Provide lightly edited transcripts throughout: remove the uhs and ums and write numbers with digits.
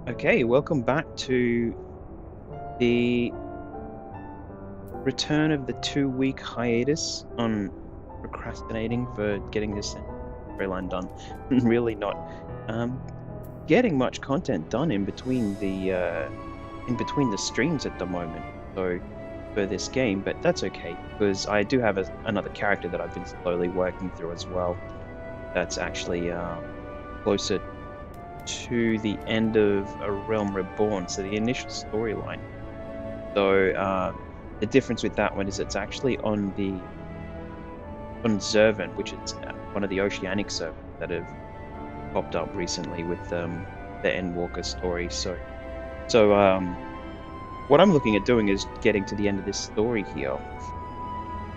Okay, welcome back to the return of the 2-week hiatus on procrastinating for getting this storyline done. Really not um, getting much content done in between the streams at the moment. So for this game, but that's okay because I do have another character that I've been slowly working through as well. That's actually closer to the end of A Realm Reborn, so the initial storyline. So the difference with that one is it's actually on Zervan, which is one of the oceanic servers that have popped up recently with the Endwalker story. So what I'm looking at doing is getting to the end of this story here,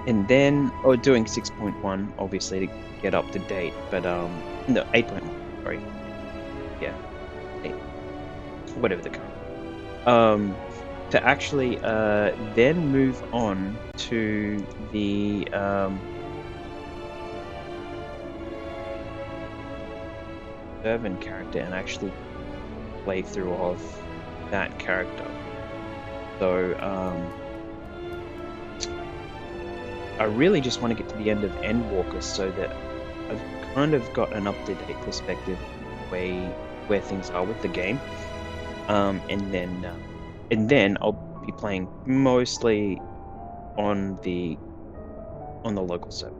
and then doing 6.1 obviously to get up to date, but no 8.1. Sorry, yeah, 8, whatever the current. To actually then move on to the Irvin character and actually play through of that character. So I really just want to get to the end of Endwalker so that I've kind of got an up-to-date perspective where things are with the game, and then I'll be playing mostly on the local server.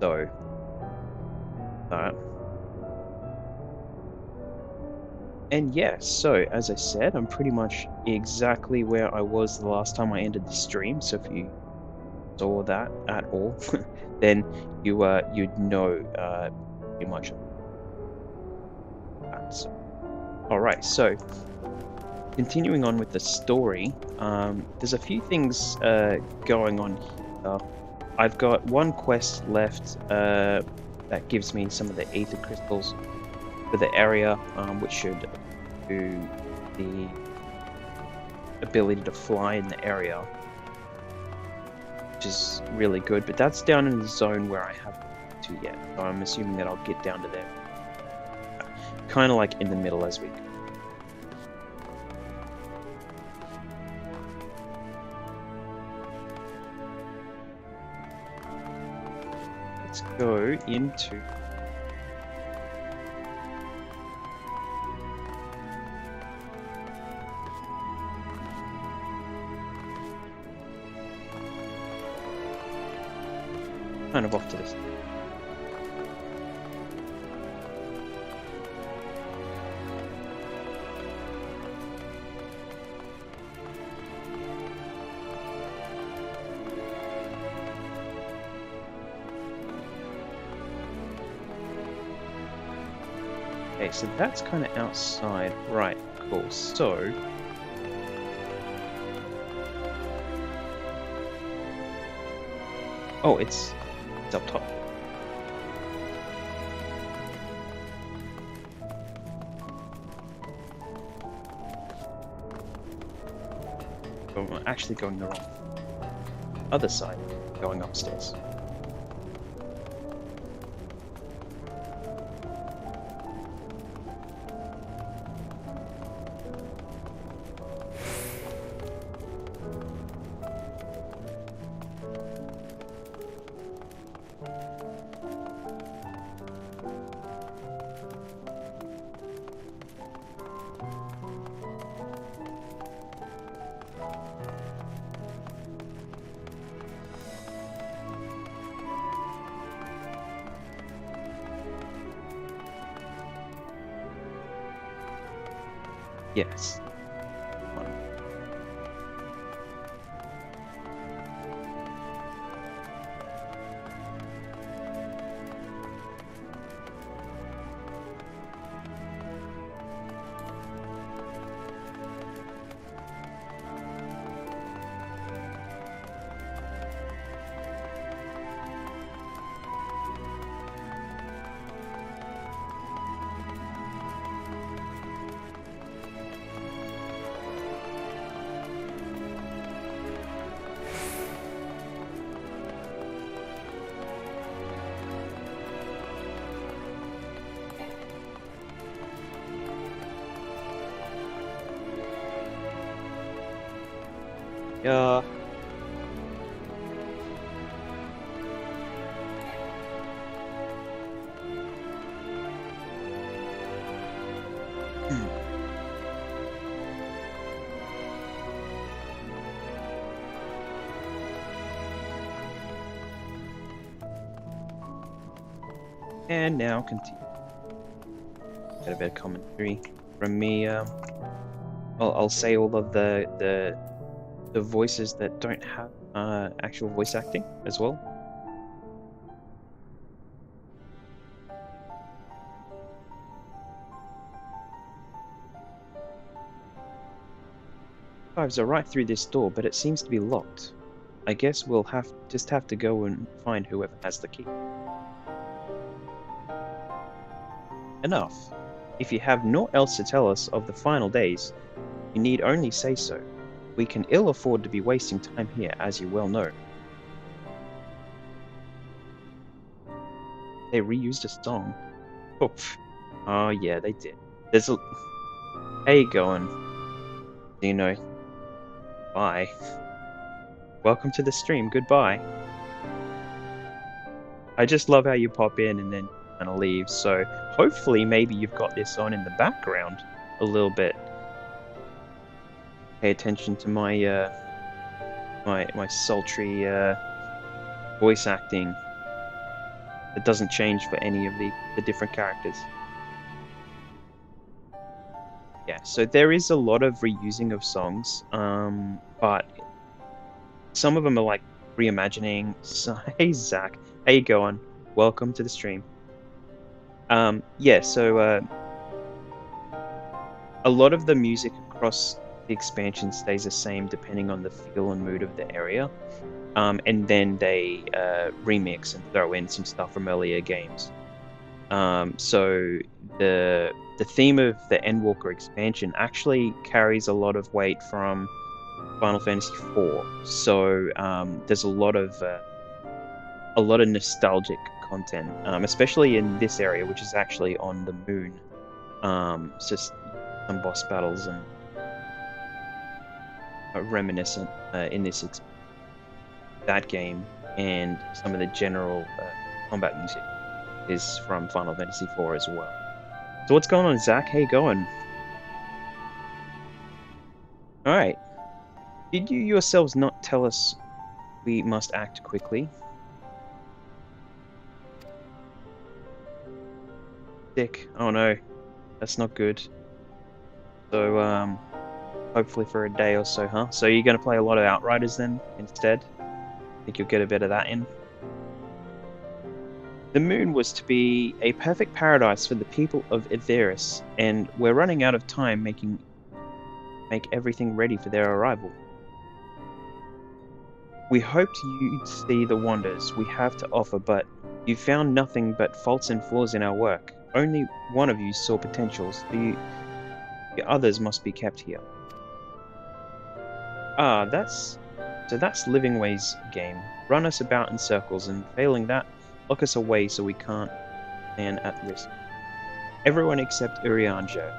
So and yeah, so as I said, I'm pretty much exactly where I was the last time I ended the stream. So if you saw that at all, then you'd know pretty much that. So, all right, so continuing on with the story, there's a few things going on here. I've got one quest left that gives me some of the ether crystals for the area, which should do the ability to fly in the area, which is really good. But that's down in the zone where I haven't been to yet, so I'm assuming that I'll get down to there, kind of like in the middle as we go. Let's go into kind of off to this. Okay, so that's kind of outside. Right, cool. So oh, it's up top. Oh, I'm actually going the wrong other side, going upstairs. Yes. Yeah. And now continue. Get a bit of commentary from me. I'll say all of the voices that don't have actual voice acting as well. Archives are right through this door, but it seems to be locked. I guess we'll just have to go and find whoever has the key. Enough. If you have naught else to tell us of the final days, you need only say so. We can ill afford to be wasting time here, as you well know. They reused a song. Oh yeah, they did. There's a... How you going? Dino. Bye. Welcome to the stream, goodbye. I just love how you pop in and then kind of leave, so hopefully maybe you've got this on in the background a little bit. Pay attention to my my sultry voice acting. It doesn't change for any of the different characters. Yeah, so there is a lot of reusing of songs, but some of them are like reimagining. So, hey Zach, how you going? Welcome to the stream. Yeah, so a lot of the music across the expansion stays the same depending on the feel and mood of the area. And then they remix and throw in some stuff from earlier games. So the theme of the Endwalker expansion actually carries a lot of weight from Final Fantasy IV. So there's a lot of nostalgic content, especially in this area, which is actually on the moon. It's just some boss battles and reminiscent in this that game, and some of the general combat music is from Final Fantasy IV as well. So what's going on, Zach? How you going? Alright. Did you yourselves not tell us we must act quickly? Sick. Oh no. That's not good. So, hopefully for a day or so, huh? So you're going to play a lot of Outriders then, instead? Think you'll get a bit of that in? The moon was to be a perfect paradise for the people of Etheirys, and we're running out of time make everything ready for their arrival. We hoped you'd see the wonders we have to offer, but you found nothing but faults and flaws in our work. Only one of you saw potentials. The others must be kept here. Ah, that's Livingway's game. Run us about in circles, and failing that, lock us away so we can't stand at risk. Everyone except Urianger.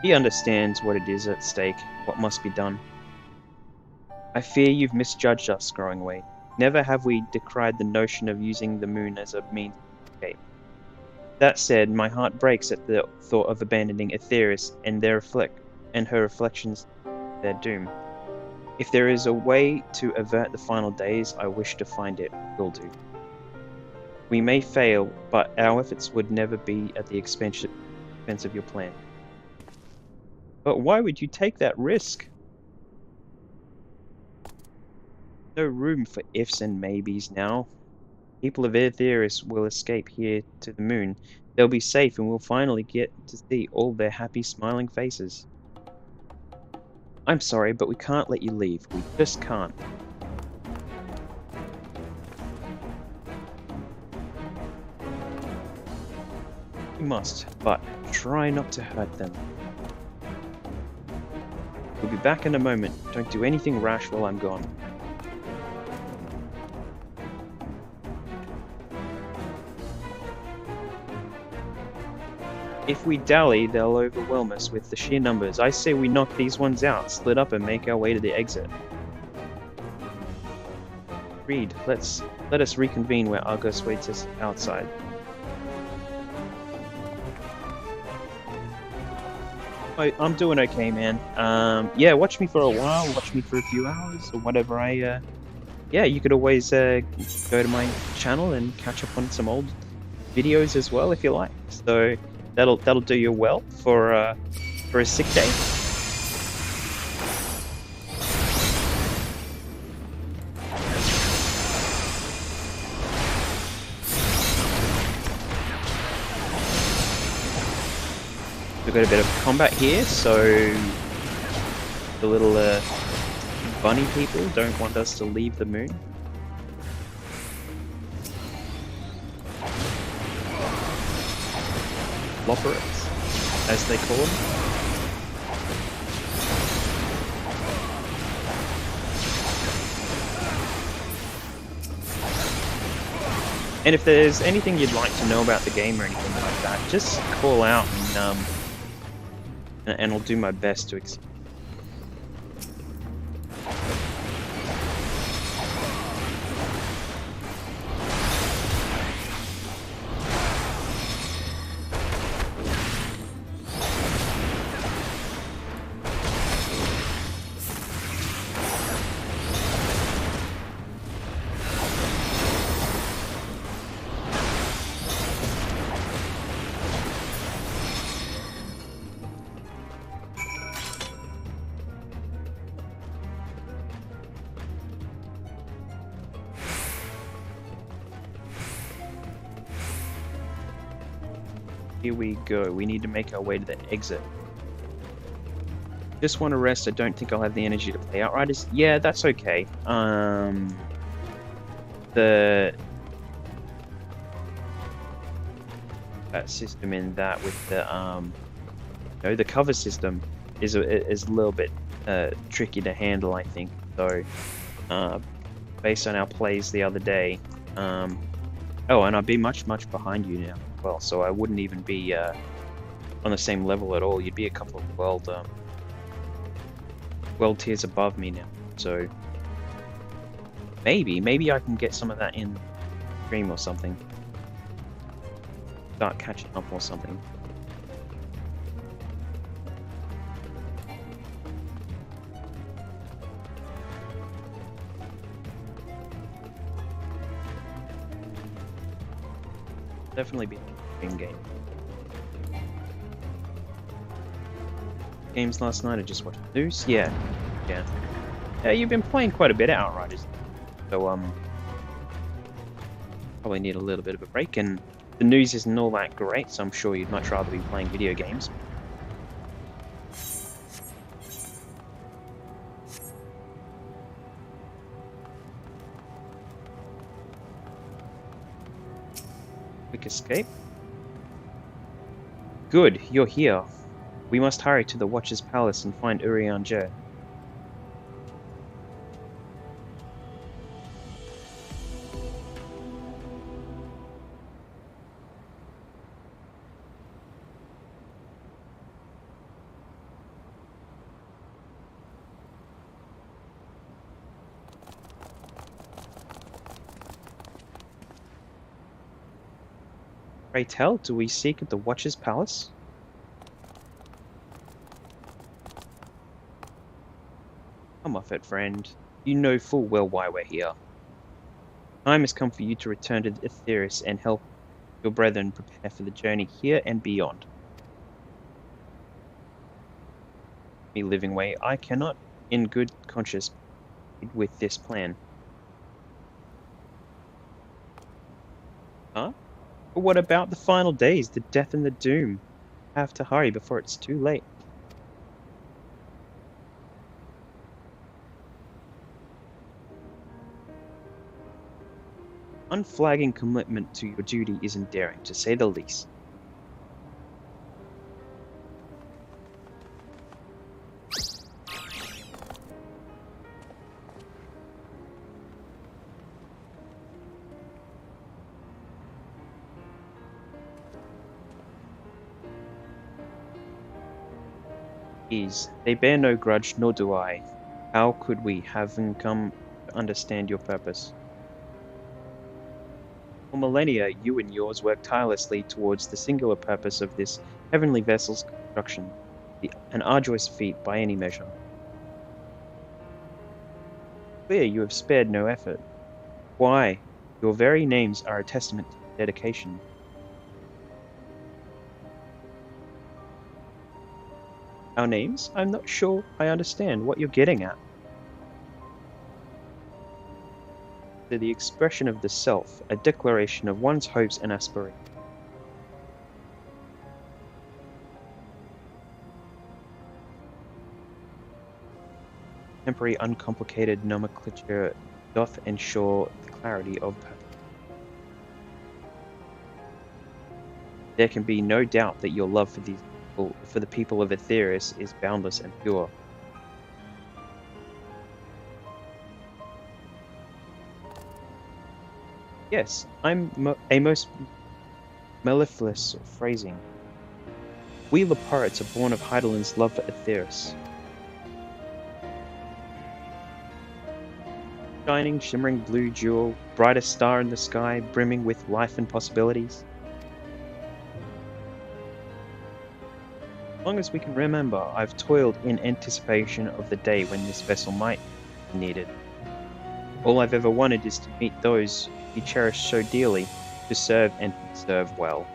He understands what it is at stake, what must be done. I fear you've misjudged us, Growingway. Never have we decried the notion of using the moon as a means of escape. That said, my heart breaks at the thought of abandoning Etheirys and her reflections, their doom. If there is a way to avert the final days, I wish to find it. Will do. We may fail, but our efforts would never be at the expense of your plan. But why would you take that risk? No room for ifs and maybes now. People of Etheirys will escape here to the moon. They'll be safe and we'll finally get to see all their happy, smiling faces. I'm sorry, but we can't let you leave. We just can't. You must, but try not to hurt them. We'll be back in a moment. Don't do anything rash while I'm gone. If we dally, they'll overwhelm us with the sheer numbers. I say we knock these ones out, split up, and make our way to the exit. Reed, let us reconvene where Argos waits us outside. I'm doing okay, man. Yeah, watch me for a while, watch me for a few hours, or whatever. Yeah, you could always go to my channel and catch up on some old videos as well if you like. So that'll do you well for a sick day. We've got a bit of combat here, so the little bunny people don't want us to leave the moon. Lopperates, as they call them. And if there's anything you'd like to know about the game or anything like that, just call out and I'll do my best to explain. Here we go. We need to make our way to the exit. Just want to rest. I don't think I'll have the energy to play Outriders. Yeah, that's okay. The system in that with the the cover system is a little bit tricky to handle, I think. So, based on our plays the other day, oh, and I'd be much behind you now. Well, so I wouldn't even be on the same level at all. You'd be a couple of world tiers above me now. So maybe I can get some of that in stream or something. Start catching up or something. Definitely be a good game. Games last night, I just watched the news. Yeah. You've been playing quite a bit of Outriders, so probably need a little bit of a break. And the news isn't all that great, so I'm sure you'd much rather be playing video games. Quick escape. Good, you're here. We must hurry to the Watcher's Palace and find Urianger. Pray tell, do we seek at the Watcher's Palace? Come off it, friend. You know full well why we're here. Time has come for you to return to Etheirys and help your brethren prepare for the journey here and beyond. Me living way, I cannot, in good conscience, proceed with this plan. Huh? But what about the final days, the death and the doom? Have to hurry before it's too late. Unflagging commitment to your duty is endearing, to say the least. They bear no grudge, nor do I. How could we, having come to understand your purpose? For millennia, you and yours worked tirelessly towards the singular purpose of this heavenly vessel's construction, an arduous feat by any measure. Clear you have spared no effort. Why, your very names are a testament to dedication. Our names? I'm not sure I understand what you're getting at. To the expression of the self, a declaration of one's hopes and aspirations. Temporary, uncomplicated nomenclature doth ensure the clarity of purpose. There can be no doubt that your love for the people of Aetheris is boundless and pure. Yes, a most mellifluous phrasing. We the poets are born of Heidelin's love for Aetheris. Shining, shimmering blue jewel, brightest star in the sky, brimming with life and possibilities. As long as we can remember, I've toiled in anticipation of the day when this vessel might be needed. All I've ever wanted is to meet those you cherish so dearly, to serve and serve well.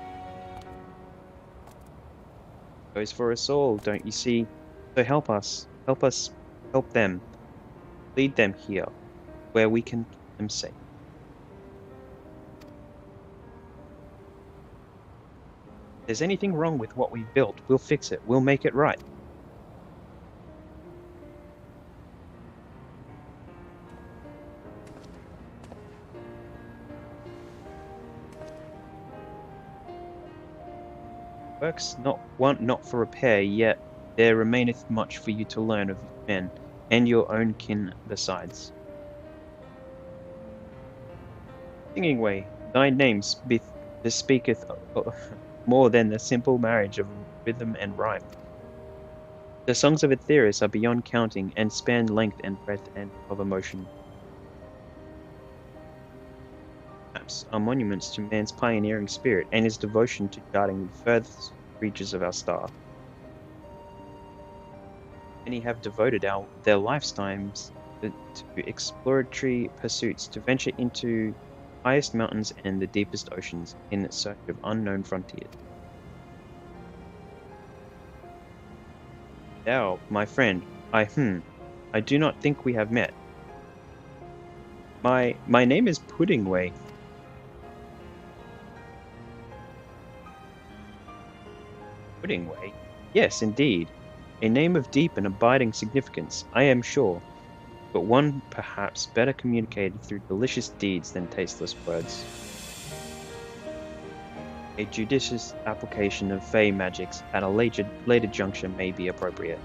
Goes for us all, don't you see? So help us, help them. Lead them here, where we can keep them safe. If there's anything wrong with what we've built, we'll fix it, we'll make it right. Works not for repair, yet there remaineth much for you to learn of men, and your own kin besides. Singing way, thy name bespeaketh more than the simple marriage of rhythm and rhyme. The songs of Aetheris are beyond counting, and span length and breadth and of emotion. Maps are monuments to man's pioneering spirit and his devotion to guarding the furthest reaches of our star. Many have devoted their lifetimes to exploratory pursuits, to venture into highest mountains and the deepest oceans in search of unknown frontiers. Thou, my friend, I do not think we have met. My name is Puddingway. Puddingway? Yes, indeed. A name of deep and abiding significance, I am sure, but one perhaps better communicated through delicious deeds than tasteless words. A judicious application of fey magics at a later juncture may be appropriate.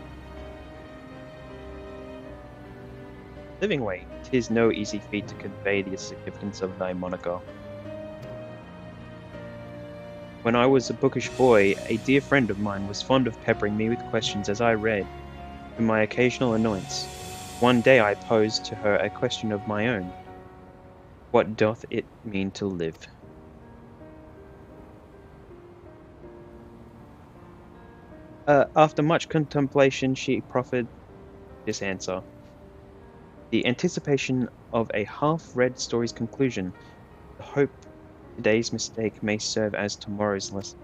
Livingway, 'tis no easy feat to convey the significance of thy moniker. When I was a bookish boy, a dear friend of mine was fond of peppering me with questions as I read, to my occasional annoyance. One day I posed to her a question of my own. What doth it mean to live? After much contemplation, she proffered this answer. The anticipation of a half-read story's conclusion, the hope today's mistake may serve as tomorrow's lesson.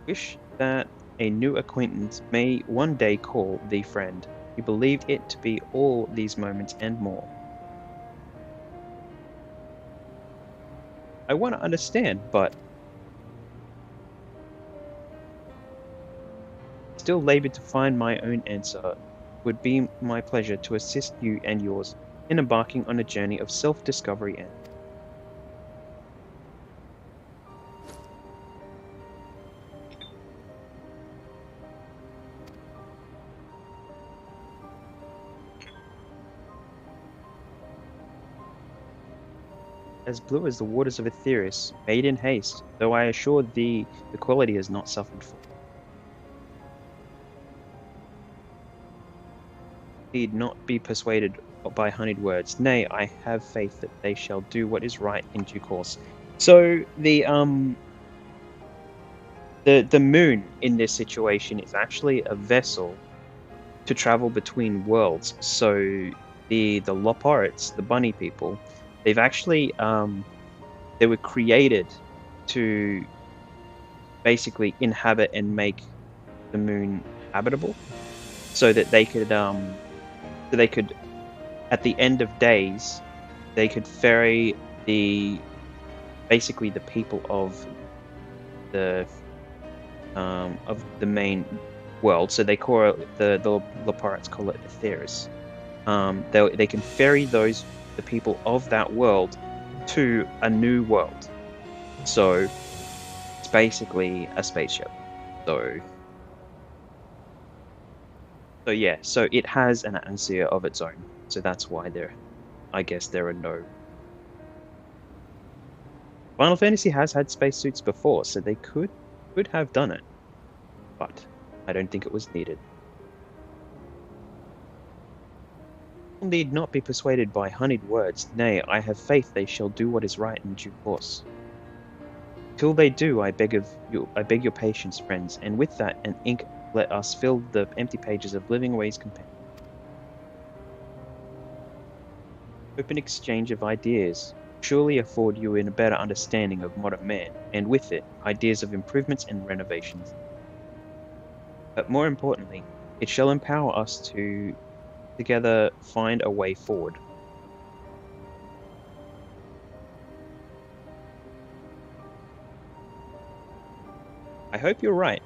Wish that a new acquaintance may one day call thee friend. You believed it to be all these moments and more. I want to understand, but still labored to find my own answer. It would be my pleasure to assist you and yours in embarking on a journey of self-discovery and as blue as the waters of Aetheris, made in haste, though I assure thee the quality has not suffered for. Need not be persuaded by honeyed words. Nay, I have faith that they shall do what is right in due course. So the moon in this situation is actually a vessel to travel between worlds. So the Loparites, the bunny people, they've actually they were created to basically inhabit and make the moon habitable, so that they could at the end of days they could ferry basically the people the of the main world. So they call it, the pirates call it Aetheris. They can ferry the people of that world to a new world. So it's basically a spaceship. So yeah, so it has an atmosphere of its own. So that's why I guess there are no. Final Fantasy has had spacesuits before, so they could have done it, but I don't think it was needed. Need not be persuaded by honeyed words. Nay, I have faith they shall do what is right in due course. Till they do, I beg your patience, friends, and with that and ink let us fill the empty pages of Living Away's companion. Open exchange of ideas surely afford you a better understanding of modern man, and with it, ideas of improvements and renovations. But more importantly, it shall empower us to together find a way forward. I hope you're right.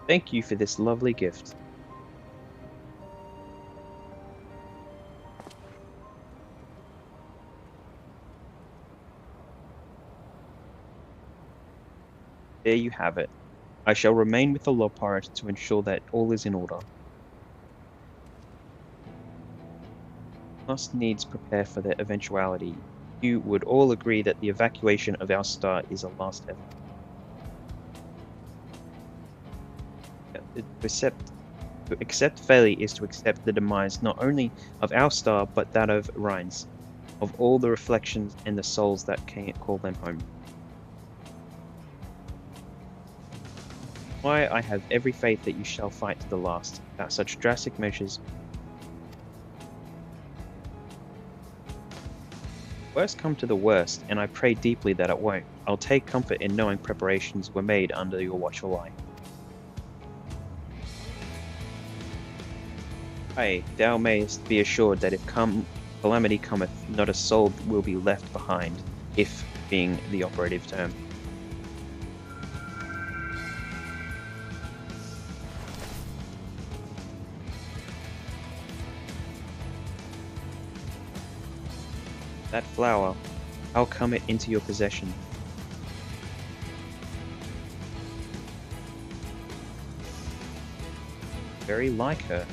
Thank you for this lovely gift. There you have it. I shall remain with the Loparrot to ensure that all is in order. Must needs prepare for the eventuality. You would all agree that the evacuation of our star is a last effort. To accept failure is to accept the demise not only of our star, but that of Rhine's, of all the reflections and the souls that can't call them home. Why, I have every faith that you shall fight to the last, that such drastic measures. Worst come to the worst, and I pray deeply that it won't. I'll take comfort in knowing preparations were made under your watchful eye. Aye, thou mayest be assured that if calamity cometh, not a soul will be left behind, if being the operative term. That flower, how come it into your possession? Very like her.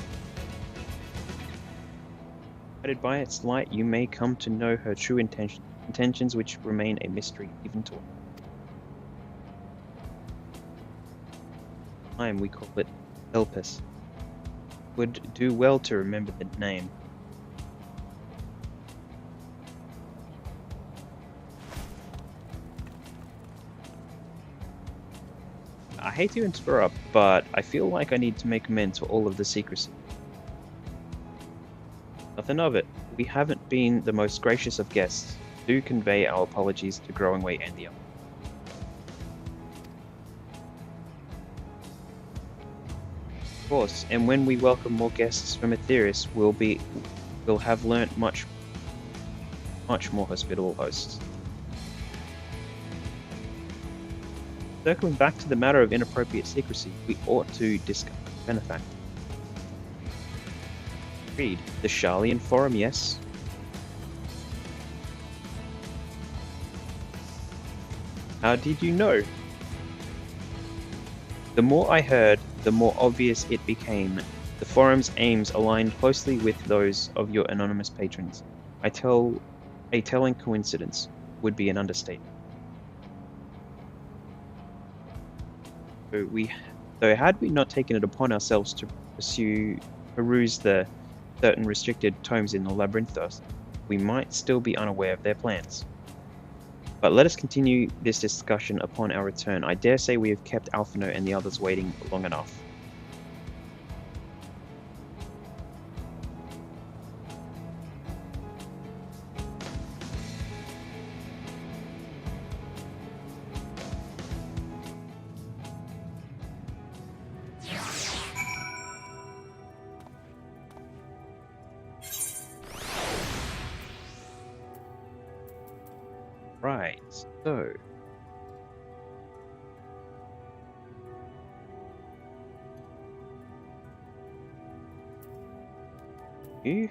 Guided by its light, you may come to know her true intentions which remain a mystery even to us. Time we call it Elpis. Would do well to remember the name. I hate to interrupt, but I feel like I need to make amends for all of the secrecy. Nothing of it. We haven't been the most gracious of guests. Do convey our apologies to Growing Way and the others. Of course, and when we welcome more guests from Aetheris, we'll have learnt much more hospitable hosts. Circling back to the matter of inappropriate secrecy, we ought to discuss benefactor. Read the Sharlayan Forum, yes? How did you know? The more I heard, the more obvious it became. The forum's aims aligned closely with those of your anonymous patrons. A telling coincidence would be an understatement. So had we not taken it upon ourselves to peruse the certain restricted tomes in the Labyrinthos, we might still be unaware of their plans. But let us continue this discussion upon our return. I dare say we have kept Alphino and the others waiting long enough. Right, so... You?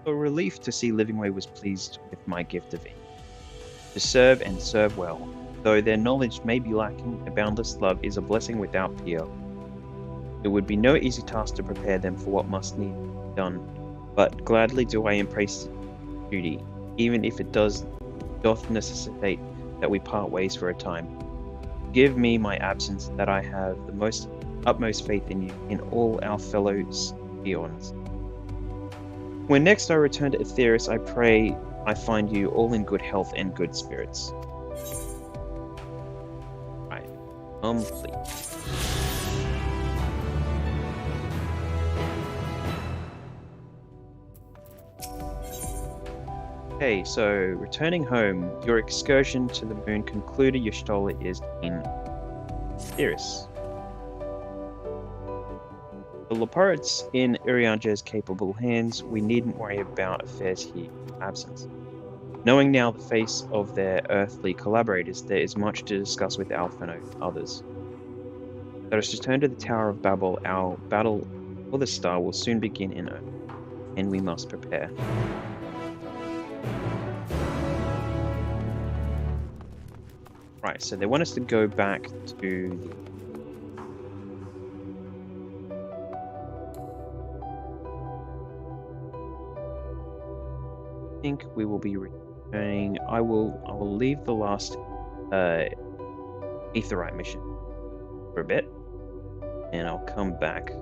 A relief to see Livingway was pleased with my gift of it. To serve and serve well. Though their knowledge may be lacking, a boundless love is a blessing without peer. It would be no easy task to prepare them for what must need done, but gladly do I embrace duty, even if it doth necessitate that we part ways for a time. Give me my absence, that I have the utmost faith in you, in all our fellows eons. When next I return to Aetheris, I pray I find you all in good health and good spirits. Right, complete. Okay, so returning home, your excursion to the moon concluded. Your Stola is in Aetheris. The Leopards in Urianger's capable hands, we needn't worry about affairs here in absence. Knowing now the face of their earthly collaborators, there is much to discuss with Alphino and others. Let us return to the Tower of Babel. Our battle for the star will soon begin in earth, and we must prepare. Right, so they want us to go back to the... I think we will be returning. I will leave the last Aetheryte mission for a bit, and I'll come back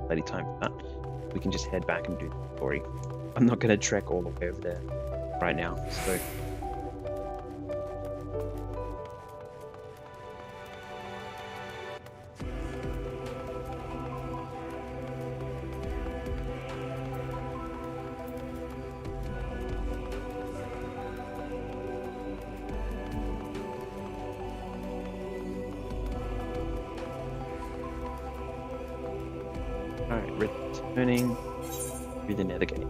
plenty time for that. We can just head back and do the story. I'm not going to trek all the way over there right now, so... Alright, returning to the Nether Gate.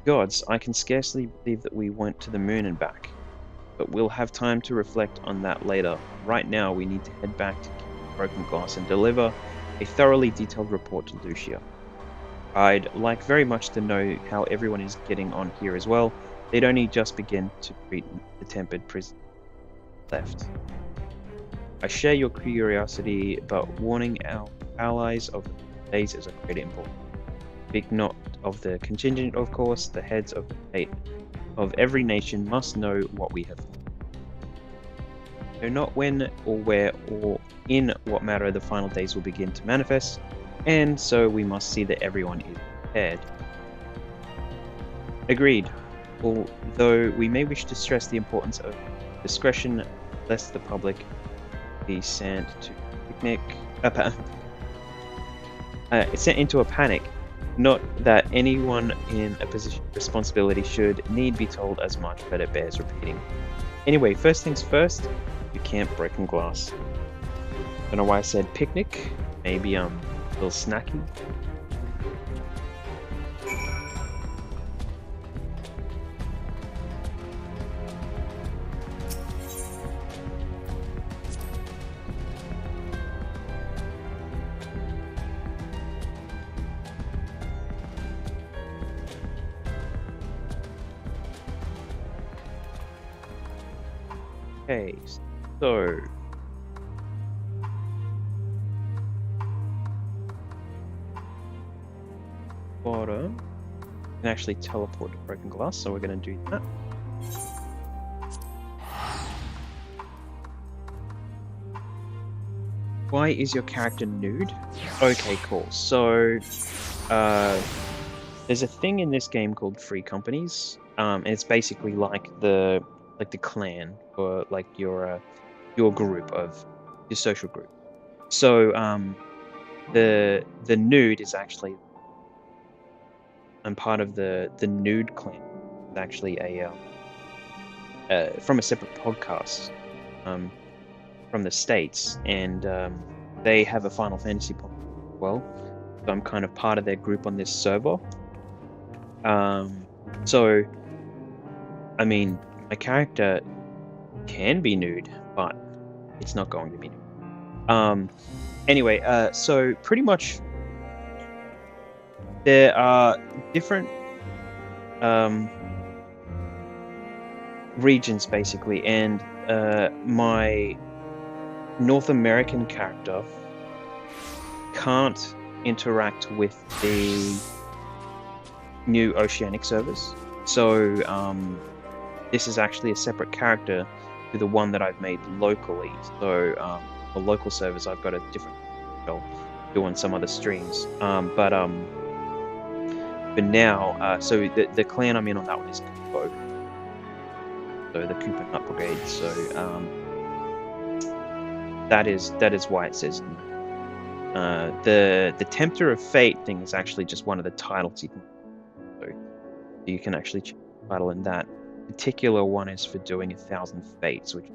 Gods, I can scarcely believe that we went to the moon and back, but we'll have time to reflect on that later. Right now, we need to head back to Broken Glass and deliver a thoroughly detailed report to Lucia. I'd like very much to know how everyone is getting on here as well. They'd only just begin to treat the tempered prison left. I share your curiosity, but warning our allies of the days is of great importance. Speak not of the contingent, of course. The heads of the state of every nation must know what we have. Know not when or where or in what manner the final days will begin to manifest, and so we must see that everyone is prepared. Agreed. Although we may wish to stress the importance of discretion, lest the public be sent to sent into a panic. Not that anyone in a position of responsibility should need be told as much, but it bears repeating. Anyway, first things first, we can't Broken Glass. Don't know why I said picnic. Maybe a little snacky. Okay, so bottom. Can actually teleport to broken glass, so we're going to do that. Why is your character nude? Okay, cool. So, there's a thing in this game called free companies, and it's basically like the clan, or like your group of your social group. So, the nude is actually, I'm part of the nude clan. It's actually from a separate podcast, from the States, and they have a Final Fantasy podcast as well. So I'm kind of part of their group on this server. So, I mean, my character can be nude, but it's not going to be nude. Anyway, so pretty much there are different regions basically, and my North American character can't interact with the new Oceanic servers. So this is actually a separate character to the one that I've made locally. So for local servers, I've got a different I'll do on some other streams. But for now, so the clan I'm in on that one is Kupo. So the Cooper Nut Brigade. So that is why it says the Tempter of Fate thing is actually just one of the titles you can. So you can actually change the title in that particular one is for doing 1,000 fates, which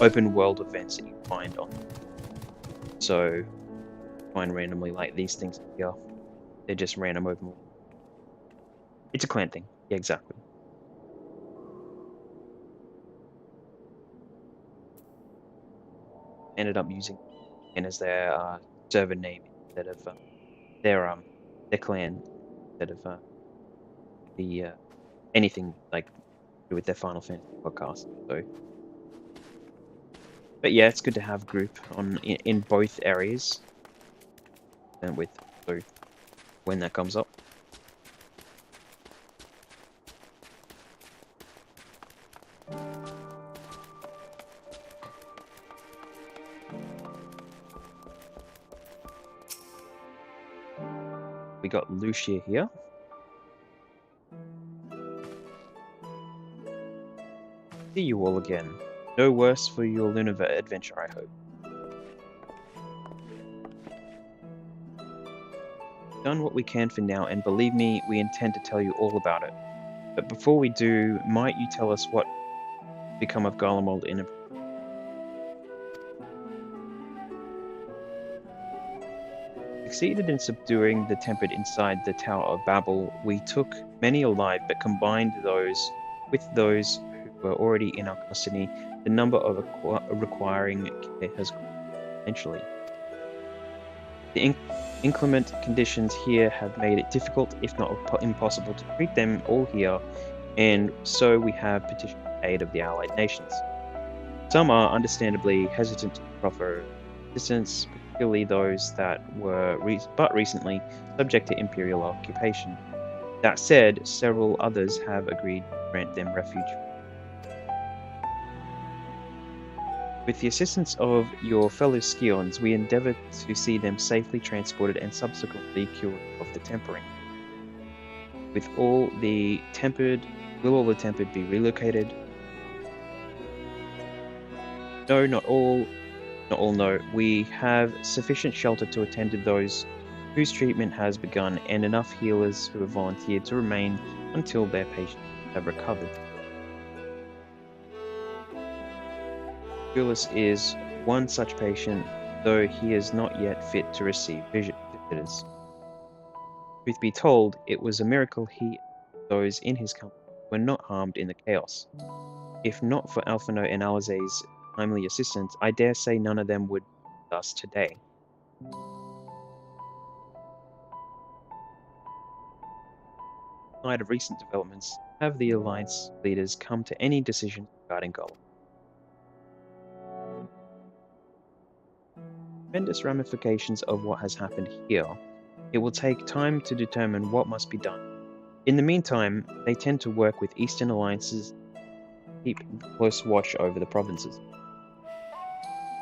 open world events that you find on. So find randomly like these things here. They're just random open world. It's a clan thing. Yeah, exactly. Ended up using it as their server name instead of their clan instead of the anything like with their Final Fantasy podcast. So, but yeah, it's good to have group on in both areas, and with so when that comes up. We got Lucia here. See you all again. No worse for your Lunar adventure, I hope. Done what we can for now, and believe me, we intend to tell you all about it. But before we do, might you tell us what become of Garlemald in a... Succeeded in subduing the tempered inside the Tower of Babel. We took many alive, but combined those with those who were already in our custody. The number of requiring care has grown exponentially. The inclement conditions here have made it difficult, if not impossible, to treat them all here, and so we have petitioned the aid of the allied nations. Some are understandably hesitant to proffer assistance, particularly those that were but recently subject to imperial occupation. That said, several others have agreed to grant them refuge. With the assistance of your fellow Scions, we endeavour to see them safely transported and subsequently cured of the tempering. Will all the tempered be relocated? No, not all. No. We have sufficient shelter to attend to those whose treatment has begun, and enough healers who have volunteered to remain until their patients have recovered. Julius is one such patient, though he is not yet fit to receive visitors. Truth be told, it was a miracle he and those in his company were not harmed in the chaos. If not for Alphino and Alize's timely assistance, I dare say none of them would be with us today. In light of recent developments, have the Alliance leaders come to any decision regarding Golem? Tremendous ramifications of what has happened here It will take time to determine what must be done. In the meantime, they tend to work with Eastern alliances to keep close watch over the provinces.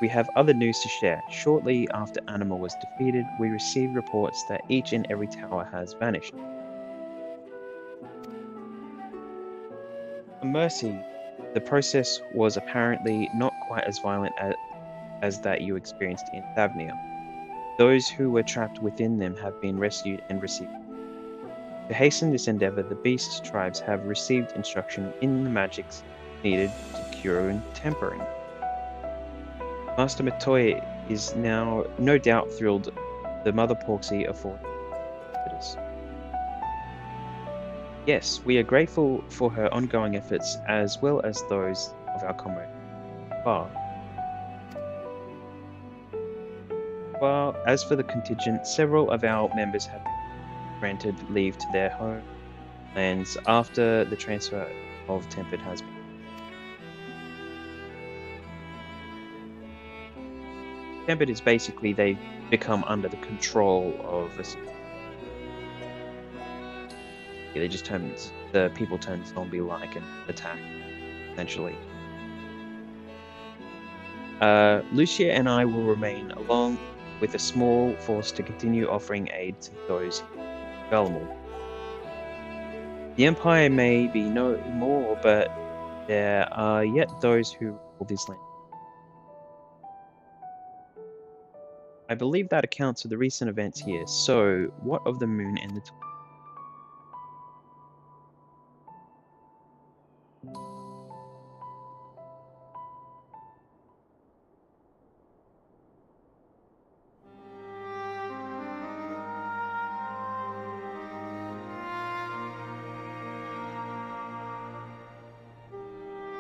We have other news to share. Shortly after Anima was defeated, we received reports that each and every tower has vanished. For Mercy, the process was apparently not quite as violent as that you experienced in Thavnia. Those who were trapped within them have been rescued and received. To hasten this endeavor, the beast tribes have received instruction in the magics needed to cure and tempering. Master Matoy is now no doubt thrilled the Mother Porksy afforded us. Yes, we are grateful for her ongoing efforts as well as those of our comrade Bar. Well, as for the contingent, several of our members have been granted leave to their homelands after the transfer of Tempered has been. Tempered is basically they've become under the control of a they just the people turn zombie-like and attack, essentially. Lucia and I will remain along with a small force to continue offering aid to those in Galamul. The Empire may be no more, but there are yet those who rule this land. I believe that accounts for the recent events here, so what of the moon and the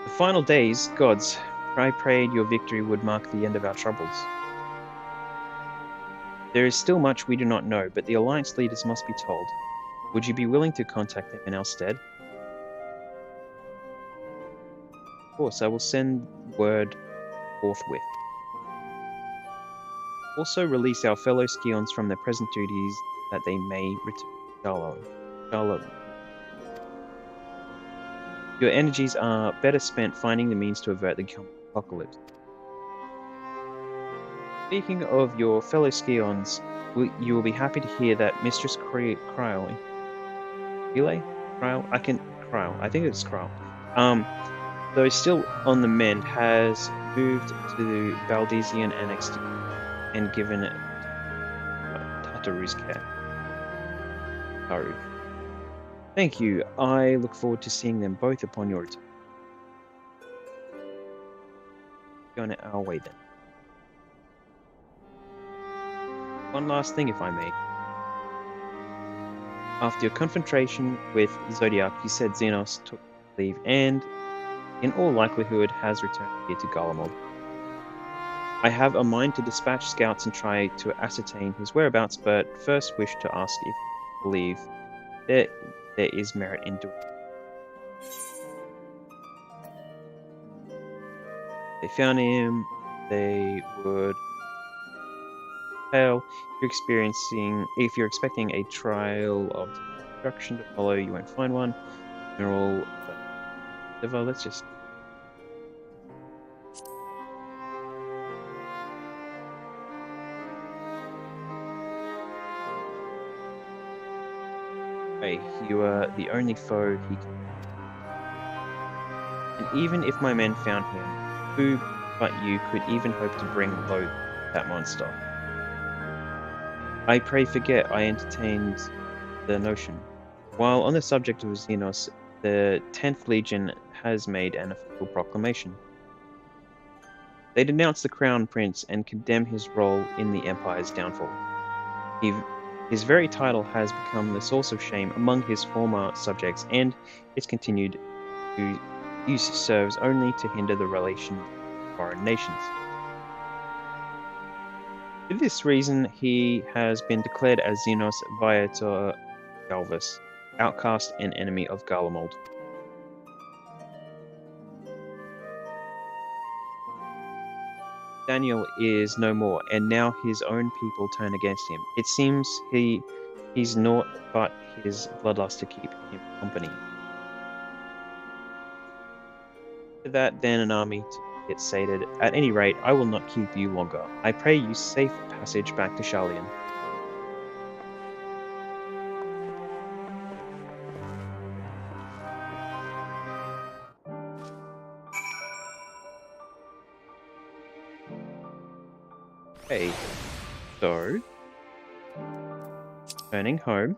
The final days, gods, I prayed your victory would mark the end of our troubles. There is still much we do not know, but the Alliance leaders must be told. Would you be willing to contact them in our stead? Of course, I will send word forthwith. Also release our fellow Scions from their present duties that they may return to Shalom. Your energies are better spent finding the means to avert the apocalypse. Speaking of your fellow Scions, you will be happy to hear that Mistress Kryl, I think it's Kryl, though still on the mend, has moved to the Valdesian Annex and given it Tataru's care. Taru. Thank you. I look forward to seeing them both upon your return. Going our way then. One last thing, if I may. After your confrontation with Zodiac, you said Xenos took leave and, in all likelihood, has returned here to Galamod. I have a mind to dispatch scouts and try to ascertain his whereabouts, but first wish to ask if you believe there is merit in doing it. They found him, they would fail. If you're expecting a trial of destruction to follow, you won't find one. Mineral, let's just. Hey, you are the only foe he can. And even if my men found him, who but you could even hope to bring low that monster? I pray forget I entertained the notion. While on the subject of Xenos, the 10th Legion has made an official proclamation. They denounce the Crown Prince and condemn his role in the Empire's downfall. His very title has become the source of shame among his former subjects, and its continued use serves only to hinder the relations of foreign nations. For this reason, he has been declared as Xenos Viator Galvus, outcast and enemy of Garlemald. Daniel is no more, and now his own people turn against him. It seems he's naught but his bloodlust to keep him company. To that then an army get sated. At any rate, I will not keep you longer. I pray you safe passage back to Charlian. Okay, so turning home.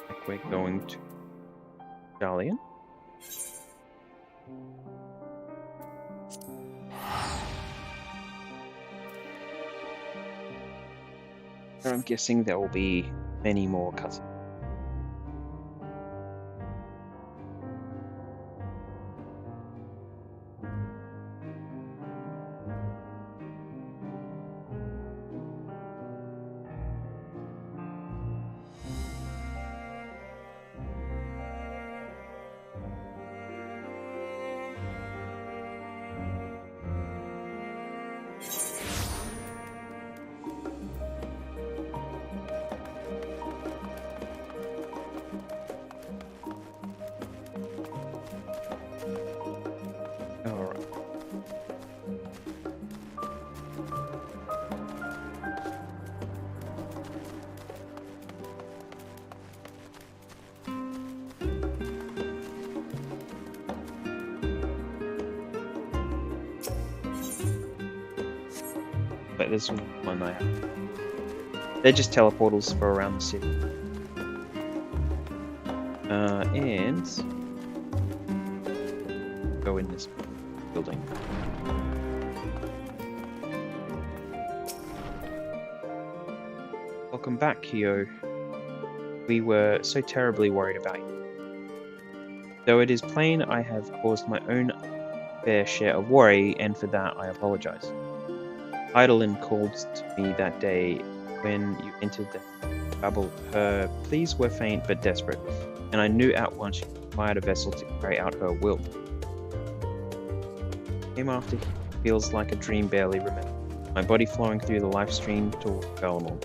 Like we're going to Charlian. I'm guessing there will be many more cutscenes. Alright. But there's one I have. They're just teleportals for around the city. And go in this building. Welcome back, Kyo. We were so terribly worried about you. Though it is plain I have caused my own fair share of worry, and for that I apologize. Eidolon called to me that day when you entered the babble. Her pleas were faint but desperate, and I knew at once she required a vessel to carry out her will. Came after he feels like a dream barely remembered, my body flowing through the life stream toward Belmont.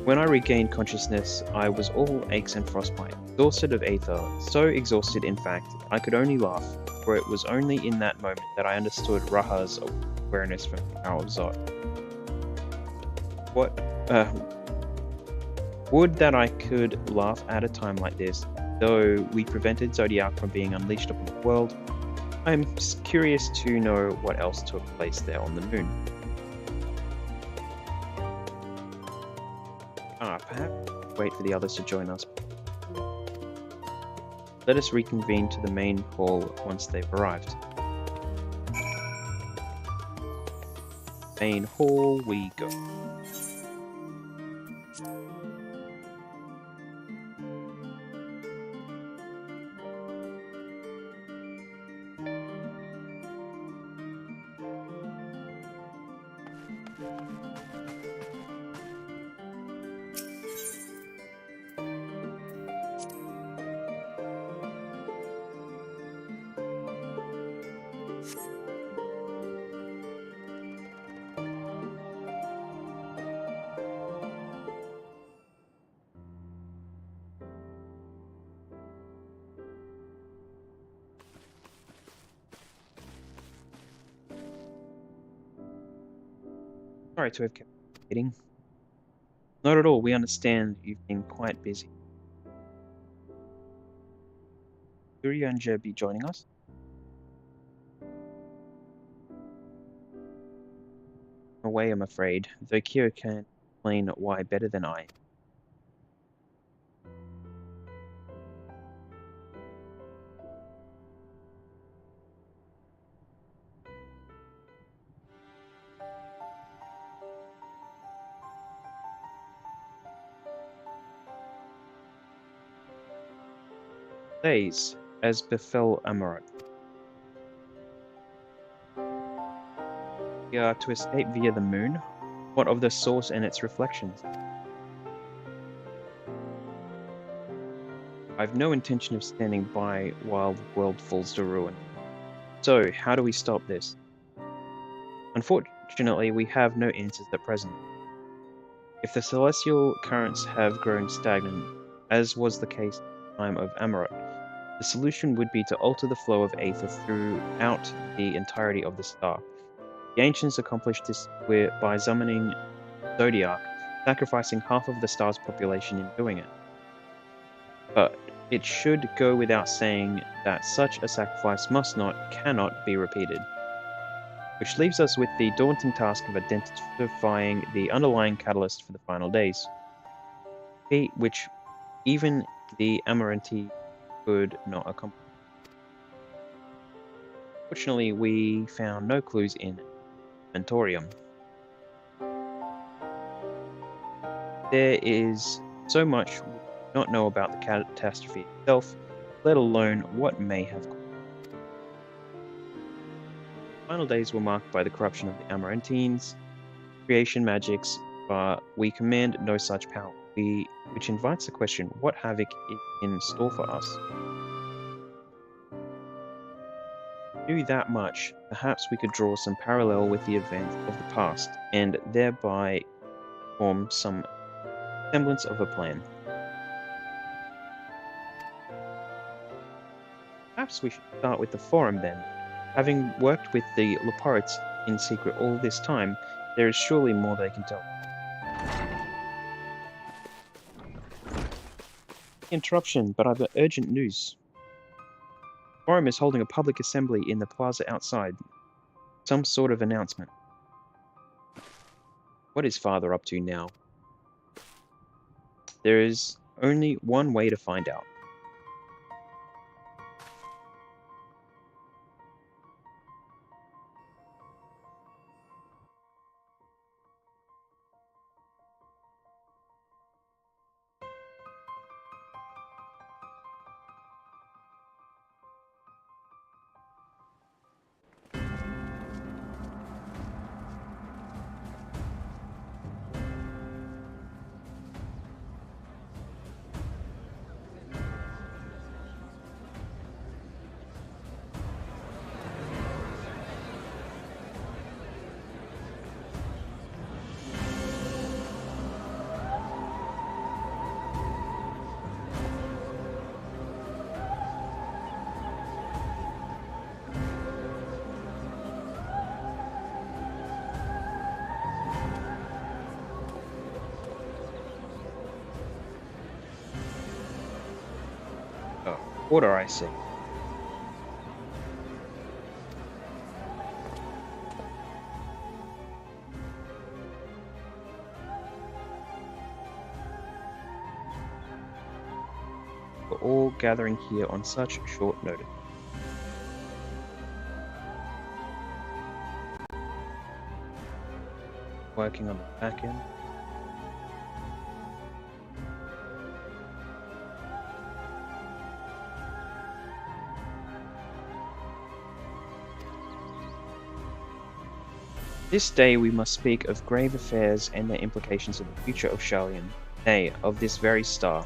When I regained consciousness, I was all aches and frostbite, exhausted of aether, so exhausted in fact, I could only laugh, for it was only in that moment that I understood Raha's awareness from the power of Zod. Would that I could laugh at a time like this, though we prevented Zodiac from being unleashed upon the world. I am curious to know what else took place there on the moon. Perhaps wait for the others to join us. Let us reconvene to the main hall once they've arrived. Main hall we go. Sorry to have kept waiting. Not at all, we understand you've been quite busy. Will Yonja be joining us? Away, I'm afraid, though Kyo can explain why better than I. Days, as befell Amarat. We are to escape via the moon. What of the source and its reflections? I've no intention of standing by while the world falls to ruin. So, how do we stop this? Unfortunately, we have no answers at present. If the celestial currents have grown stagnant, as was the case at the time of Amarot, the solution would be to alter the flow of aether throughout the entirety of the star. The ancients accomplished this by summoning Zodiac, sacrificing half of the star's population in doing it. But it should go without saying that such a sacrifice cannot be repeated. Which leaves us with the daunting task of identifying the underlying catalyst for the final days, feat which even the Amaranti could not accomplish. Fortunately, we found no clues in Mentorium. There is so much we do not know about the catastrophe itself, let alone what may have caused it. The final days were marked by the corruption of the Amarantines, creation magics, but we command no such power, which invites the question, what havoc is in store for us? If we knew that much, perhaps we could draw some parallel with the events of the past, and thereby form some semblance of a plan. Perhaps we should start with the forum then. Having worked with the Leparts in secret all this time, there is surely more they can tell. Interruption, but I've got urgent news. The forum is holding a public assembly in the plaza outside. Some sort of announcement. What is Father up to now? There is only one way to find out. Oh, order, I see. We're all gathering here on such short notice. Working on the back end. This day we must speak of grave affairs and their implications of the future of Sharlayan, nay, of this very star.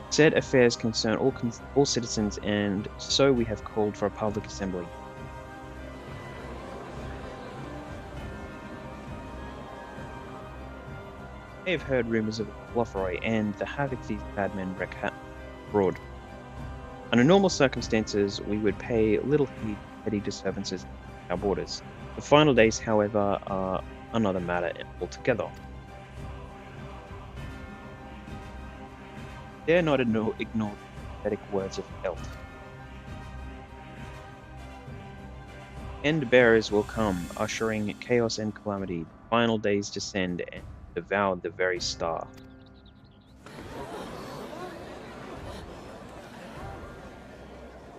Said affairs concern all citizens, and so we have called for a public assembly. I have heard rumors of Lotharoy and the havoc these bad men wreak abroad. Under normal circumstances, we would pay little heed to petty disturbances at our borders. The final days, however, are another matter altogether. Dare not ignore the pathetic words of health. End bearers will come, ushering chaos and calamity. The final days descend and devour the very star.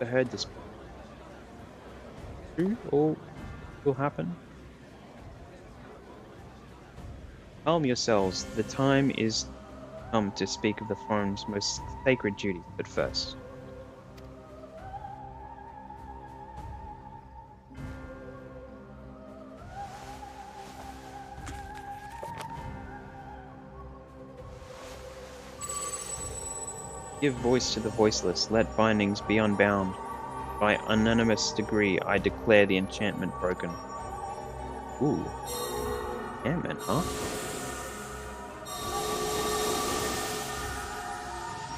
I heard this. True, all will happen. Calm yourselves. The time is come to speak of the forum's most sacred duty, but first. Give voice to the voiceless, let bindings be unbound. By unanimous decree, I declare the enchantment broken. Ooh. Enchantment, huh?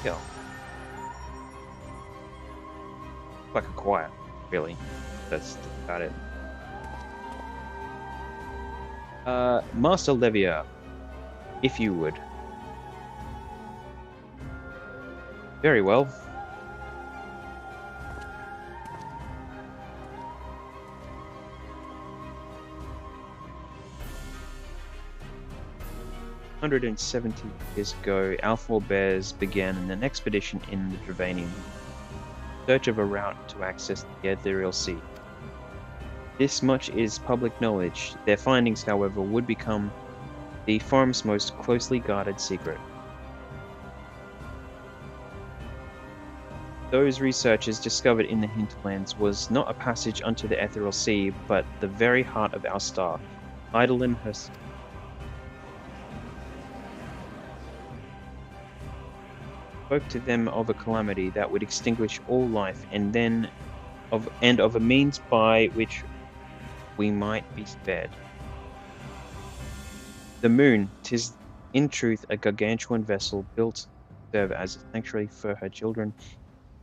Yeah. Like a choir, really. That's about it. Master Levier, if you would. Very well. "170 years ago, our forebears began an expedition in the Dravanian in search of a route to access the Ethereal Sea. This much is public knowledge. Their findings, however, would become the farm's most closely guarded secret. Those researchers discovered in the hinterlands was not a passage unto the Ethereal Sea, but the very heart of our star, Eidolon herself. Spoke to them of a calamity that would extinguish all life, and of a means by which we might be spared. The moon, 'tis in truth a gargantuan vessel built to serve as a sanctuary for her children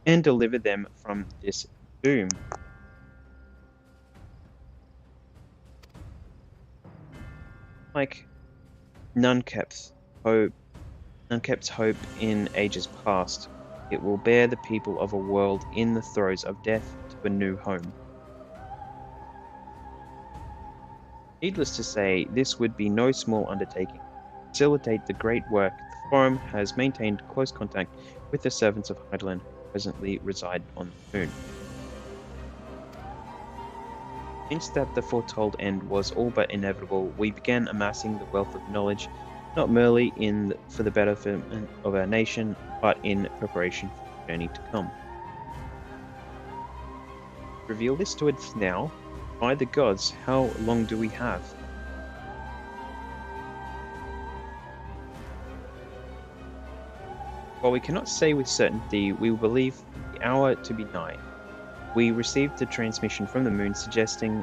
and deliver them from this doom. Like none kept hope, none kept hope in ages past, it will bear the people of a world in the throes of death to a new home. Needless to say, this would be no small undertaking. To facilitate the great work, the Forum has maintained close contact with the servants of Heidelin who presently reside on the moon. Since that the foretold end was all but inevitable, we began amassing the wealth of knowledge, not merely for the betterment of our nation, but in preparation for the journey to come. Reveal this to us now. By the gods, how long do we have? While we cannot say with certainty, we will believe the hour to be nigh. We received a transmission from the moon suggesting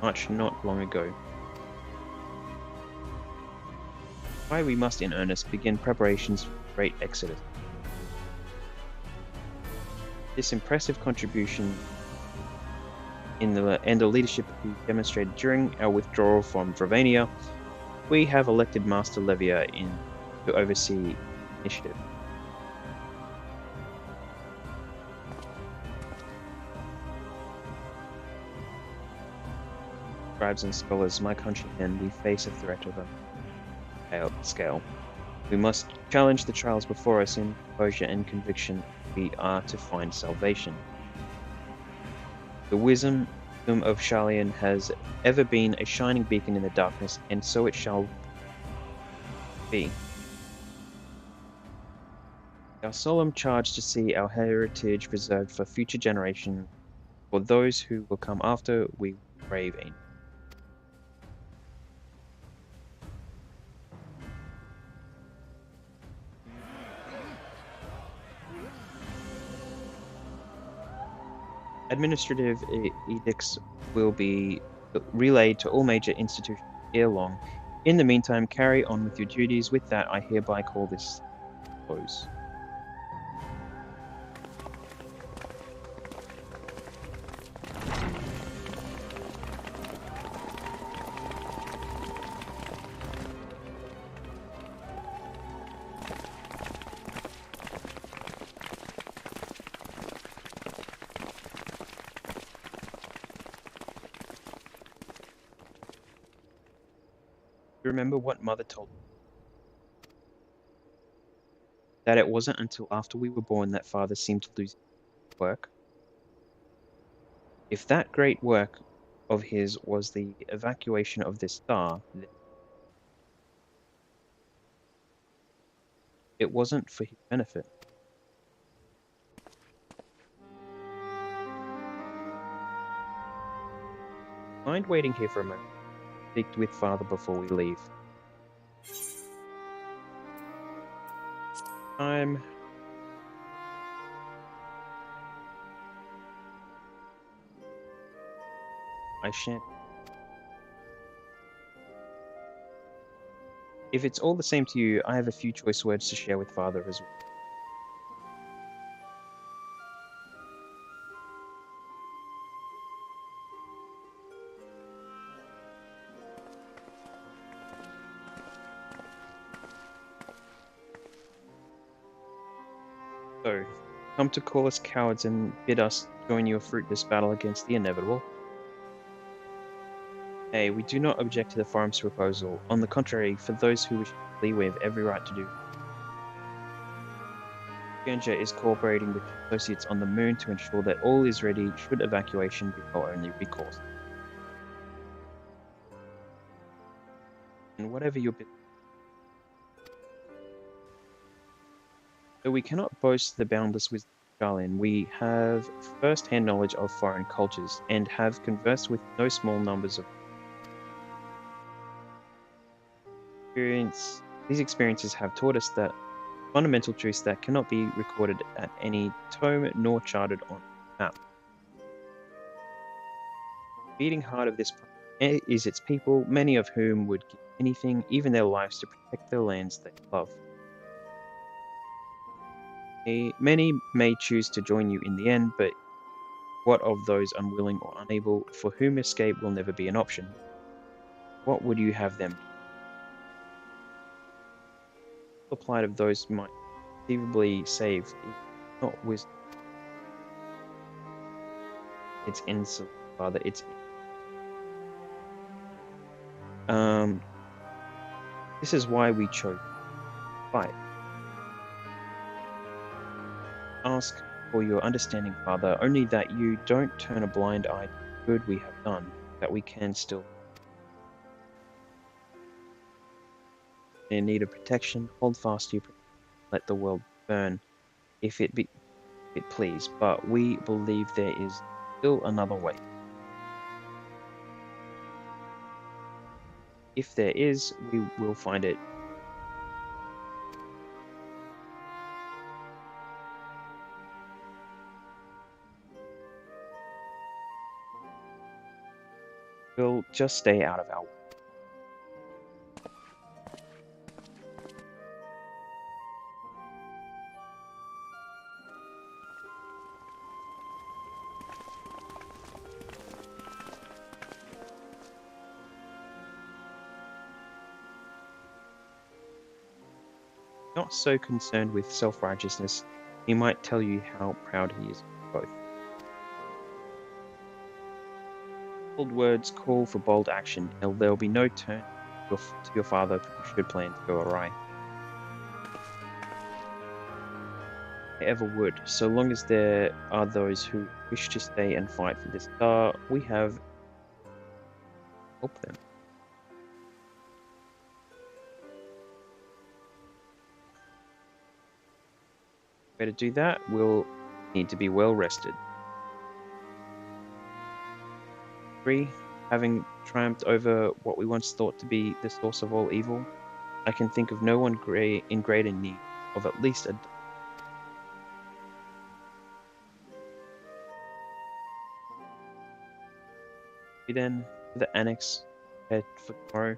much not long ago. Why we must in earnest begin preparations for the great exodus. This impressive contribution and the leadership we demonstrated during our withdrawal from Dravania, we have elected Master Levier to oversee initiative. Scribes and scholars, my countrymen, we face a threat of a scale. We must challenge the trials before us in composure and conviction. We are to find salvation. The wisdom of Shalian has ever been a shining beacon in the darkness, and so it shall be. Our solemn charge to see our heritage preserved for future generations, for those who will come after, we brave a administrative edicts will be relayed to all major institutions ere long. In the meantime, carry on with your duties. With that, I hereby call this close. Remember what Mother told me? That it wasn't until after we were born that Father seemed to lose work. If that great work of his was the evacuation of this star, then it wasn't for his benefit. Mind waiting here for a moment. Speak with Father before we leave. Time. I shan't. If it's all the same to you, I have a few choice words to share with Father as well. So, come to call us cowards and bid us join your fruitless battle against the inevitable? Hey, we do not object to the forum's proposal. On the contrary, for those who wish to flee, we have every right to do. Ganja is cooperating with associates on the moon to ensure that all is ready should evacuation be our only recourse. And whatever your business. Though we cannot boast the boundless wisdom of Stalin, we have first-hand knowledge of foreign cultures and have conversed with no small numbers of experience. These experiences have taught us that fundamental truths that cannot be recorded at any tome nor charted on a map. The beating heart of this planet is its people, many of whom would give anything, even their lives, to protect the lands they love. Many may choose to join you in the end, but what of those unwilling or unable, for whom escape will never be an option? What would you have them do? The plight of those who might conceivably save is not wisdom. It's insolence, rather. It's this is why we chose to fight. Ask for your understanding, Father, only that you don't turn a blind eye to the good we have done, that we can still. In need of protection, hold fast to your protection. Let the world burn, if it please. But we believe there is still another way. If there is, we will find it. We'll just stay out of our way. Not so concerned with self-righteousness, he might tell you how proud he is of both. Bold words call for bold action, and there will be no turn to your father should plans go awry. They ever would, so long as there are those who wish to stay and fight for this star, we have helped them. To do that, we'll need to be well rested. 3. Having triumphed over what we once thought to be the source of all evil, I can think of no one in greater need of at least a. Then, to the annex, head for tomorrow.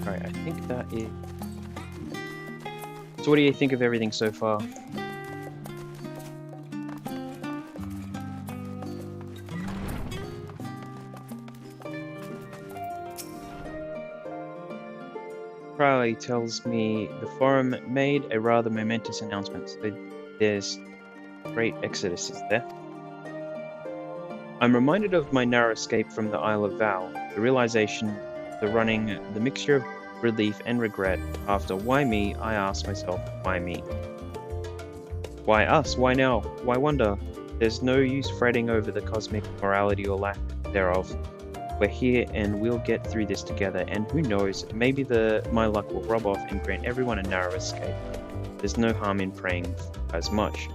Alright, I think that is. So what do you think of everything so far? Crowley tells me the forum made a rather momentous announcement, so there's great exodus, is there? I'm reminded of my narrow escape from the Isle of Val, the realization, the running, the mixture of relief and regret. After why me, I ask myself, why me? Why us? Why now? Why wonder? There's no use fretting over the cosmic morality or lack thereof. We're here and we'll get through this together, and who knows, maybe my luck will rub off and grant everyone a narrow escape. There's no harm in praying as much.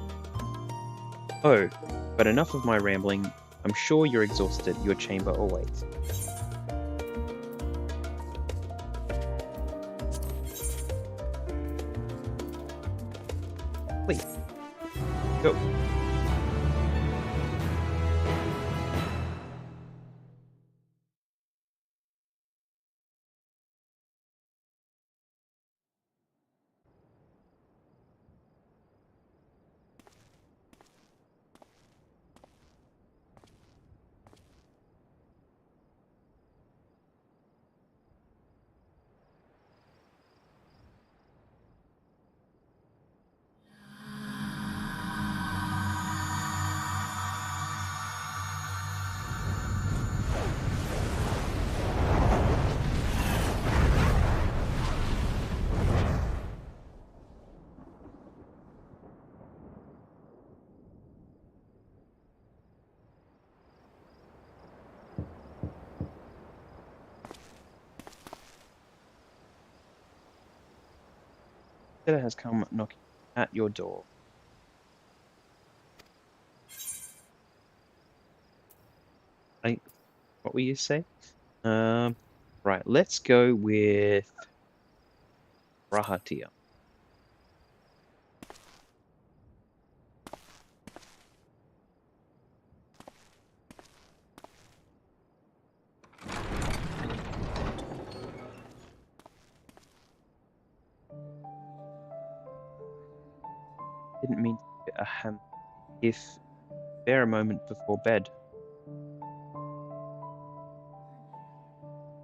Oh, but enough of my rambling. I'm sure you're exhausted. Your chamber awaits. Please, go. Sitter has come knocking at your door. What will you say? Right, let's go with Rahatia. Didn't mean to if spare a moment before bed.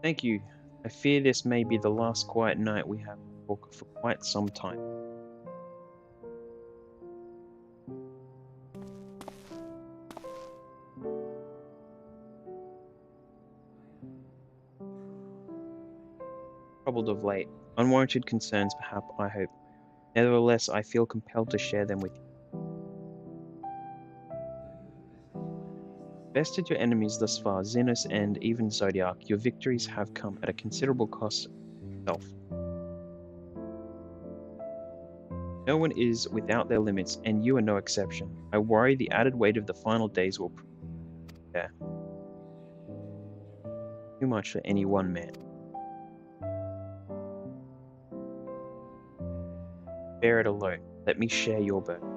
Thank you. I fear this may be the last quiet night we have for quite some time. Troubled of late. Unwarranted concerns, perhaps, I hope. Nevertheless, I feel compelled to share them with you. Bested your enemies thus far, Xenos and even Zodiac. Your victories have come at a considerable cost of self. No one is without their limits, and you are no exception. I worry the added weight of the final days will prove there. Too much for any one man. Bear it alone. Let me share your burden.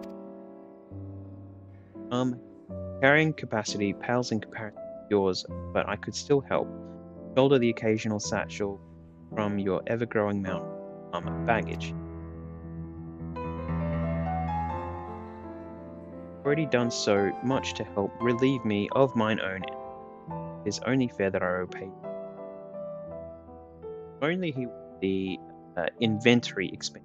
Carrying capacity pales in comparison to yours, but I could still help. Shoulder the occasional satchel from your ever-growing mountain of baggage. Already done so much to help relieve me of mine own. It is only fair that I repay. Only he the inventory expense.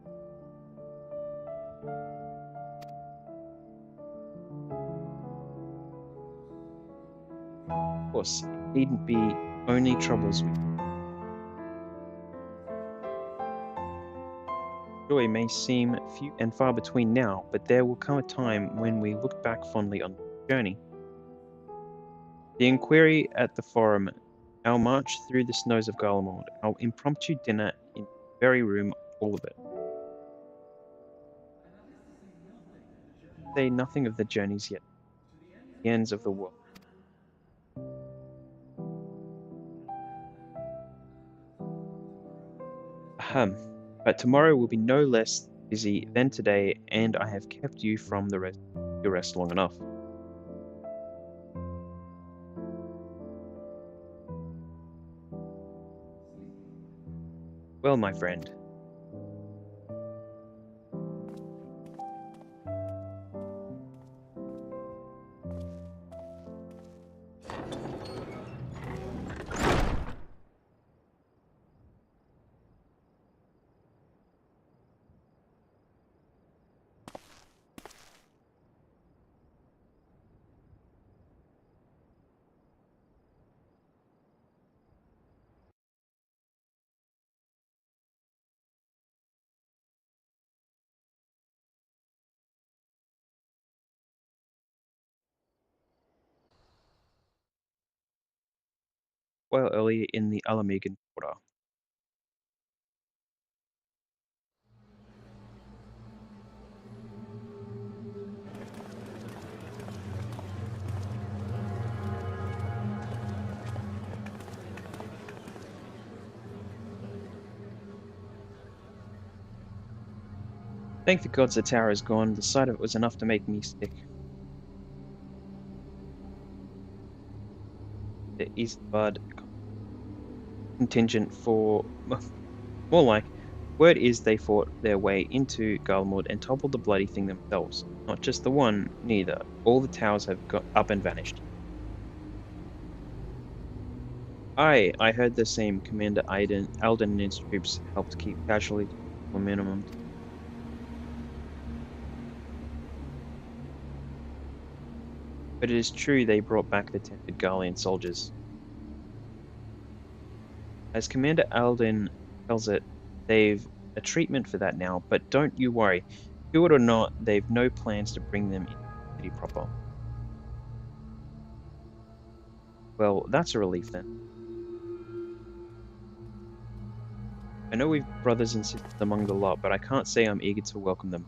Of course, it needn't be only troubles with joy may seem few and far between now, but there will come a time when we look back fondly on the journey. The inquiry at the forum, our march through the snows of Garlemald, our impromptu dinner in the very room, all of it. Say nothing of the journeys yet, the ends of the world. Ahem. But tomorrow will be no less busy than today, and I have kept you from your rest long enough. Well, my friend. while earlier in the Alamegan quarter. Thank the gods the tower is gone. The sight of it was enough to make me sick. The Eastbard contingent for... more like, word is they fought their way into Garlemald and toppled the bloody thing themselves. Not just the one, neither. All the towers have got up and vanished. I heard the same. Commander Alden and his troops helped keep casualties to a minimum. But it is true they brought back the tempted Garlean soldiers. As Commander Alden tells it, they've a treatment for that now, but don't you worry. Do it or not, they've no plans to bring them into the city proper. Well, that's a relief then. I know we've brothers and sisters among the lot, but I can't say I'm eager to welcome them.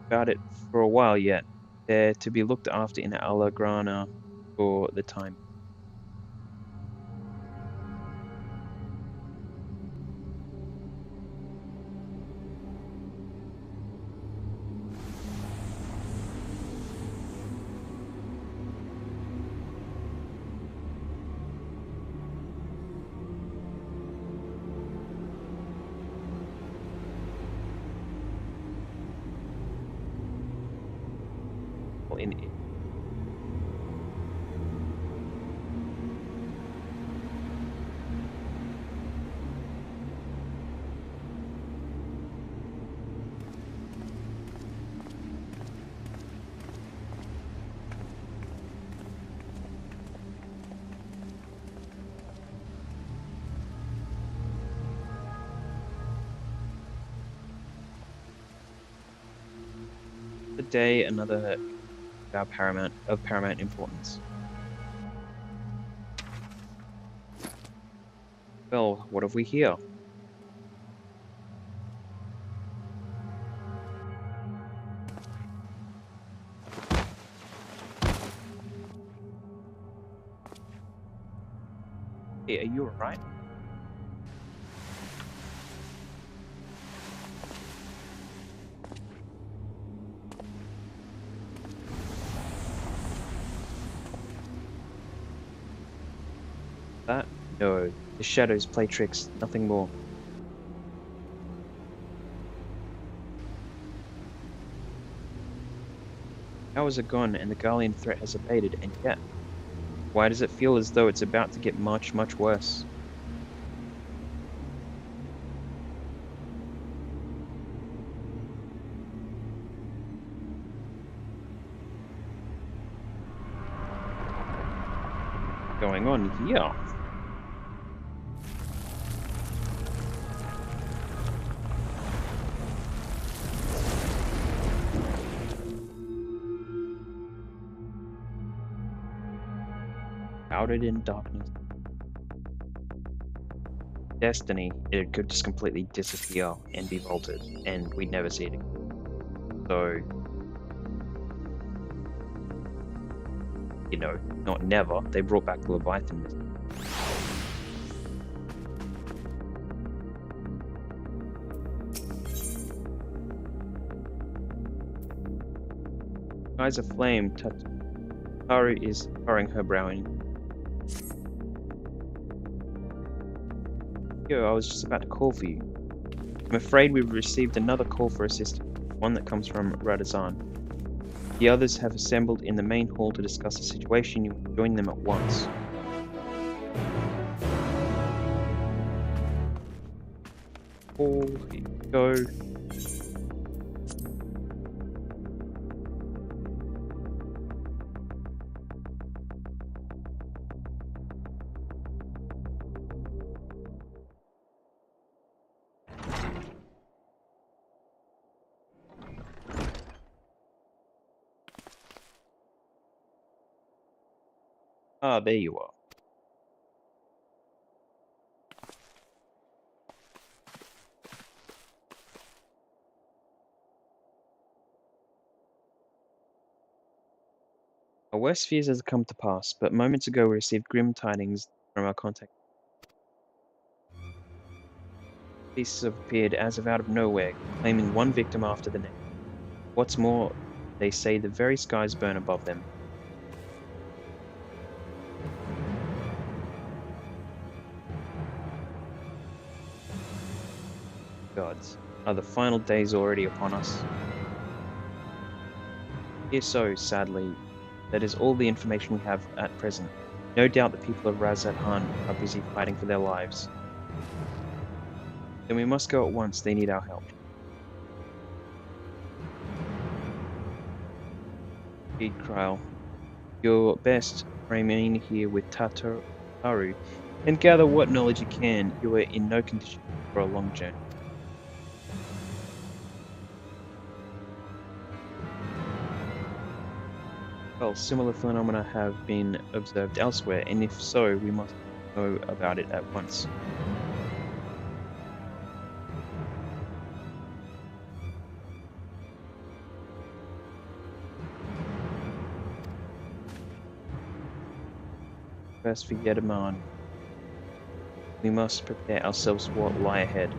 About it for a while yet. They're to be looked after in Alagrana for the time. In the day, another of paramount importance. Well, what have we here? Hey, are you alright? That? No. The shadows play tricks, nothing more. Hours are gone and the Garlean threat has abated, and yet, why does it feel as though it's about to get much, much worse? Going on here? Shrouded in darkness. Destiny, it could just completely disappear and be vaulted, and we'd never see it again. So, you know, not never, they brought back the Leviathan. Eyes aflame, Taru is furrowing her brow in. Yo, I was just about to call for you. I'm afraid we've received another call for assistance, one that comes from Radazan. The others have assembled in the main hall to discuss the situation. You will join them at once. Hall, here we go. Ah, there you are. Our worst fears has come to pass, but moments ago we received grim tidings from our contact. Beasts have appeared as of out of nowhere, claiming one victim after the next. What's more, they say the very skies burn above them. Gods, are the final days already upon us? Here so, sadly, that is all the information we have at present. No doubt the people of Razat Han are busy fighting for their lives. Then we must go at once, they need our help. Indeed, Kryl. Your best remain here with Tataru and gather what knowledge you can. You are in no condition for a long journey. Well, similar phenomena have been observed elsewhere, and if so, we must know about it at once. First for Yedaman, we must prepare ourselves for what lie ahead.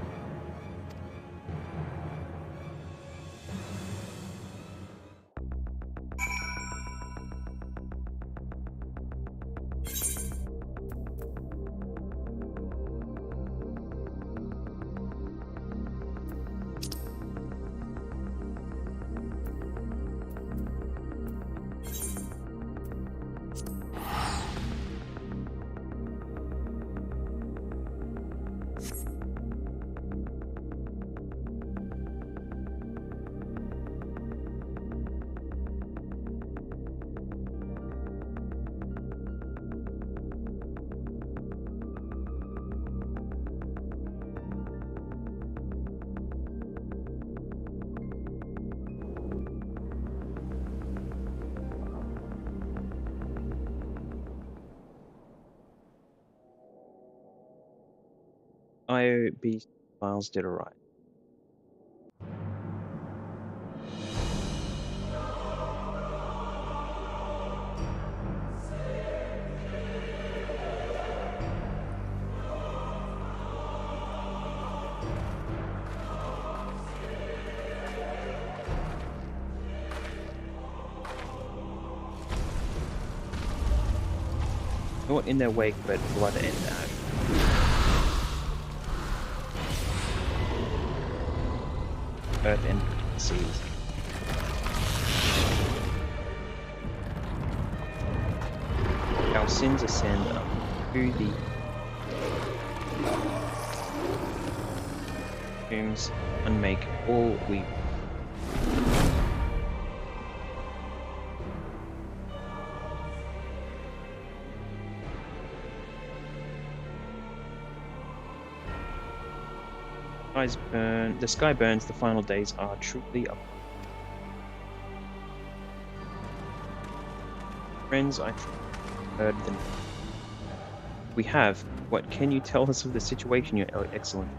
IOB files did arrive. Not in their wake, but blood and ash. Earth and seas. Our sins ascend up to the tombs and make all we. The sky burns, the final days are truly up. Friends, I heard them. We have. What can you tell us of the situation, Your Excellency?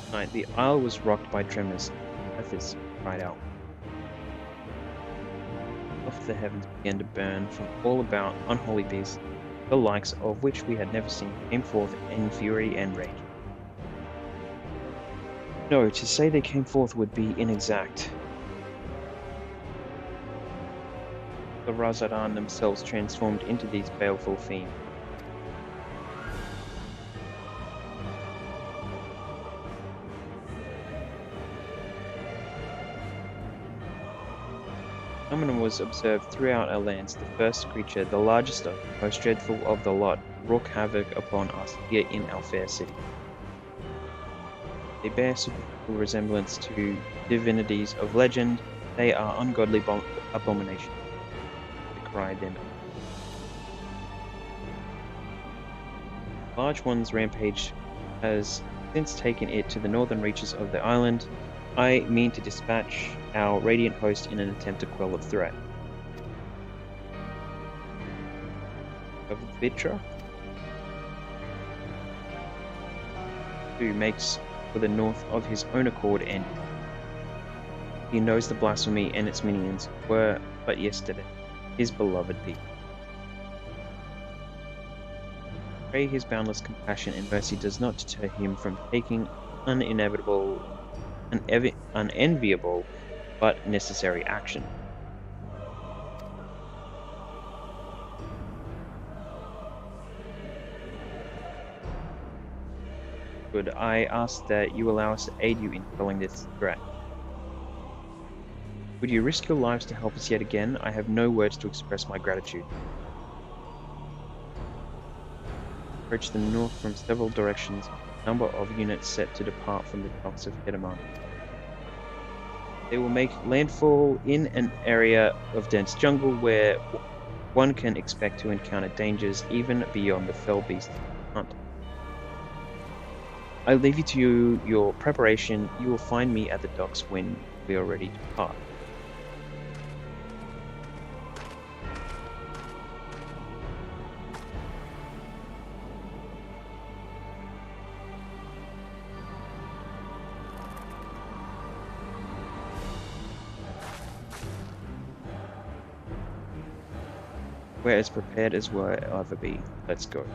Tonight, the isle was rocked by tremors. Earth cried out. Off the heavens began to burn from all about unholy beasts, the likes of which we had never seen, came forth in fury and rage. No, to say they came forth would be inexact. The Razadan themselves transformed into these baleful fiends. Phenomenon was observed throughout our lands. The first creature, the largest of, most dreadful of the lot, wrought havoc upon us here in our fair city. They bear superficial resemblance to divinities of legend. They are ungodly abominations. They cried them. Large ones rampage as Since taking it to the northern reaches of the island, I mean to dispatch our radiant host in an attempt to quell the threat. Of Vitra, who makes for the north of his own accord, and he knows the blasphemy and its minions were but yesterday his beloved people. Pray his boundless compassion and mercy does not deter him from taking unenviable but necessary action. Good. I ask that you allow us to aid you in quelling this threat. Would you risk your lives to help us yet again? I have no words to express my gratitude. Approach the north from several directions, number of units set to depart from the docks of Kedaman. They will make landfall in an area of dense jungle where one can expect to encounter dangers even beyond the fell beast hunt. I leave you to your preparation. You will find me at the docks when we are ready to depart. We're as prepared as we'll ever be. Let's go.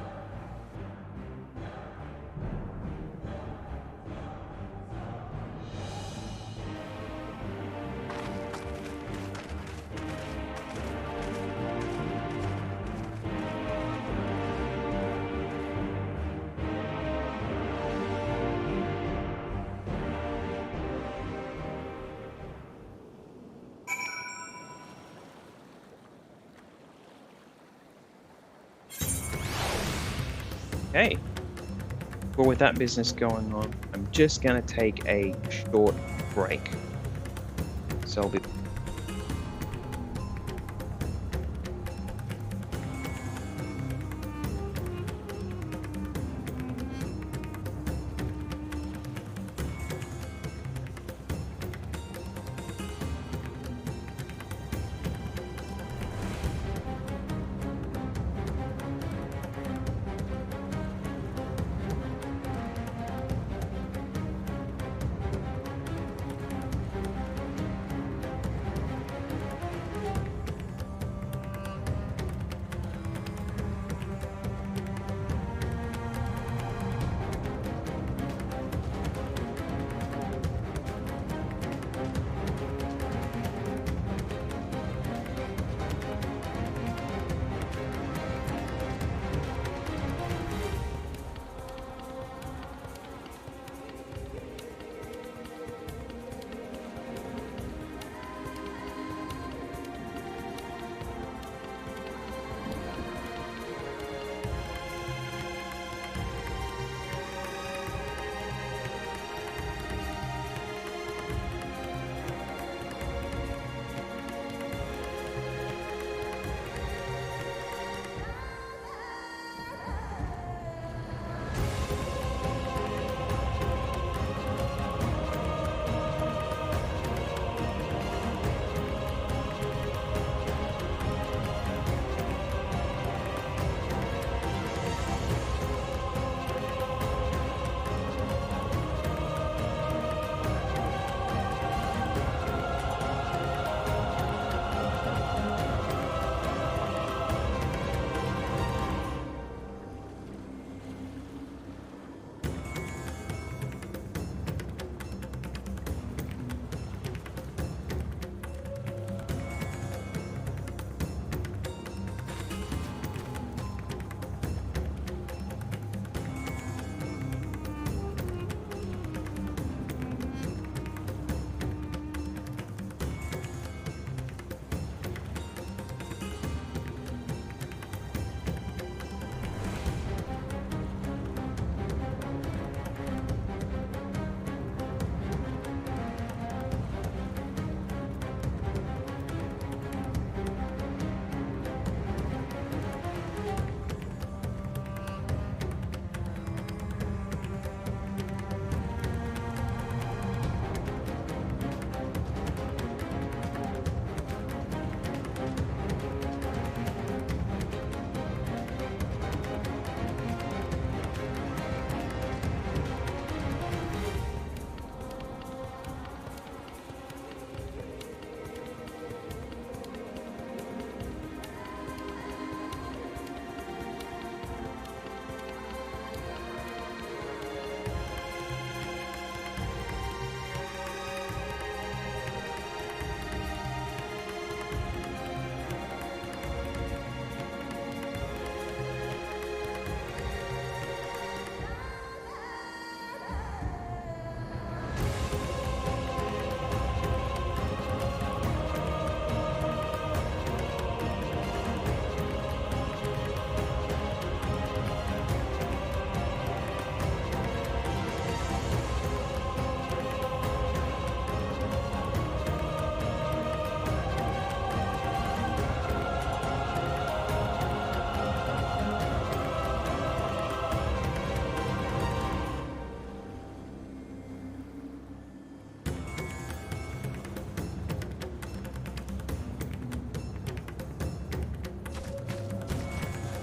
Okay. Well, with that business going on, I'm just going to take a short break. So I'll be...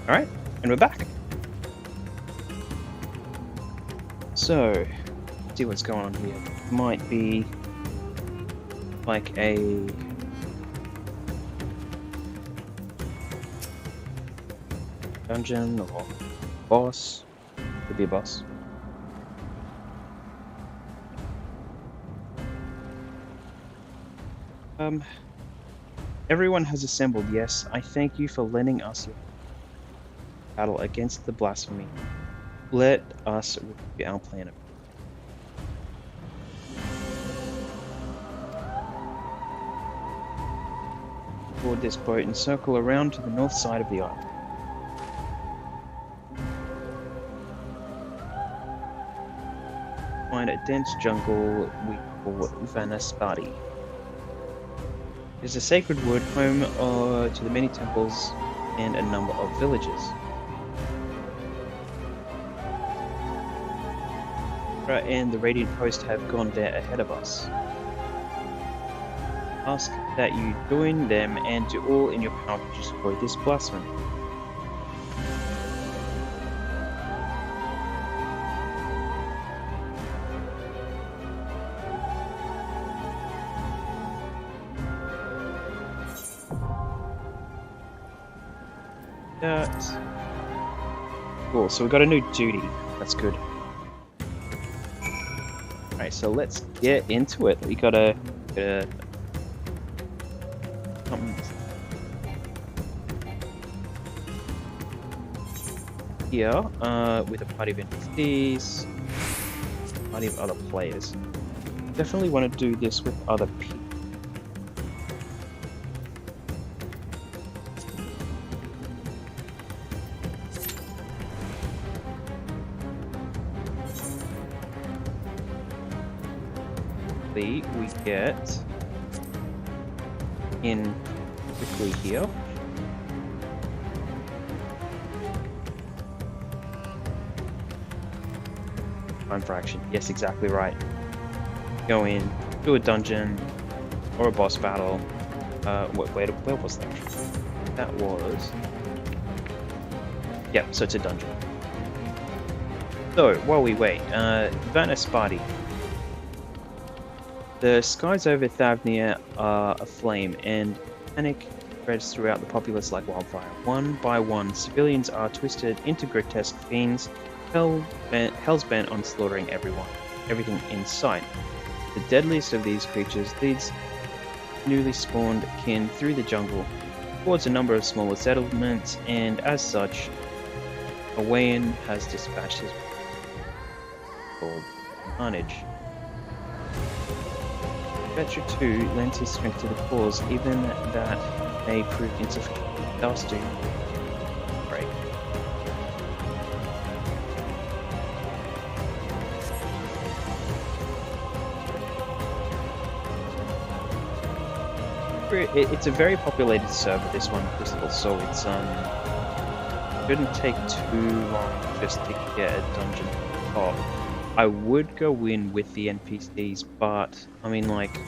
Alright, and we're back. So, let's see what's going on here. Might be like a dungeon or boss. Could be a boss. Everyone has assembled. Yes, I thank you for lending us your battle against the blasphemy. Let us review our plan. Board this boat and circle around to the north side of the island. Find a dense jungle we call Vanaspati. It is a sacred wood, home to the many temples and a number of villages. And the Radiant Host have gone there ahead of us. Ask that you join them and do all in your power to destroy this blasphemy. Cool, so we got a new duty. That's good. Alright, so let's get into it. We gotta here with a party of NPCs, party of other players. Definitely want to do this with other people. We get in quickly here. Time for action. Yes, exactly right. Go in, do a dungeon or a boss battle. Where was that? That was. Yeah, so it's a dungeon. So while we wait, Vanaspati. The skies over Thavnia are aflame, and panic spreads throughout the populace like wildfire. One by one, civilians are twisted into grotesque fiends, hell's bent on slaughtering everything in sight. The deadliest of these creatures leads newly spawned kin through the jungle towards a number of smaller settlements, and as such, Awayan has dispatched his called Carnage. Vetra 2 lends his strength to the cause, even that may prove insufficient. Thus do break. It's a very populated server, this one, Crystal, so it's shouldn't take too long just to get a dungeon top. I would go in with the NPCs, but I mean, like,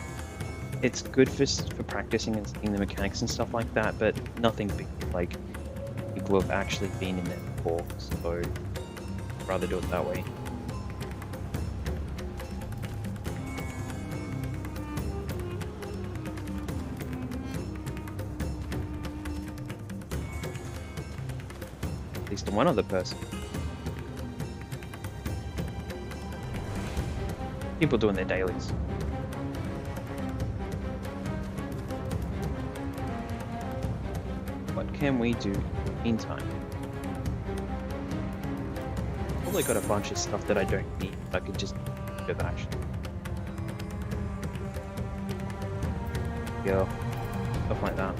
it's good for practicing and seeing the mechanics and stuff like that, but nothing big. Like, people have actually been in there before, so I'd rather do it that way. At least to one other person. People doing their dailies. What can we do in the meantime? Probably got a bunch of stuff that I don't need. I could just do that action. Yeah, stuff like that.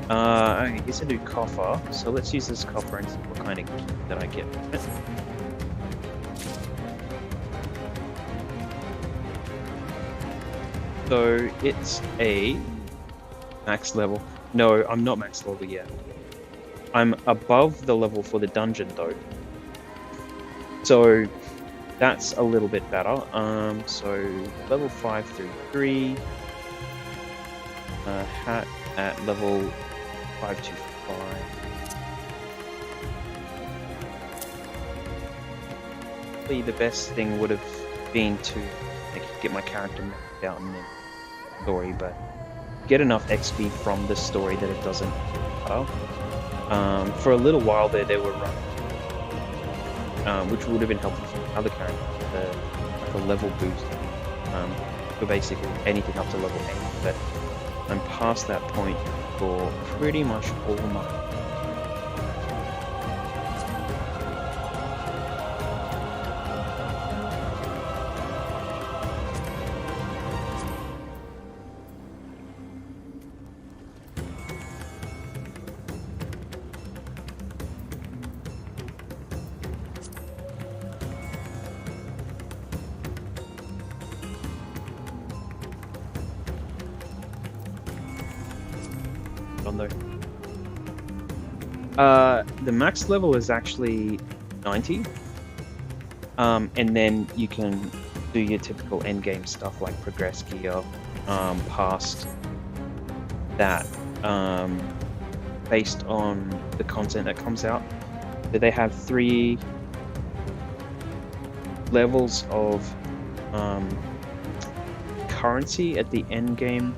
Okay, here's a new coffer. So let's use this coffer and see what kind of key that I get from it. So it's a max level. No, I'm not max level yet. I'm above the level for the dungeon though. So that's a little bit better. So level 533. Hat at level 525. probably the best thing would have been to get my character maxed out in the story, but get enough XP from the story that it doesn't matter. For a little while there, they were running, which would have been helpful for other characters, like a level boost, for basically anything up to level 8. But I'm past that point for pretty much all my. The max level is actually 90, and then you can do your typical endgame stuff like progress gear past that, based on the content that comes out. So they have 3 levels of currency at the end game.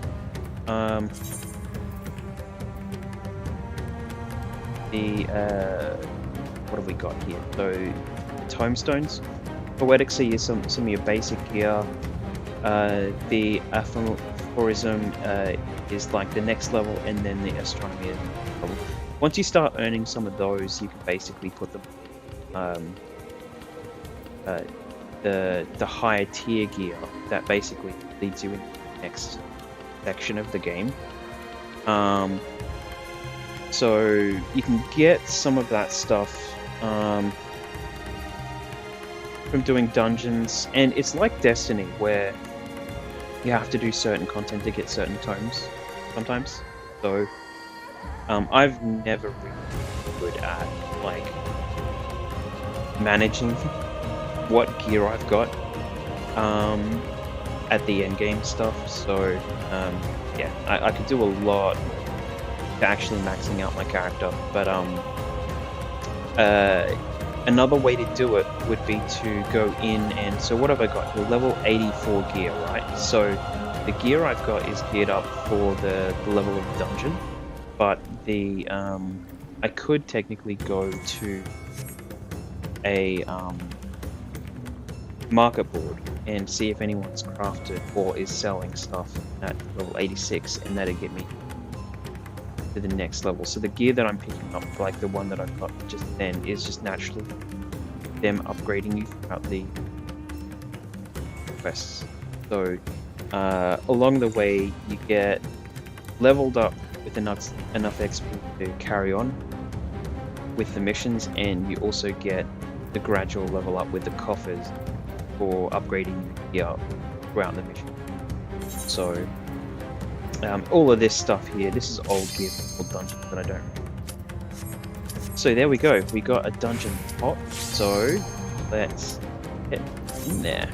What have we got here? So the tomestones, poetic sea is some of your basic gear. The aphorism is like the next level, and then the astronomy is level. Once you start earning some of those, you can basically put them the higher tier gear that basically leads you into the next section of the game. So you can get some of that stuff from doing dungeons, and it's like Destiny, where you have to do certain content to get certain tomes sometimes. So I've never really been good at like managing what gear I've got at the end game stuff. So yeah, I could do a lot to actually maxing out my character, but another way to do it would be to go in and, so what have I got? The level 84 gear, right? So the gear I've got is geared up for the level of dungeon, but the I could technically go to a market board and see if anyone's crafted or is selling stuff at level 86, and that'd get me to the next level. So the gear that I'm picking up, like the one that I've got just then, is just naturally them upgrading you throughout the quests. So along the way you get leveled up with enough XP to carry on with the missions, and you also get the gradual level up with the coffers for upgrading your gear throughout the mission. So all of this stuff here, this is old gear for dungeons that I don't. So there we go, we got a dungeon pot, so let's get in there.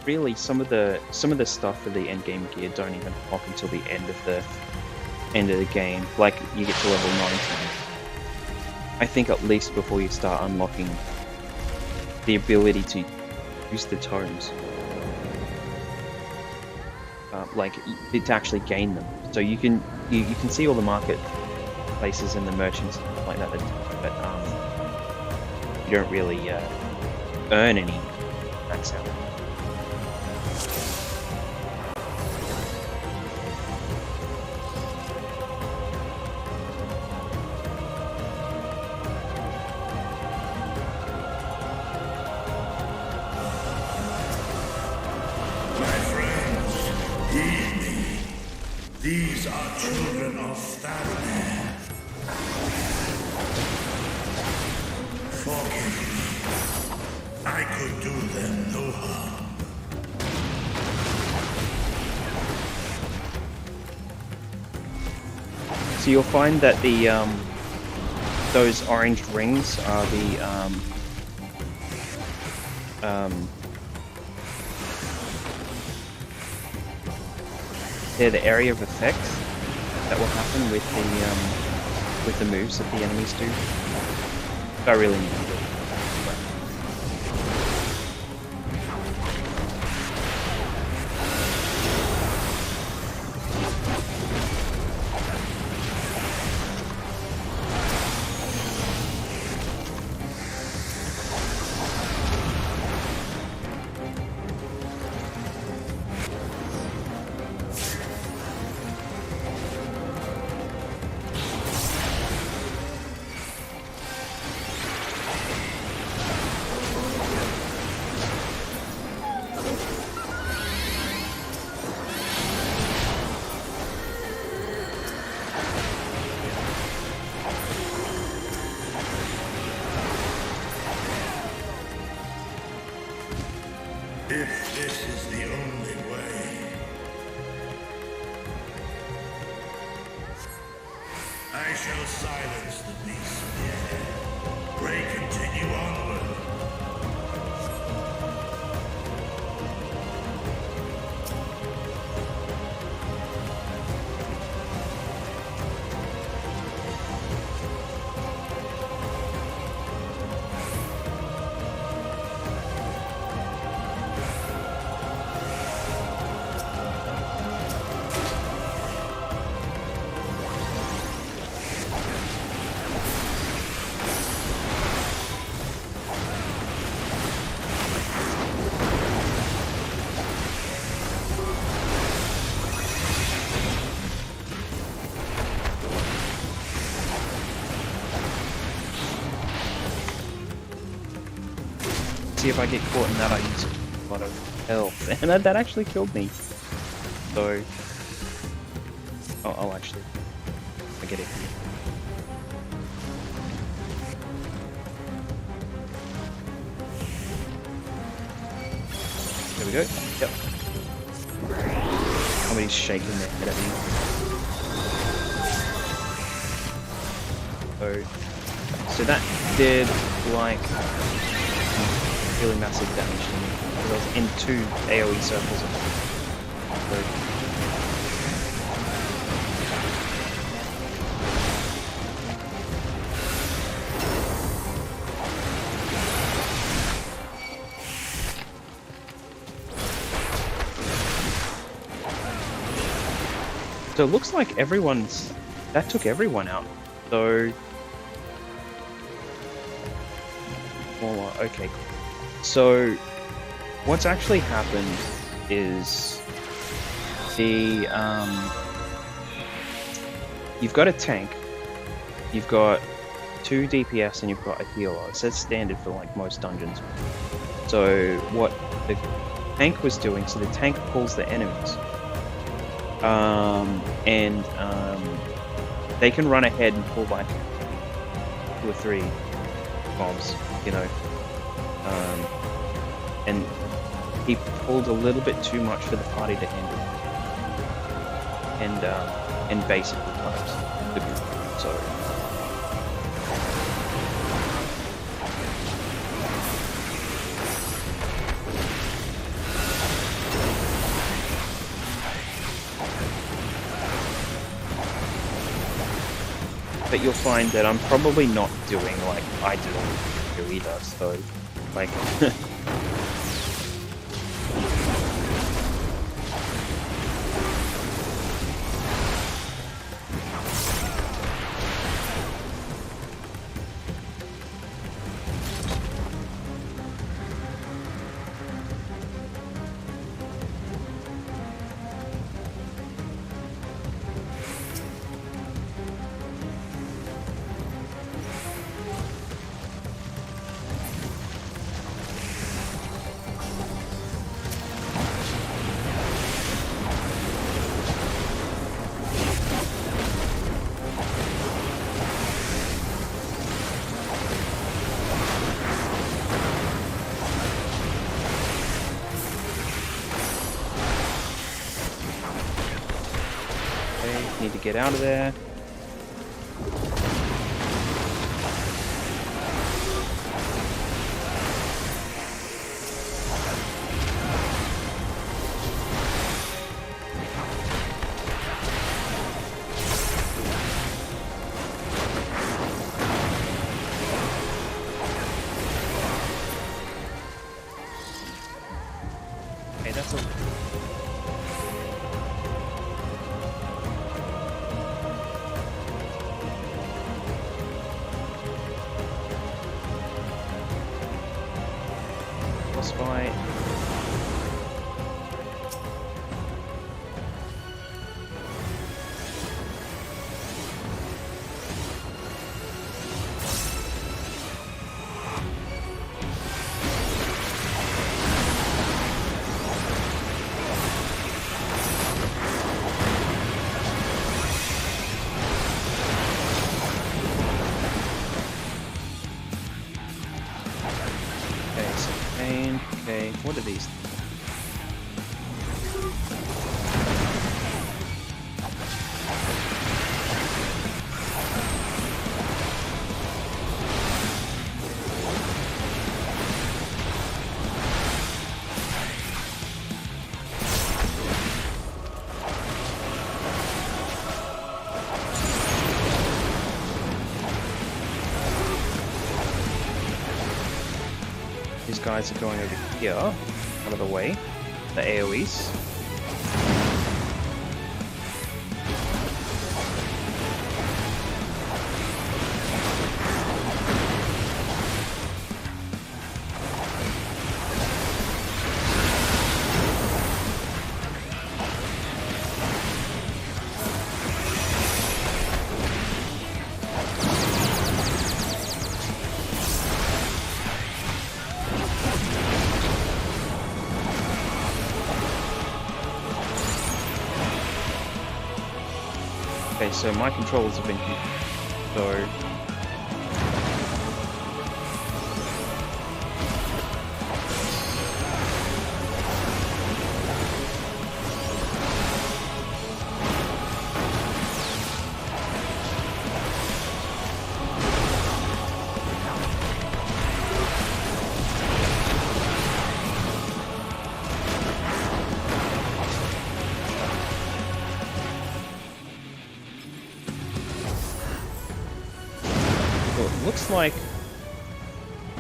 Really, some of the stuff for the end game gear don't even unlock until the end of the game. Like you get to level 19. I think at least before you start unlocking the ability to use the tomes, like to actually gain them. So you can see all the market places and the merchants and stuff like that, but you don't really earn any max out. These are children of Thalmor. Forgive me. I could do them no harm. So you'll find that the those orange rings are the they're the area of effect that will happen with the moves that the enemies do. I really need to do. If this is the only way, I shall silence the beast of the air. Pray continue onward. See if I get caught in that, I use a lot of health, and that actually killed me. So, I'll actually, I get it here. There we go. Yep. Somebody's shaking their head at me. So that did like really massive damage to me. I was in 2 AoE circles of So it looks like that took everyone out. So, well, okay, cool. So, what's actually happened is the you've got a tank, you've got 2 DPS, and you've got a healer. It says standard for like most dungeons. So what the tank was doing, so the tank pulls the enemies, and they can run ahead and pull like 2 or 3 mobs, you know. And he pulled a little bit too much for the party to handle, and basically collapsed the group. So, but you'll find that I'm probably not doing like I do on the video either. So, like. Need to get out of there. boss fight. Okay, what are these? These guys are going over here, out of the way, the AoEs. Okay, so my controls have been so it looks like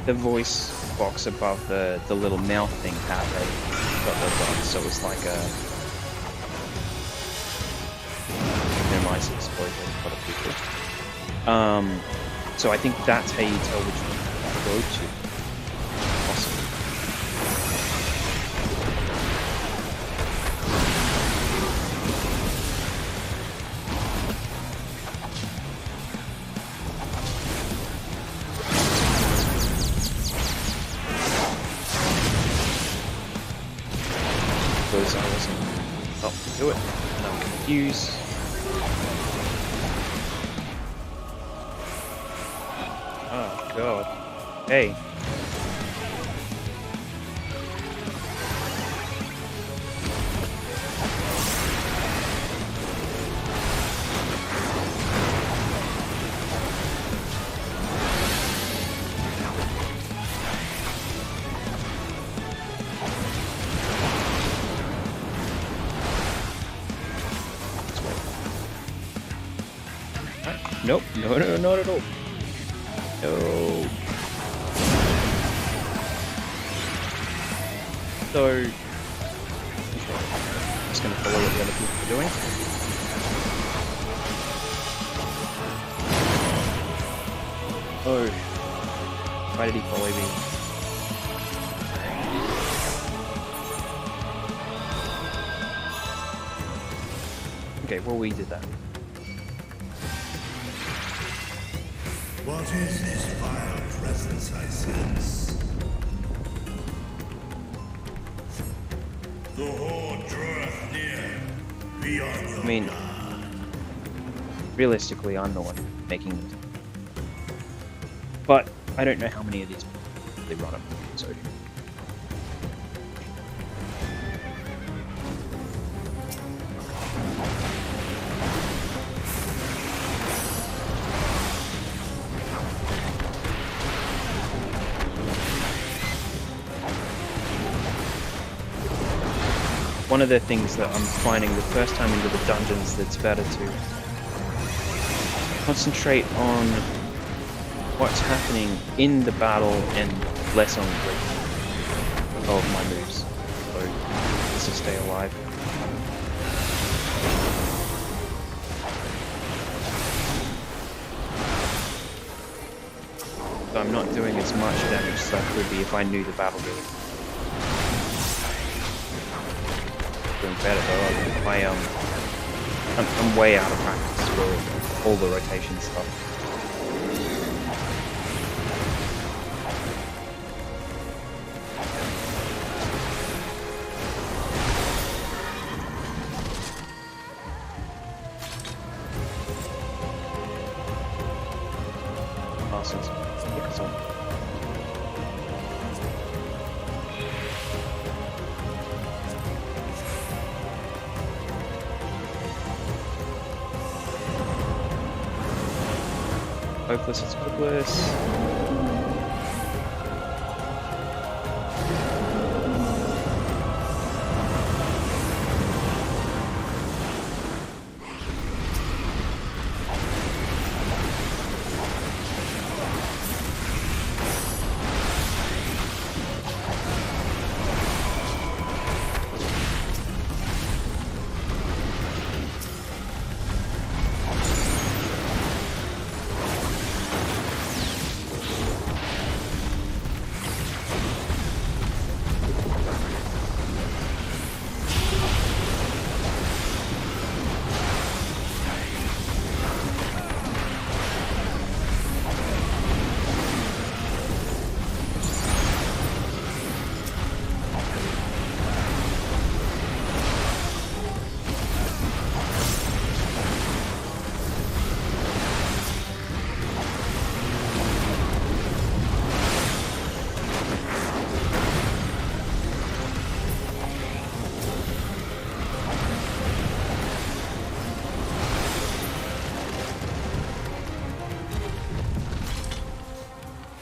the voice box above the little mouth thing had got the button, so it's like a minimize explosion, what a people. So I think that's how you tell which one to go to. Possibly. Because I wasn't up to do it, and I'm confused. Oh god. Hey. Nope, no, not at all. No. So, I'm just going to follow what the other people are doing. Oh, why did he follow me? Okay, well we did that. What is this vile presence I sense? The horde draweth near. Be on your I mean, guard. realistically, I'm the one making them. But I don't know how many of these people they run up, so. One of the things that I'm finding the first time into the dungeons that's better to concentrate on what's happening in the battle and less on the of my moves. So just to stay alive. So I'm not doing as much damage as I could be if I knew the battle really. better though. I'm way out of practice for all the rotation stuff. Awesome. Hopeless, it's hopeless.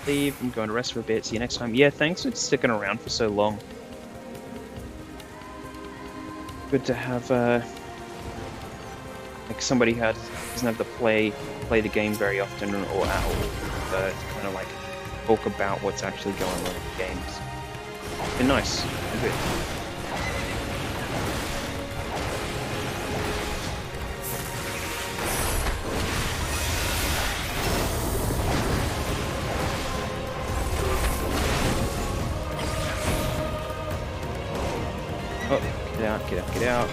Leave. I'm going to rest for a bit. See you next time. Yeah, thanks for sticking around for so long. Good to have like somebody who doesn't have to play the game very often or at all, to kind of like talk about what's actually going on in the games. It's been nice. Good. Oh, get out, get out, get out.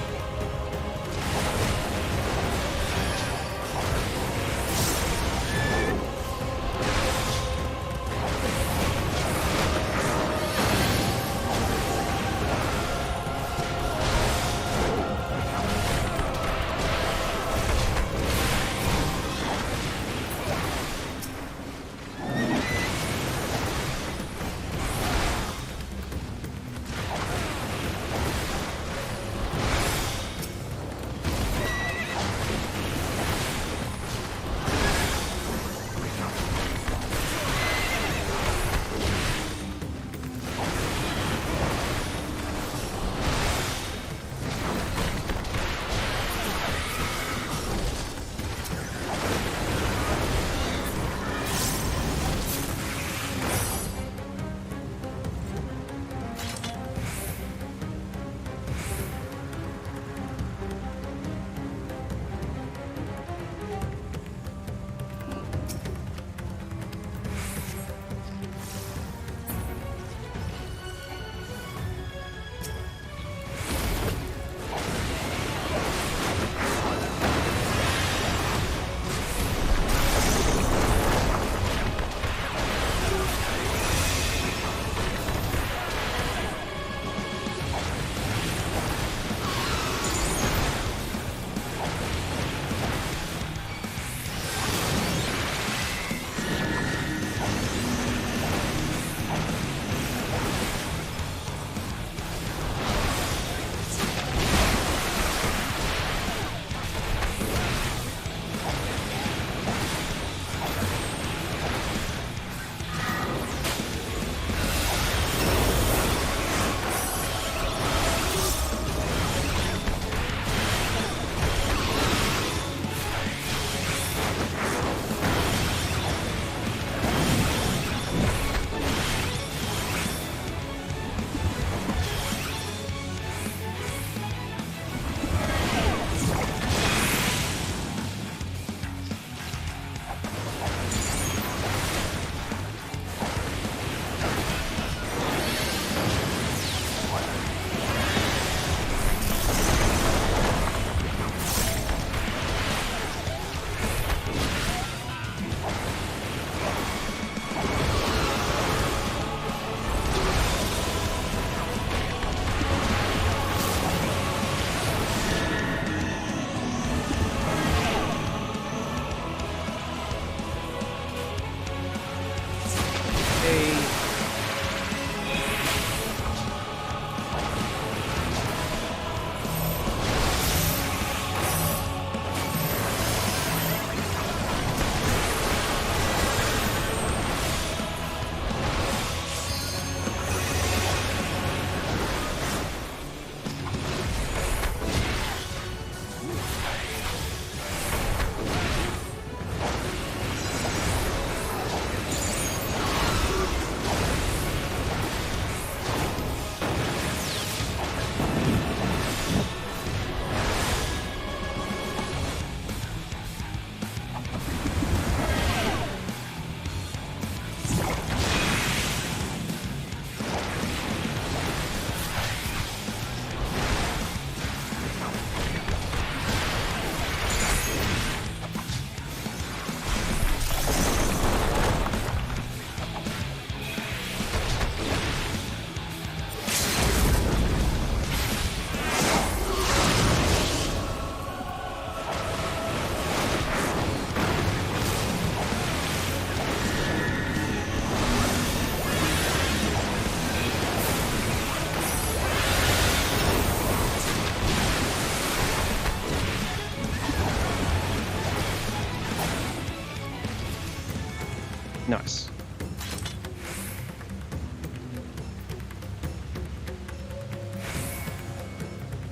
Nice.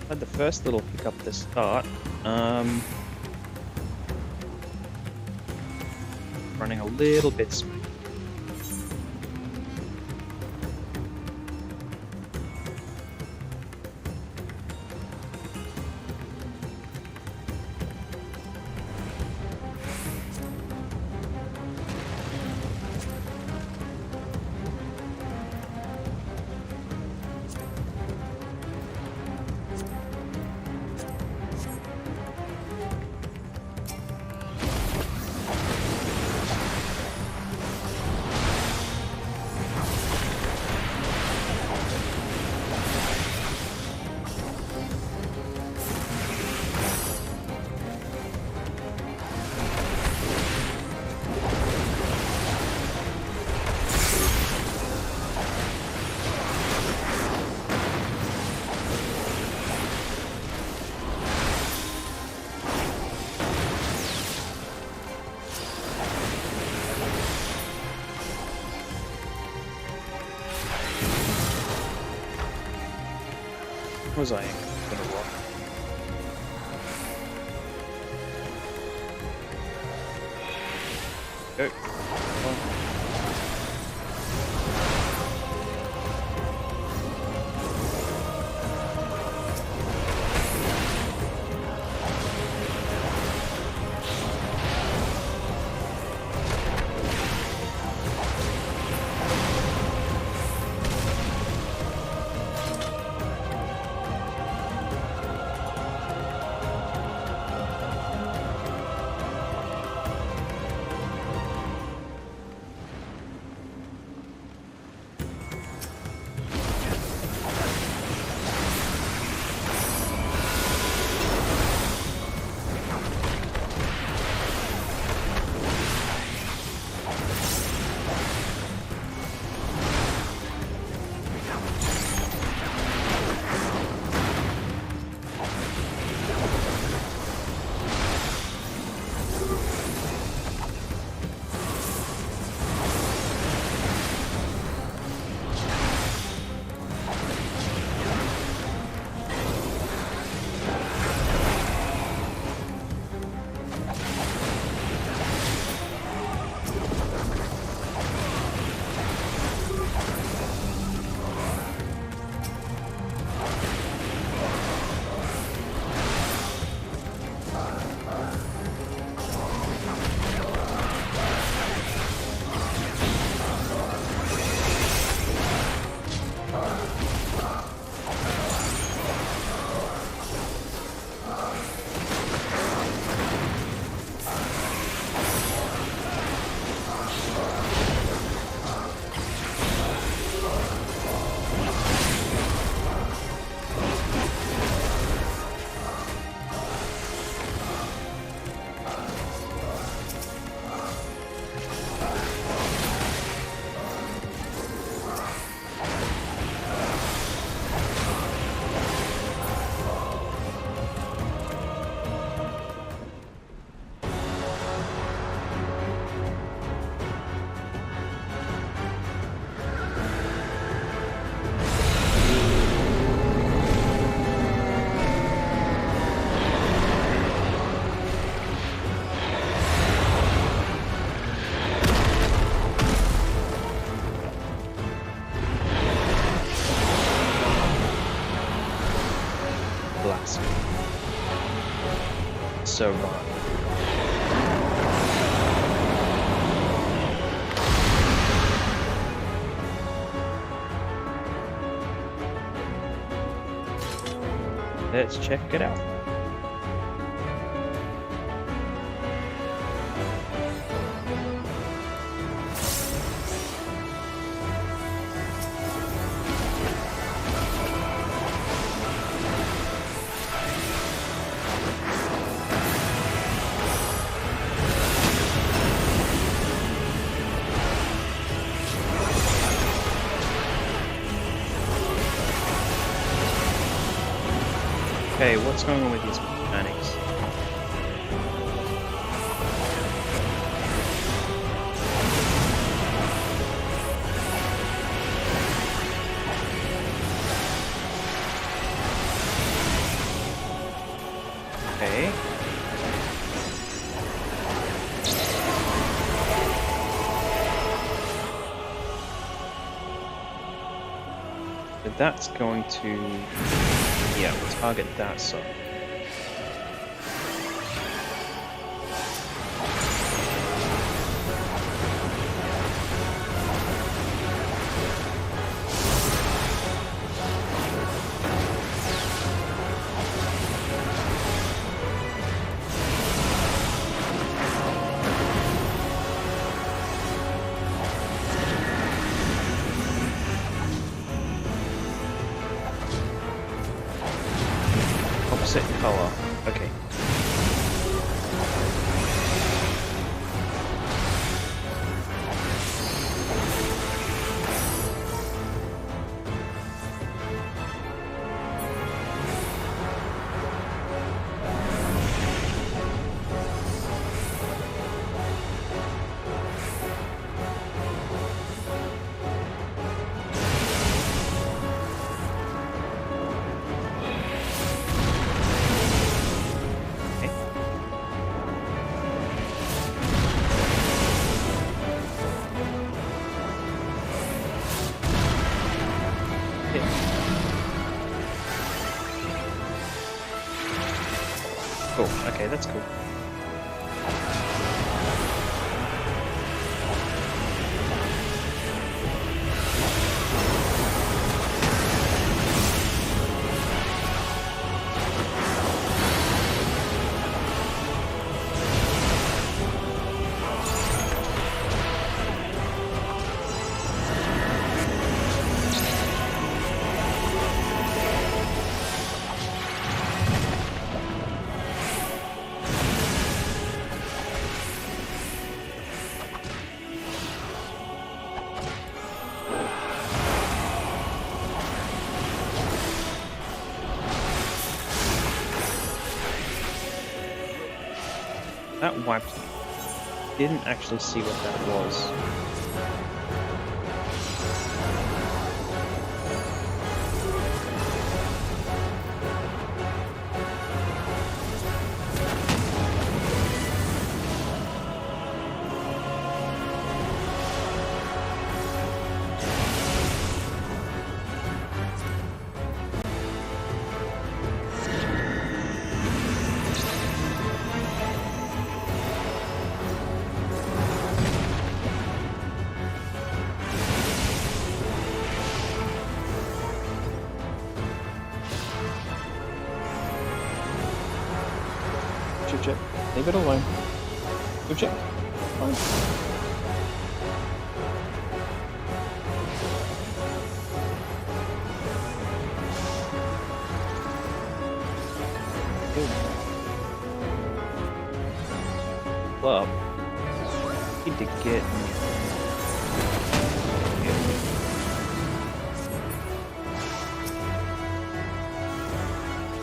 Had the first little hiccup at the start. Running a little bit smooth. Was I gonna walk? Go. Blast. So wrong. Let's check it out. Okay, what's going on with these mechanics? that's going to, yeah, target that side. Opposite color. Okay. Cool. Okay, that's cool. That wiped me. Didn't actually see what that was. Chip. Leave it alone. Go check. Fine. Good. Well, need to get.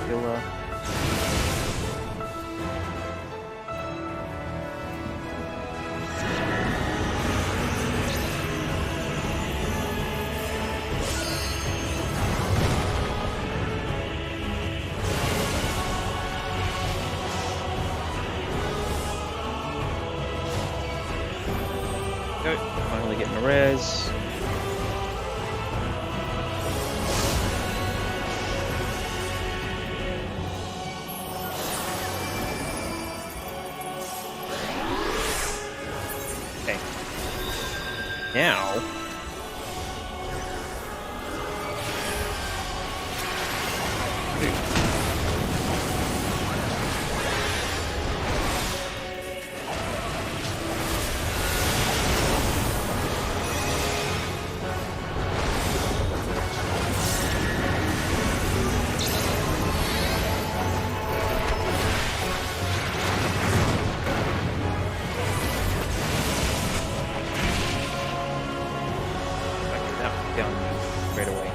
Killer. Finally getting a res. Okay. Now. Down right away.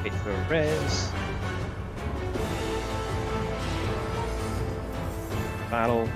Wait for a res. Battle.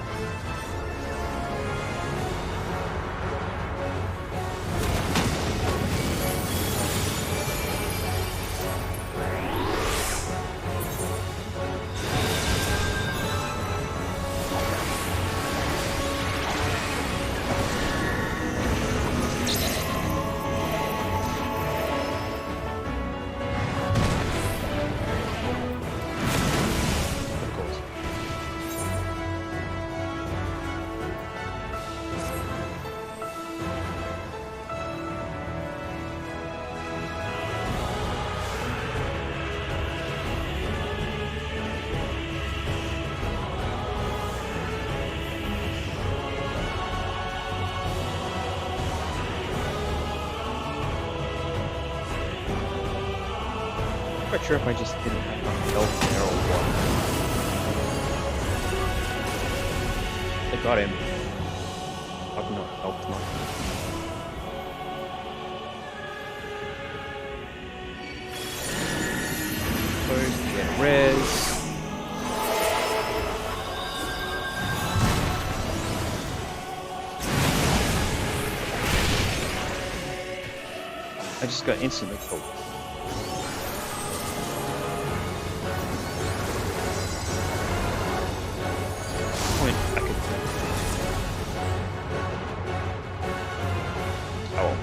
Not sure if I just didn't have enough health there or what. I got him. I've not helped much. Get res. I just got instantly killed. Point I could. Oh.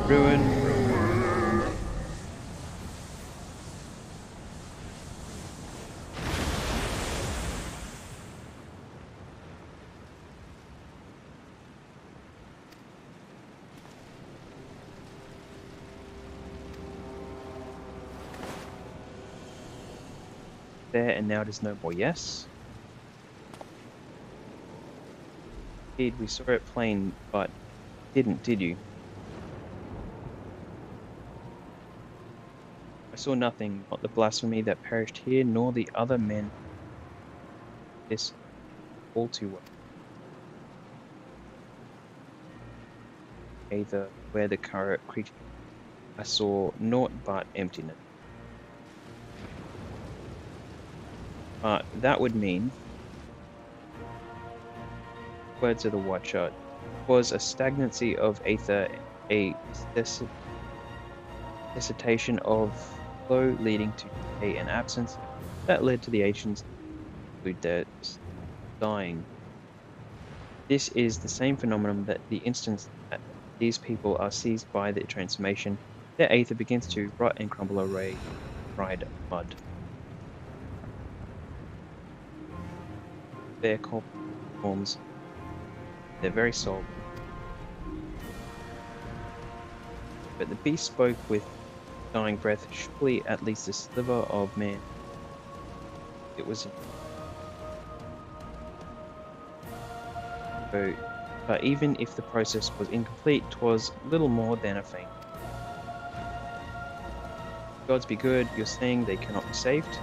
Ruin. There and now there's no more. Yes. Indeed, we saw it plain, but didn't, did you? I saw nothing, not the blasphemy that perished here, nor the other men. This all too well. Either where the current creature, I saw naught but emptiness. But that would mean, words of the Watcher, was a stagnancy of aether, a desiccation of flow leading to decay and absence that led to the ancients to their dying. This is the same phenomenon that the instant that these people are seized by the transformation, their aether begins to rot and crumble away, dried mud. Their corpse forms their very soul. But the beast spoke with dying breath, surely at least a sliver of man. It was. But even if the process was incomplete, 'twas little more than a feint. Gods be good, you're saying they cannot be saved?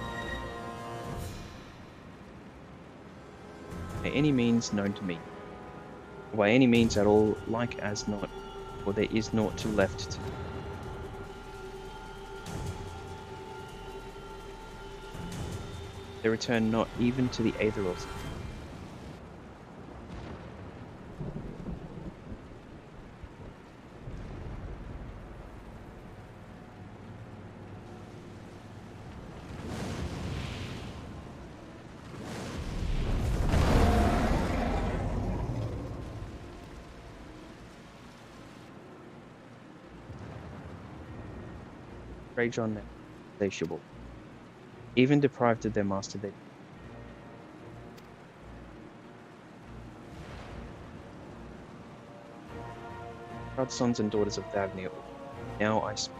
By any means known to me. Or by any means at all, like as not, for there is naught to left to. They return not even to the Aetheros. Rage on them, insatiable. Even deprived of their master, they proud sons and daughters of Thavnir. Now I speak.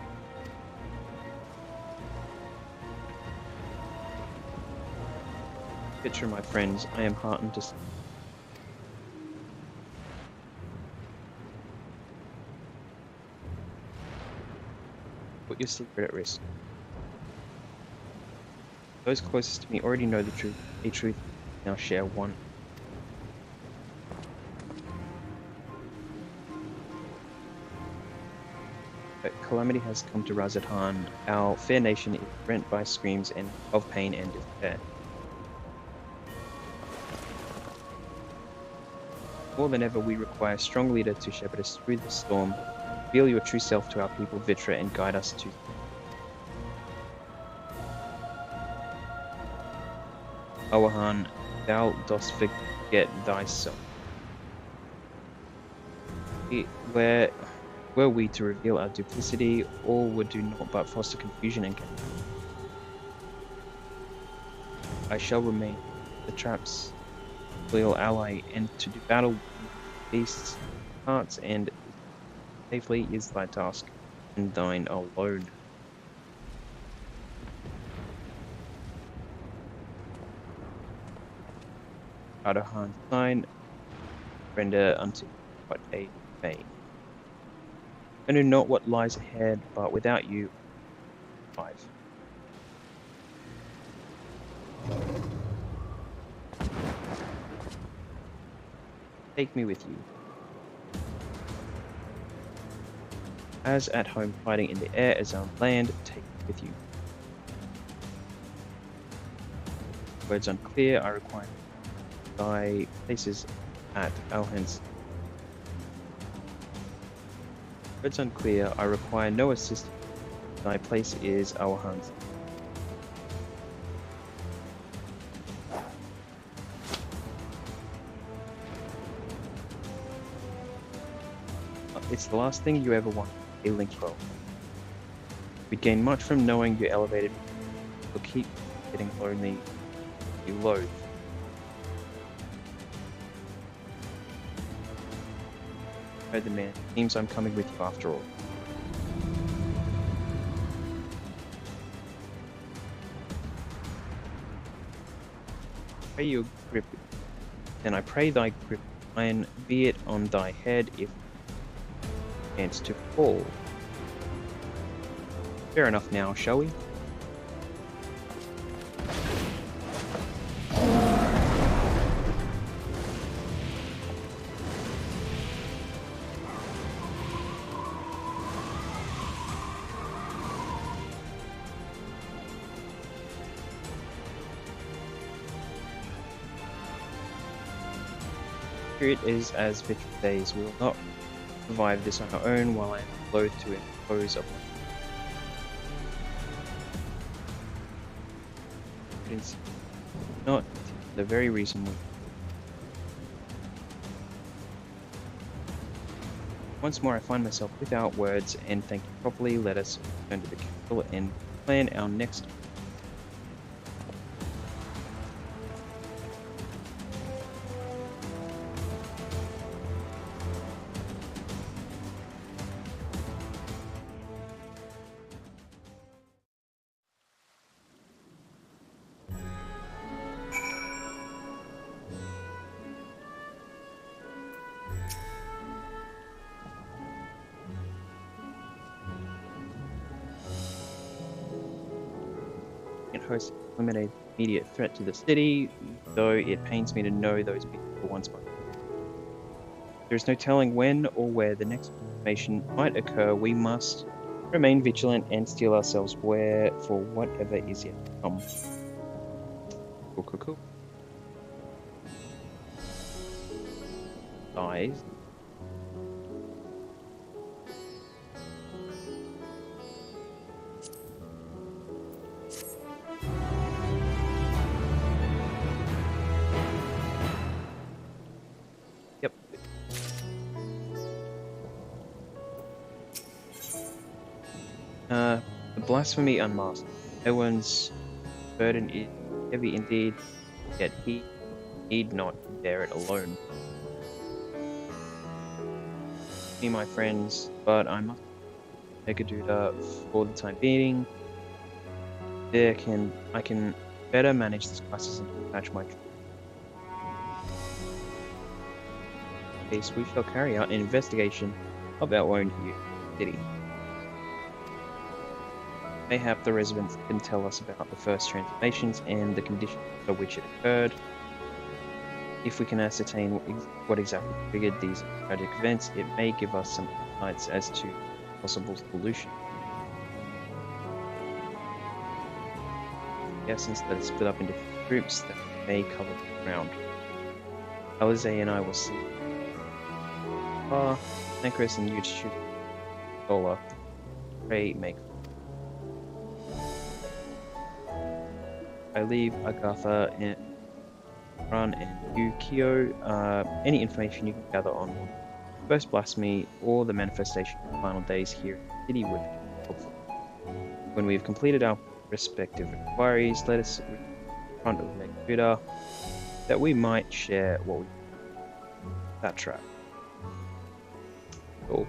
Picture my friends, I am heartened to put your secret at risk. Those closest to me already know the truth, a truth now share one. But calamity has come to Razadhan. Our fair nation is rent by screams and of pain and despair. More than ever, we require a strong leader to shepherd us through the storm. Reveal your true self to our people, Vitra, and guide us to. Awahan, thou dost forget thyself. Where were we to reveal our duplicity, all would do naught but foster confusion and chaos. I shall remain the trap's loyal ally, and to do battle with beasts, hearts, and safely is thy task, and thine alone. Adahan's sign, render unto what aid may. I know not what lies ahead, but without you, 5. Take me with you. As at home fighting in the air as on land, take me with you. Words unclear, I require thy places at Alhen's. Words unclear, I require no assistance. Thy place is Alhen's. It's the last thing you ever want, a link roll. We'd gain much from knowing you elevated, but keep getting lonely, you loathe. Heard the man. Seems I'm coming with you after all. Pray your grip, then I pray thy grip iron, be it on thy head if chance to fall. Fair enough now, shall we? It is as Vitra days. We will not survive this on our own while I am loath to impose upon you. It's not the very reason we. Once more I find myself without words, and thank you properly. Let us return to the capital and plan our next. Host eliminate immediate threat to the city, though it pains me to know those people were once by. There is no telling when or where the next information might occur. We must remain vigilant and steel ourselves where for whatever is yet to come. Cool. Dies. Yep. The blasphemy unmasked. Owen's burden is heavy indeed, yet he need not bear it alone. me, my friends, but I must make a duda for the time being. I can better manage this crisis and dispatch my case. We shall carry out an investigation of our own city. Mayhap the residents can tell us about the first transformations and the conditions under which it occurred. If we can ascertain what exactly triggered these tragic events, it may give us some insights as to possible solutions. The essence that is split up into groups that may cover the ground. Alize and I will see. Anchorus and you shoot Solar. Pray make. I leave Agatha and Run and you, Kyo. Any information you can gather on first blasphemy or the manifestation of the final days here in the city would be helpful. When we have completed our respective inquiries, let us reach in front of Megduda that we might share what we that trap. Cool.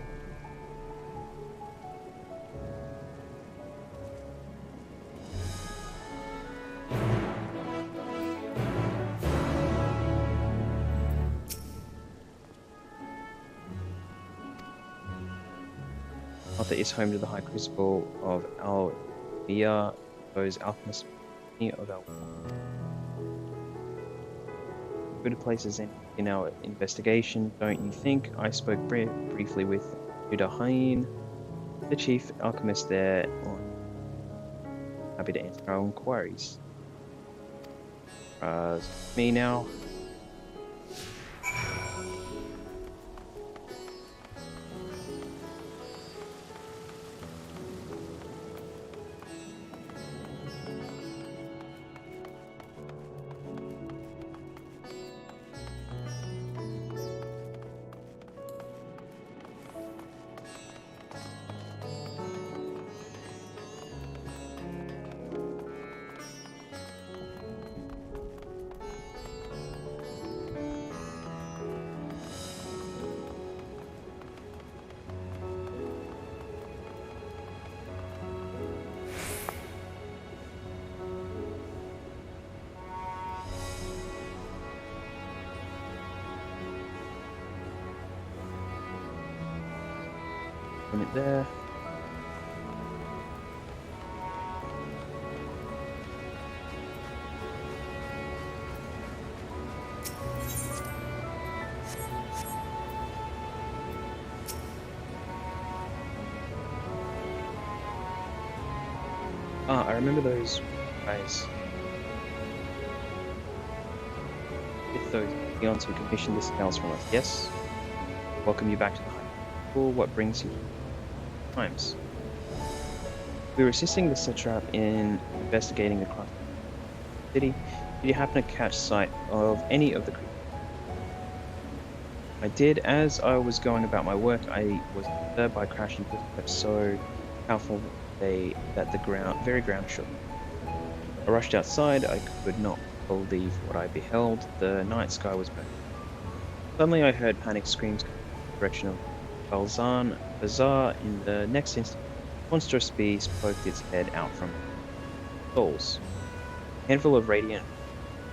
Arthur is home to the High Crucible of Almia, those alchemists of our good places in our investigation, don't you think? I spoke briefly with Udahain, the chief alchemist there, happy to answer our inquiries. Me now. It there. I remember those guys. With those peons who commissioned the scales from us, yes? Welcome you back to the High School. What brings you times? We were assisting the satrap in investigating across the city. Did you happen to catch sight of any of the creatures? I did. As I was going about my work, I was disturbed by crashing footsteps so powerful that the very ground shook. I rushed outside. I could not believe what I beheld. The night sky was burning. Suddenly I heard panic screams coming from the direction of Balzan Bazaar. In the next instant, a monstrous beast poked its head out from stalls. A handful of Radiant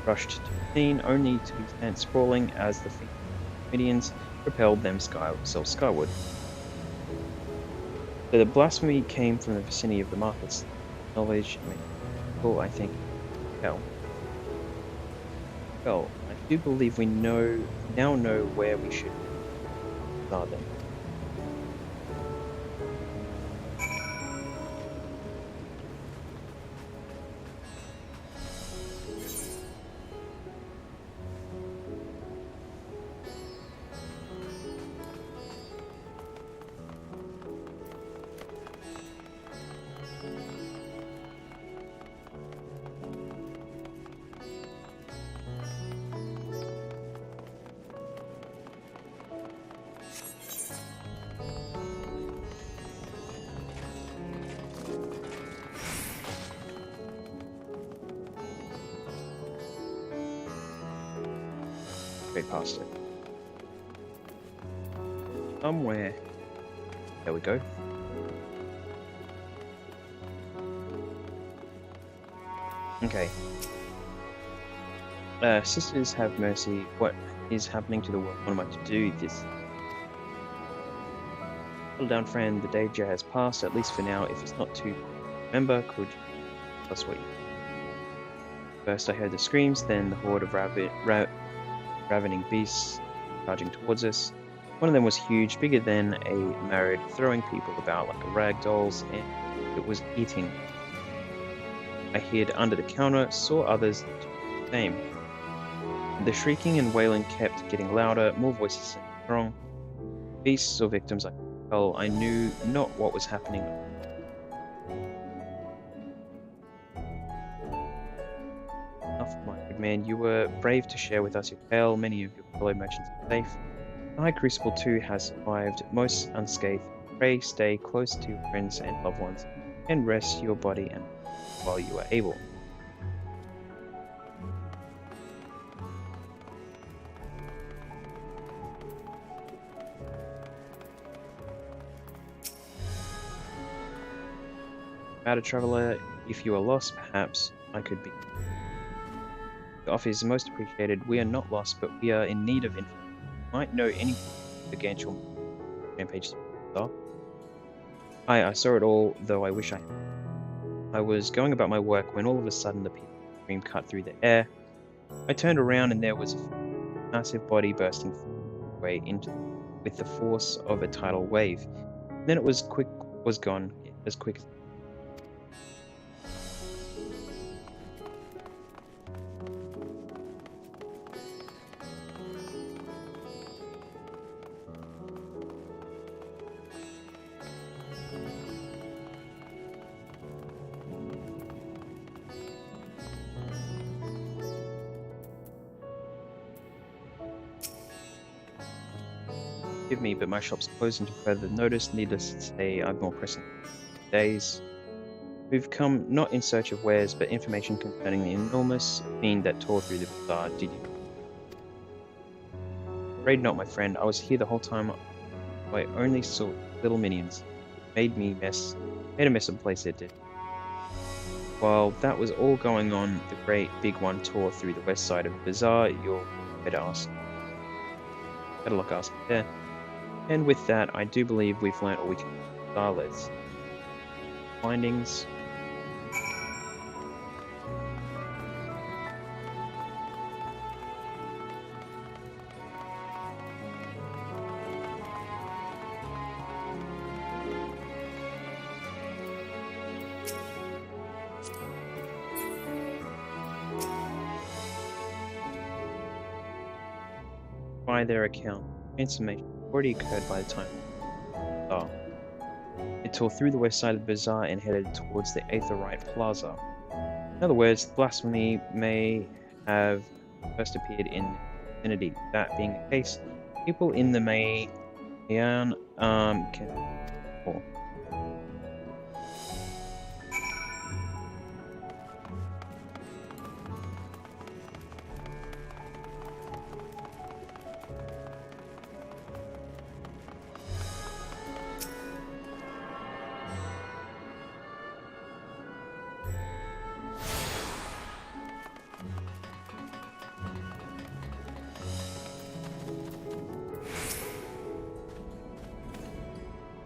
rushed to the scene, only to be sent sprawling as the Medians propelled themselves skyward. So the blasphemy came from the vicinity of the markets. Knowledge made people, I think, hell. Well, I do believe we now know where we should start them. Straight past it. somewhere. There we go. Okay. Sisters have mercy. What is happening to the world? What am I to do? This. Settle down, friend. The danger has passed, at least for now. If it's not too. Remember, could you tell us what you. First, I heard the screams, then the horde of ravening beasts charging towards us. One of them was huge, bigger than a married, throwing people about like a rag dolls, and it was eating. I hid under the counter, saw others do the same. The shrieking and wailing kept getting louder, more voices sounded strong. Beasts or victims I could tell, I knew not what was happening. Enough, my good man, you were brave to share with us your tale. Many of your fellow merchants are safe. The High Crucible too has survived, most unscathed. Pray stay close to your friends and loved ones, and rest your body and while you are able. About a traveler, if you are lost, perhaps I could be. The offer is most appreciated. We are not lost, but we are in need of information. You might know anything the Ganchel rampage saw. I saw it all, though I wish I had. I was going about my work when all of a sudden the scream cut through the air. I turned around and there was a massive body bursting way into with the force of a tidal wave. Then it was gone as quick as. Forgive me, but my shop's closed until further notice. Needless to say, I've more pressing days. We've come not in search of wares, but information concerning the enormous fiend that tore through the bazaar. Did you? Afraid not, my friend. I was here the whole time. I only saw little minions. Made a mess of the place, it did. While that was all going on, the great big one tore through the west side of the bazaar. You're better luck asking there. And with that, I do believe we've learned all we can. Let's findings. By their account, transformation already occurred by the time. It tore through the west side of the bazaar and headed towards the Aetherite Plaza. In other words, blasphemy may have first appeared in infinity. That being the case, people in the Mayan can.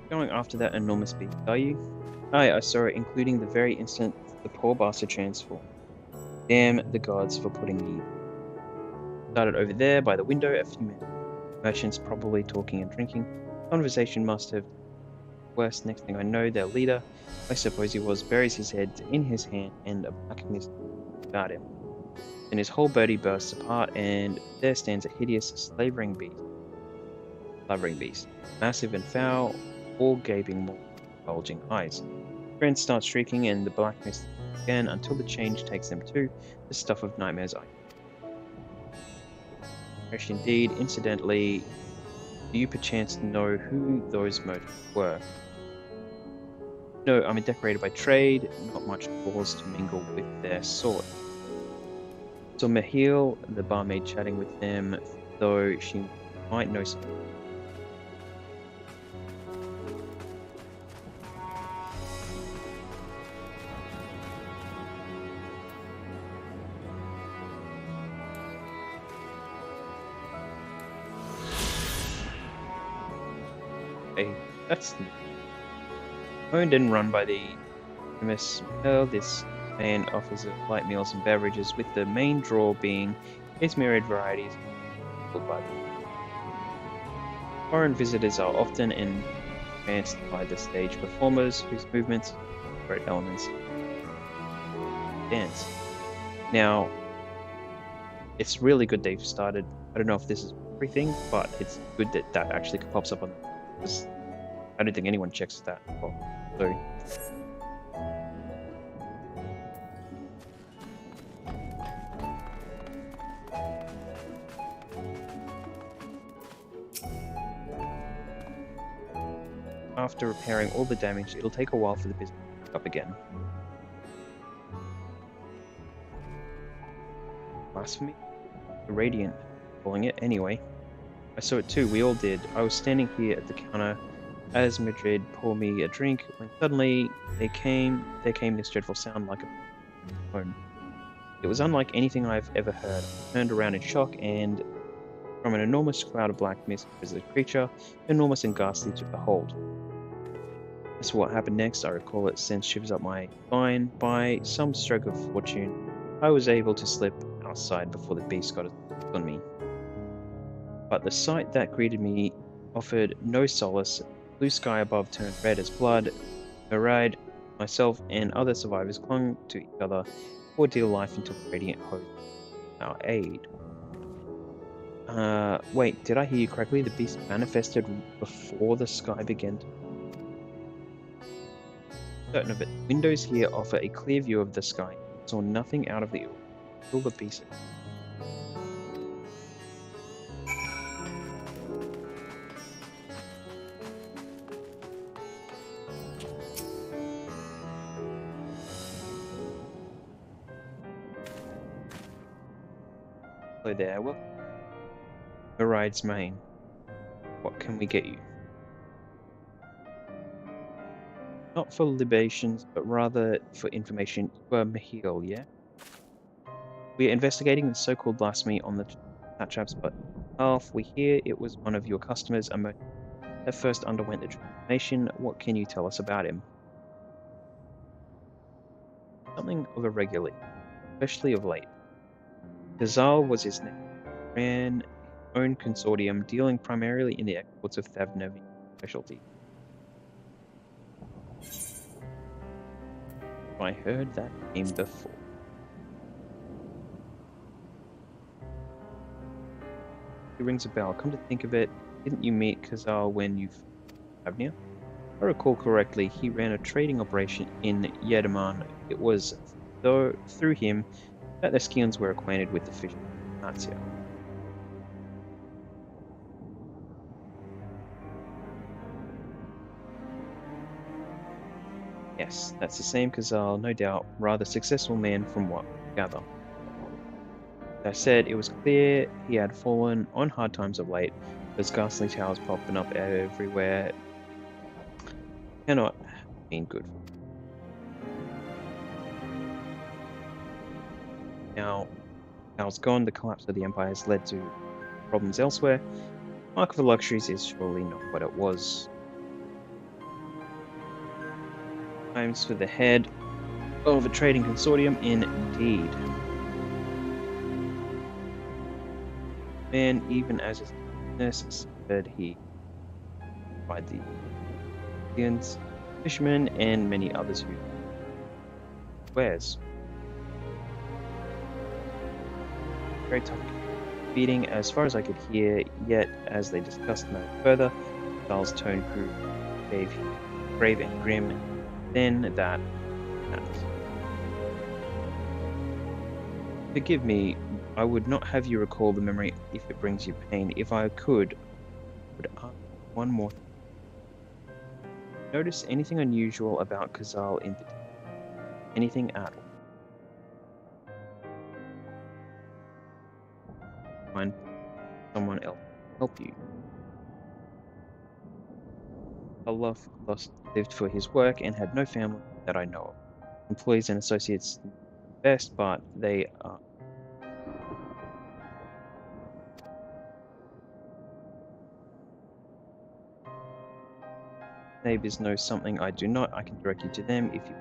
Going after that enormous beast, are you? Aye, I saw it, including the very instant the poor bastard transformed. Damn the gods for putting me. Started over there by the window, a few merchants probably talking and drinking. Conversation must have worse. Next thing I know, their leader, I suppose he was, buries his head in his hand and a black mist about him. Then his whole body bursts apart, and there stands a hideous, slavering beast, massive and foul, all gaping, more bulging eyes. Friends start shrieking, and the blackness again until the change takes them to the stuff of nightmares. Indeed, incidentally, do you perchance know who those motives were? No, I'm a decorator by trade, not much cause to mingle with their sort. So Mahil, the barmaid, chatting with them, though she might know something. That's owned and run by the famous Mel. This man offers light meals and beverages, with the main draw being its myriad varieties. Foreign visitors are often entranced by the stage performers, whose movements great elements dance. Now, it's really good they've started. I don't know if this is everything, but it's good that that actually pops up on. Because I don't think anyone checks that. So. After repairing all the damage, it'll take a while for the business to pick up again. Blasphemy? The Radiant, calling it anyway. I saw it too, we all did. I was standing here at the counter as Madrid poured me a drink, when suddenly there came this dreadful sound like a phone. It was unlike anything I've ever heard. I turned around in shock, and from an enormous cloud of black mist was a creature, enormous and ghastly to behold. As for what happened next, I recall it sent shivers up my spine. By some stroke of fortune, I was able to slip outside before the beast got on me. But the sight that greeted me offered no solace. Blue sky above turned red as blood. Murad, myself, and other survivors clung to each other for dear life until the Radiant hosed our aid. Wait, did I hear you correctly? The beast manifested before the sky began to... Certain of it. Windows here offer a clear view of the sky. I saw nothing out of the all the beast. Hello there, well, Muride's Main. What can we get you? Not for libations, but rather for information. You are Mahil, yeah? We are investigating the so-called blasphemy on the chap's but half. We hear it was one of your customers that first underwent the transformation. What can you tell us about him? Something of a regular, especially of late. Kazal was his name. Ran his own consortium, dealing primarily in the exports of Thavnavi specialty. I heard that name before. It rings a bell. Come to think of it, didn't you meet Kazal when you Thavnia? If I recall correctly, he ran a trading operation in Yedaman. It was through him that the Skians were acquainted with the fish Nazia. Yes, that's the same Kazal, no doubt. Rather successful man from what I gather. That said, it was clear he had fallen on hard times of late. Those ghastly towers popping up everywhere cannot have been good. Now, Cal's gone, the collapse of the Empire has led to problems elsewhere. Mark for luxuries is surely not what it was. Times for the head of a trading consortium, indeed. Man, even as his nurse said, he by the Indians, fishermen, and many others who wears. Very tough beating, as far as I could hear, yet as they discussed no further, Charles' tone grew grave and grim. Then that. Forgive me, I would not have you recall the memory if it brings you pain. If I could ask one more thing. Notice anything unusual about Kazal in particular? Anything at all? Find someone else to help you. Allah lived for his work and had no family that I know of. Employees and associates best, but they are. neighbors know something I do not, I can direct you to them if you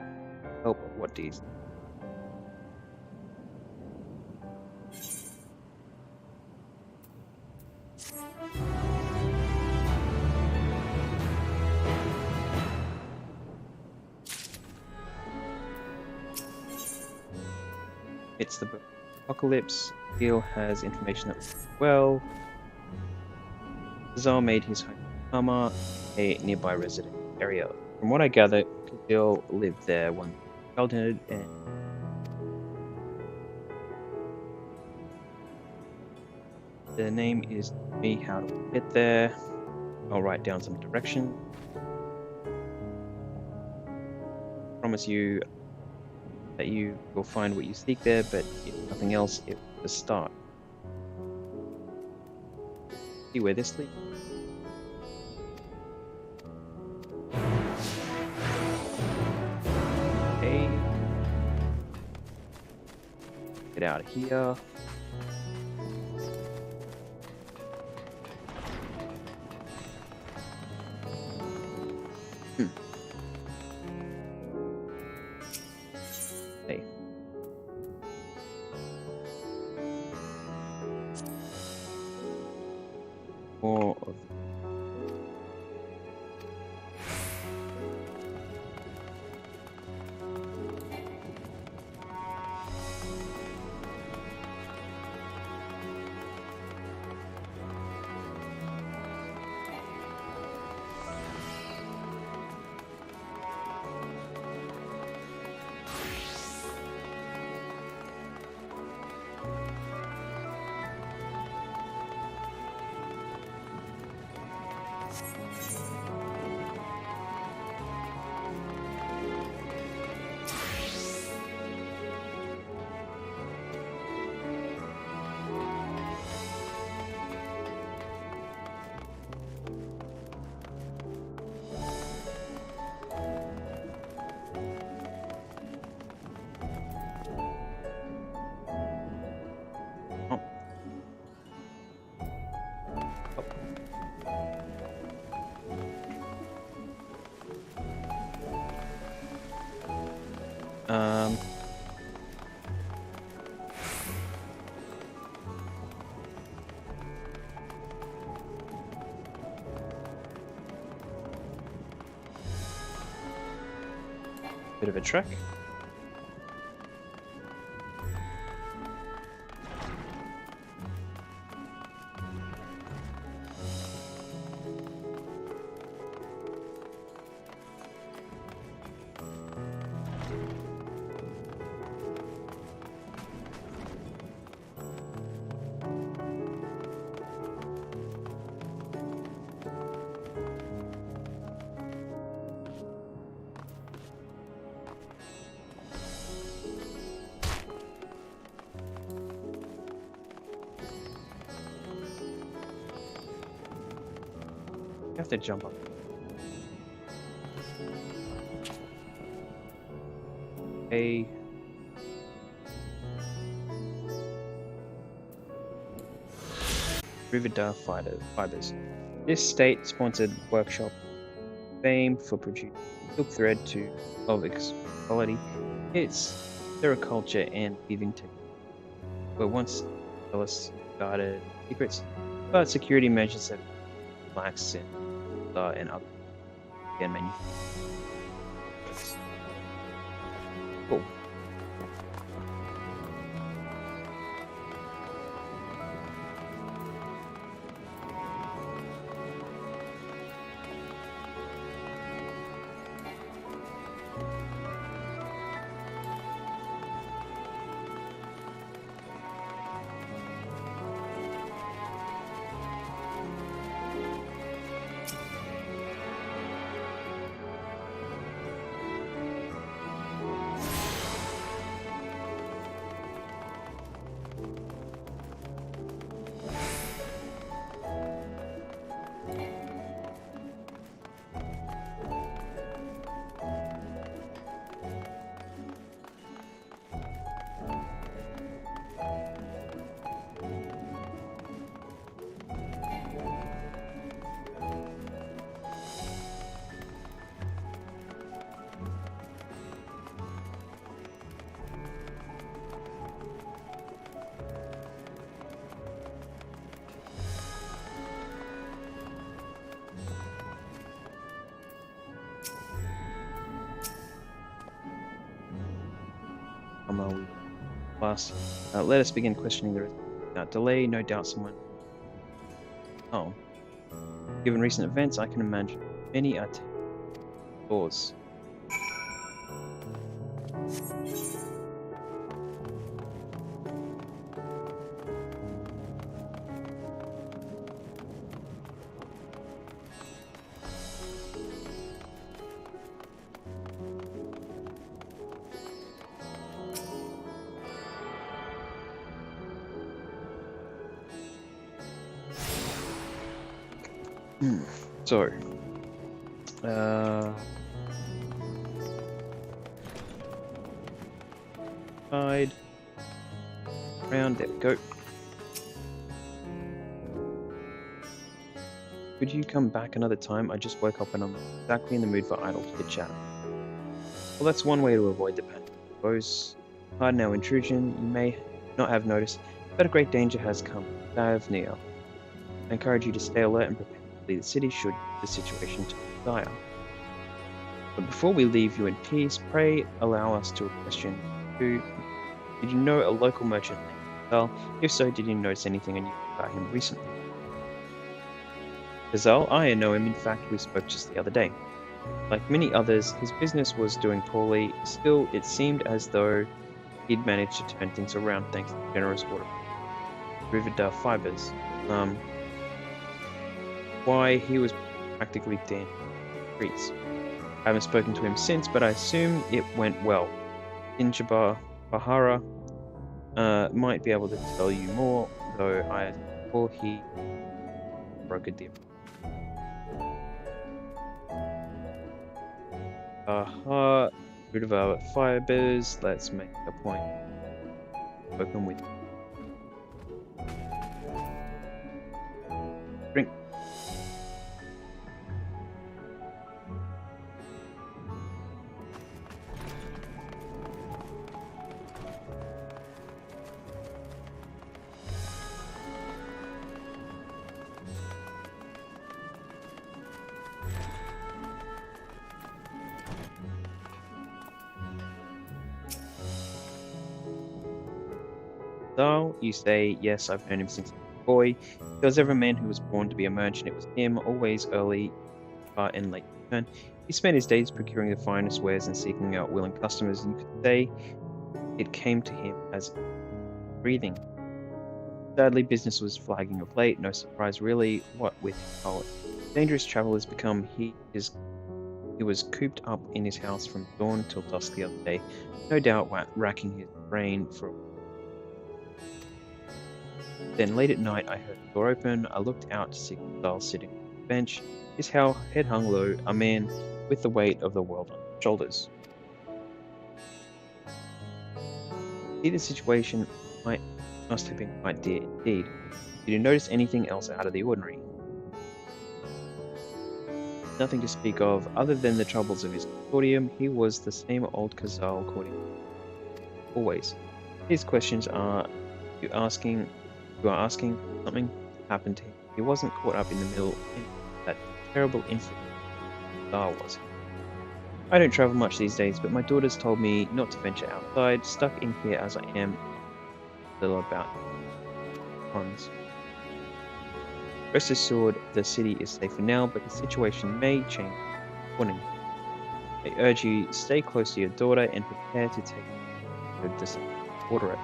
help. What do you think? It's the apocalypse. Bill has information that well. Zar made his home in Hama, a nearby resident area. From what I gather, Khalil lived there one childhood, and the name is me. How do I get there? I'll write down some direction. Promise you that you will find what you seek there, but if nothing else, it will the start. See where this leads? Okay. Get out of here. Hey. More of bit of a trek. You have to jump up. A Riverdale Fibers. This state-sponsored workshop, famed for producing silk thread of quality, its sericulture and weaving technique were once guarded secrets, but security measures have lax and other menu. Cool. time are we last? Let us begin questioning the without delay. No doubt someone. Oh, given recent events, I can imagine many are doors. So, side, round, there we go. Could you come back another time? I just woke up and I'm exactly in the mood for idle chit chat. Well, that's one way to avoid the panic. I suppose. Pardon our intrusion, you may not have noticed, but a great danger has come. Near. I encourage you to stay alert and prepare to flee the city should the situation turn dire. But before we leave you in peace, pray allow us to question you. Did you know a local merchant named Gazal? If so, did you notice anything unusual about him recently? Gazal, I know him. In fact, we spoke just the other day. Like many others, his business was doing poorly. Still, it seemed as though he'd managed to turn things around thanks to generous water. River fibers. Why, he was practically dead in the streets. I haven't spoken to him since, but I assume it went well. Injabar Bahara might be able to tell you more, though I recall he broke a deal. Rid of our fibers, let's make a point. Spoken with. Drink. So, you say, yes, I've known him since he was a boy. If there was ever a man who was born to be a merchant, it was him, always early and late return. He spent his days procuring the finest wares and seeking out willing customers, and you could say it came to him as breathing. Sadly, business was flagging of late, no surprise really, what with how dangerous travel has become. He was cooped up in his house from dawn till dusk the other day, no doubt racking his brain for. Then late at night I heard the door open. I looked out to see Gazal sitting on the bench, his head hung low, a man with the weight of the world on his shoulders. See, the situation must have been quite dear indeed. Did you notice anything else out of the ordinary? Nothing to speak of, other than the troubles of his consortium. He was the same old Gazal according always. His questions are, you are asking something happened to him. He wasn't caught up in the middle of that terrible incident Gazal was. I don't travel much these days, but my daughters told me not to venture outside, stuck in here as I am, little about cons. Rest assured, the city is safe for now, but the situation may change accordingly. I urge you, stay close to your daughter and prepare to take the order it.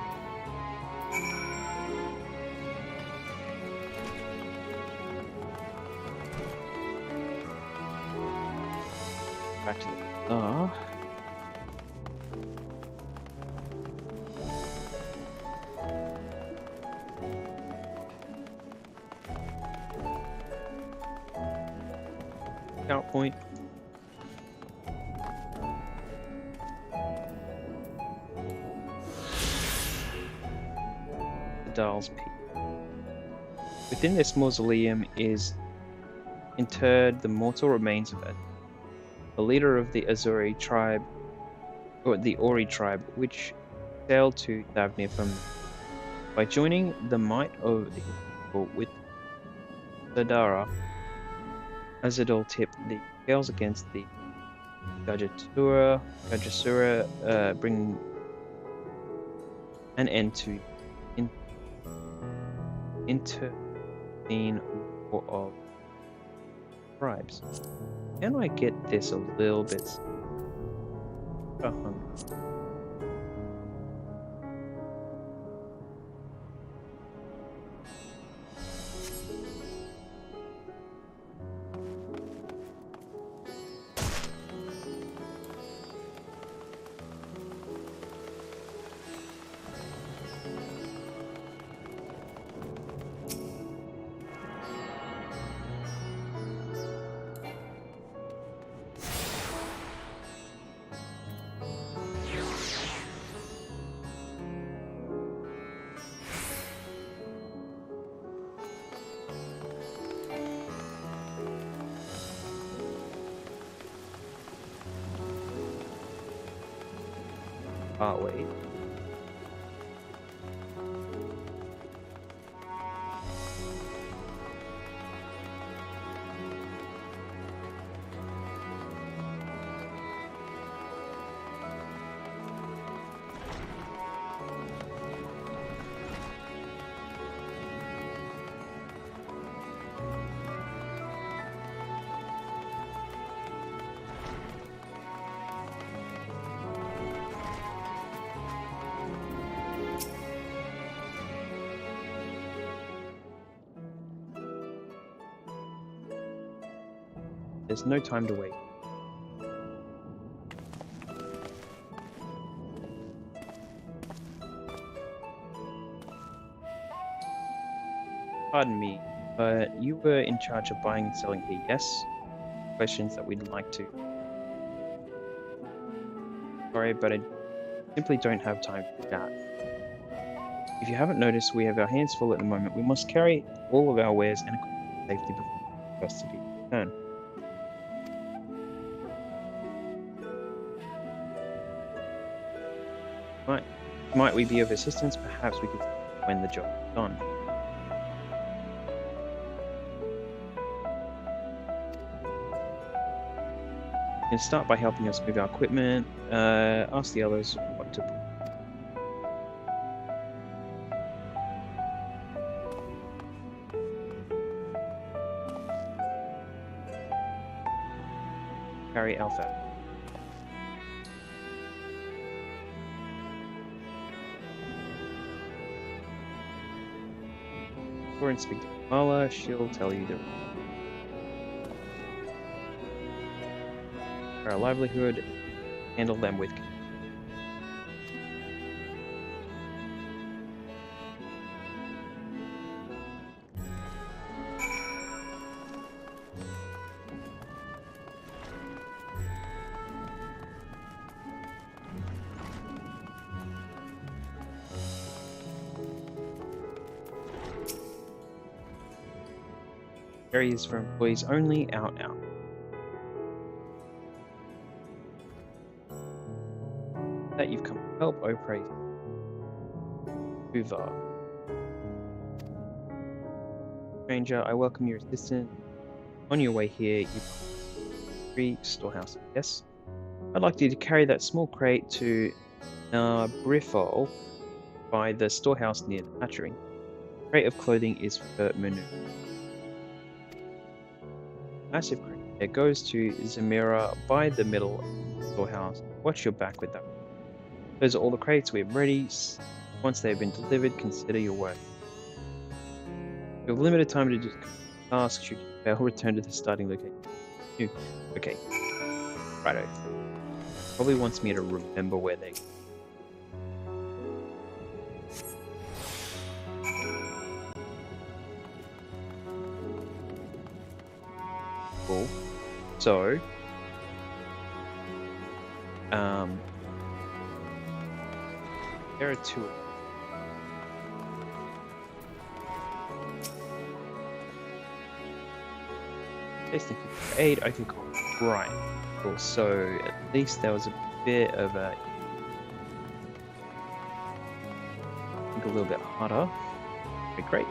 Back to the bar. Out point. The Dal's Peak. Within this mausoleum is interred the mortal remains of the leader of the Azuri tribe, or the Ori tribe, which sailed to Thavnir from. By joining the might of the people with Zadara, Azadol tipped the scales against the Gajasura, bringing an end to in, intervene war of tribes. Can I get this a little bit? Wait. There's no time to wait. Pardon me, but you were in charge of buying and selling here, yes? Questions that we'd like to. Sorry, but I simply don't have time for that. If you haven't noticed, we have our hands full at the moment. We must carry all of our wares and equipment safety before custody return. Might we be of assistance? Perhaps we could when the job is done. You can start by helping us move our equipment. Ask the others what to put. Carry Alpha. Or and speak to Kamala, she'll tell you the our livelihood, handle them with care. Areas for employees only, out. That you've come to help, oh praise. Hoover. Stranger, I welcome your assistance. On your way here, you free storehouse, yes? I'd like you to carry that small crate to Brifol by the storehouse near the hatchery. Crate of clothing is for Manu. Massive crate. It goes to Zamira by the middle storehouse. Watch your back with that. Those are all the crates. We are ready. Once they have been delivered, consider your work. You have limited time to do the task. Should you fail, return to the starting location. Okay. Righto. Probably wants me to remember where they. Cool. So, there are two. Tasting for aid, I can call Brian. Cool. So at least there was a bit of a. I think a little bit harder. Okay, great.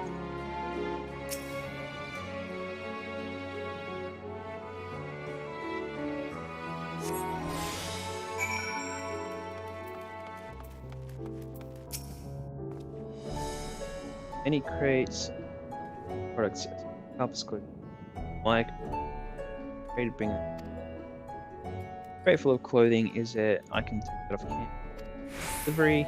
Any crates, products, helps clothing. Like, ready to bring a crate full of clothing. Is it? I can take it off hand. Delivery.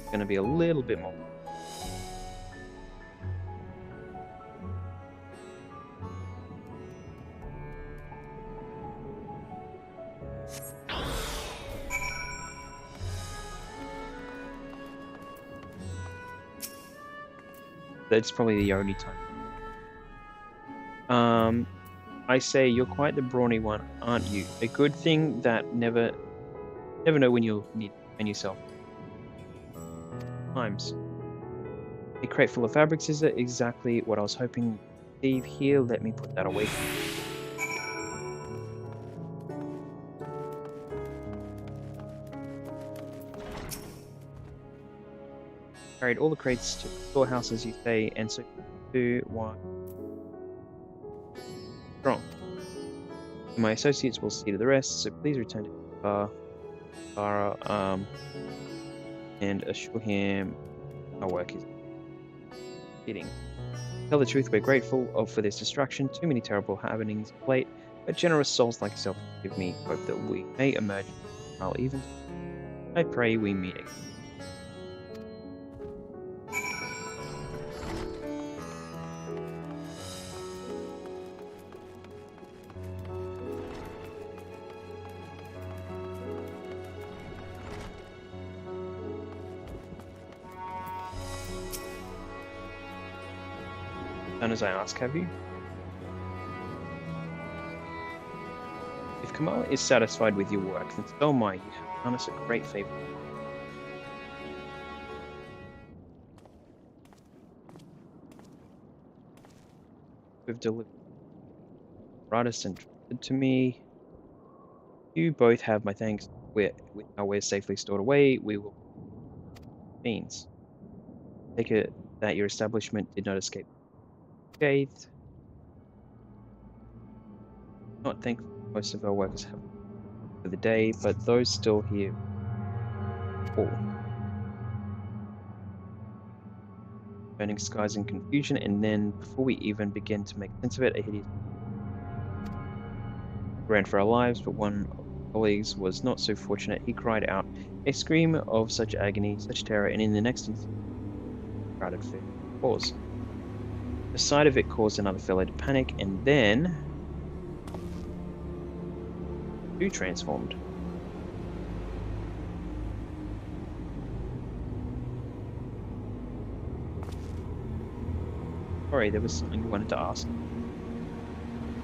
Going to be a little bit more. That's probably the only time. I say you're quite the brawny one, aren't you? A good thing that never know when you'll need and yourself. Times. A crate full of fabrics, is it? Exactly what I was hoping. Steve, here, let me put that away. Carried all the crates to the storehouse, as you say, and so 2, 1. Strong. My associates will see to the rest, so please return to Bara, and assure him our work is fitting. Tell the truth, we're grateful for this distraction. Too many terrible happenings of late, but generous souls like yourself give me hope that we may emerge. I'll even. I pray we meet again. Done as I ask, have you? If Kamal is satisfied with your work, then so am I. You have done us a great favor. We've delivered brightest and trusted to me. You both have my thanks. We're safely stored away. We will. Means. Take it that your establishment did not escape unscathed. Not thankful most of our workers have for the day, but those still here. All. Burning skies in confusion, and then, before we even begin to make sense of it, a hideous ran for our lives, but one of our colleagues was not so fortunate. He cried out a scream of such agony, such terror, and in the next instant, crowded fear. Pause. The sight of it caused another fellow to panic, and then two transformed. Sorry, there was something you wanted to ask.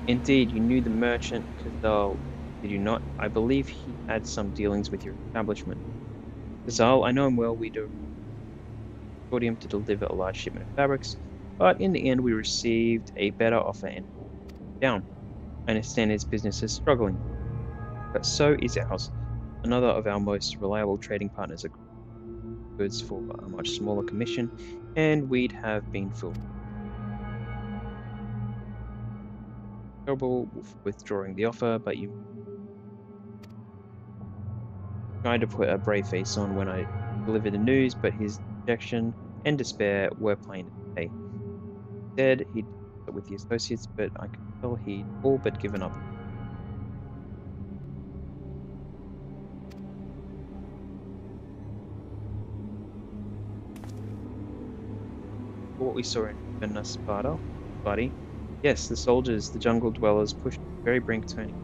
Indeed, you knew the merchant Kazal, did you not? I believe he had some dealings with your establishment. Kazal, I know him well. We do ordered him to deliver a large shipment of fabrics, but in the end we received a better offer and down. I understand his business is struggling, but so is ours. Another of our most reliable trading partners are goods for a much smaller commission, and we'd have been fooled. Terrible withdrawing the offer, but you tried to put a brave face on when I delivered the news, but his dejection and despair were plain to say. He said he'd it with the associates, but I could tell he'd all but given up. What we saw in Benaspada, buddy. Yes, the soldiers, the jungle dwellers, pushed to the very brink, turning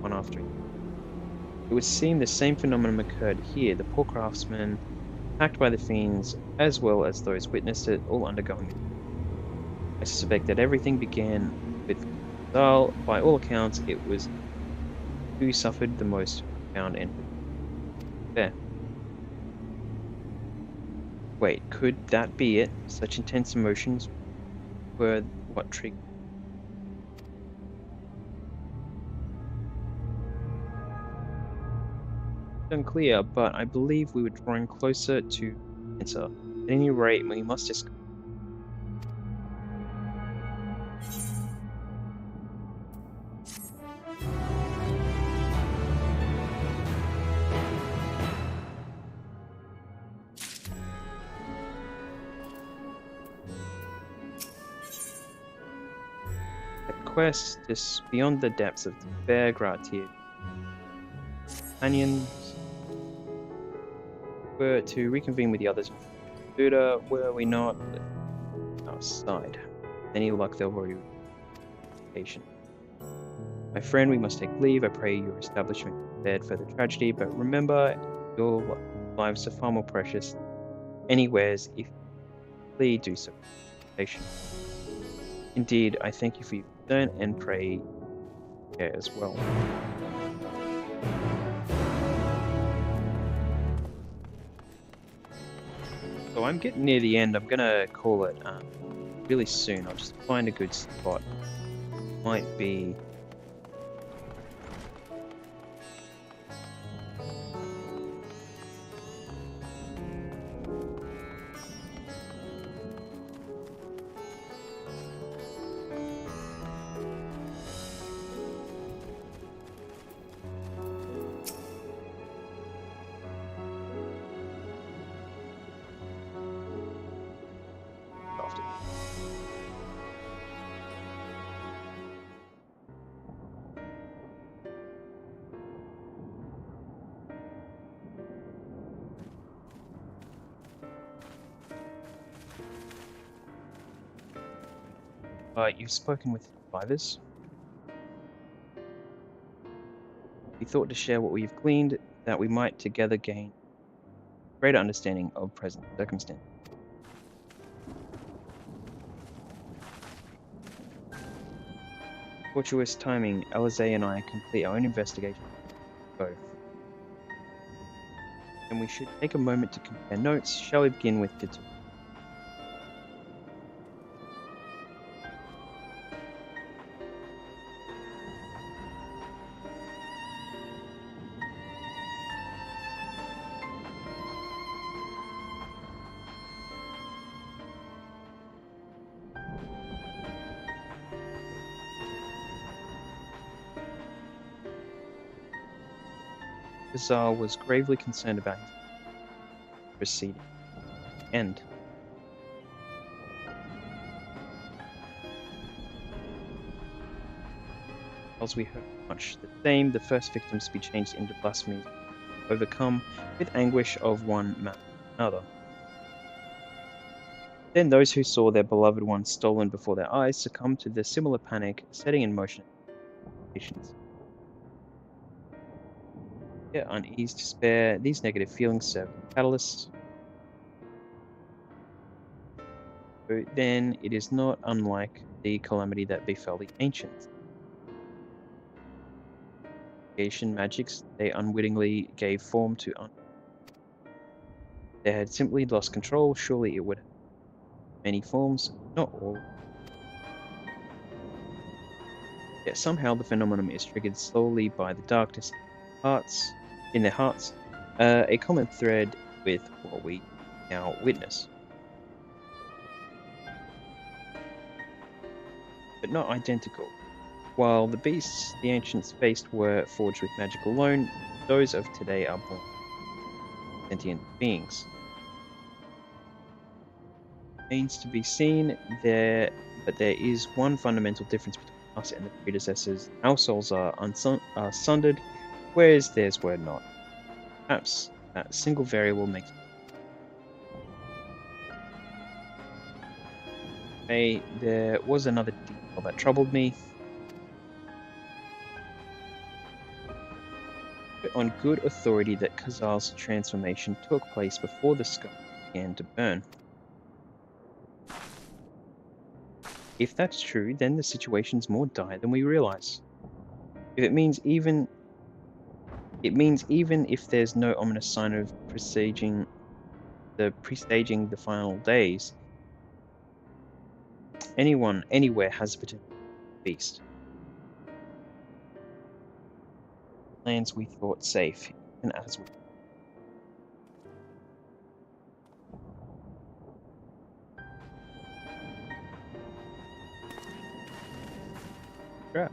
one after another. It would seem the same phenomenon occurred here. The poor craftsmen, attacked by the fiends, as well as those witnessed it, all undergoing it. I suspect that everything began with Zal. By all accounts, it was who suffered the most profound and there. Wait, could that be it? Such intense emotions were what triggered. Unclear, but I believe we were drawing closer to answer. At any rate, we must discuss. quest just beyond the depths of despair, Gratia. Companions were to reconvene with the others. Buddha, were we not outside? Any luck they'll already patient. My friend, we must take leave. I pray your establishment is spared further tragedy, but remember your lives are far more precious anywheres if you please do so. Patient. Indeed, I thank you for your concern and pray as well. So I'm getting near the end. I'm gonna call it really soon. I'll just find a good spot. Might be after. You've spoken with survivors. We thought to share what we've gleaned, that we might together gain greater understanding of present circumstances. Fortuitous timing, Alize and I complete our own investigation. Both. And we should take a moment to compare notes. Shall we begin with Pitu? Kazal was gravely concerned about his proceeding. End. As we heard much the same, the first victims to be changed into blasphemies, overcome with anguish of one man another. Then those who saw their beloved ones stolen before their eyes succumbed to the similar panic, setting in motion patience. Unease, despair, these negative feelings serve as catalysts. So then it is not unlike the calamity that befell the ancients. Creation magics they unwittingly gave form to. They had simply lost control. Surely it would have many forms, not all. Yet somehow the phenomenon is triggered slowly by the darkness in their hearts, a common thread with what we now witness. But not identical. While the beasts the ancients faced were forged with magic alone, those of today are born sentient beings. Remains to be seen there, but there is one fundamental difference between us and the predecessors. Our souls are sundered, whereas theirs were not. Perhaps that single variable makes. There was another detail that troubled me. On good authority that Kazal's transformation took place before the sky began to burn. If that's true, then the situation's more dire than we realize. It means even if there's no ominous sign of presaging the final days, anyone, anywhere has the potential beast. Lands we thought safe, and as we crap.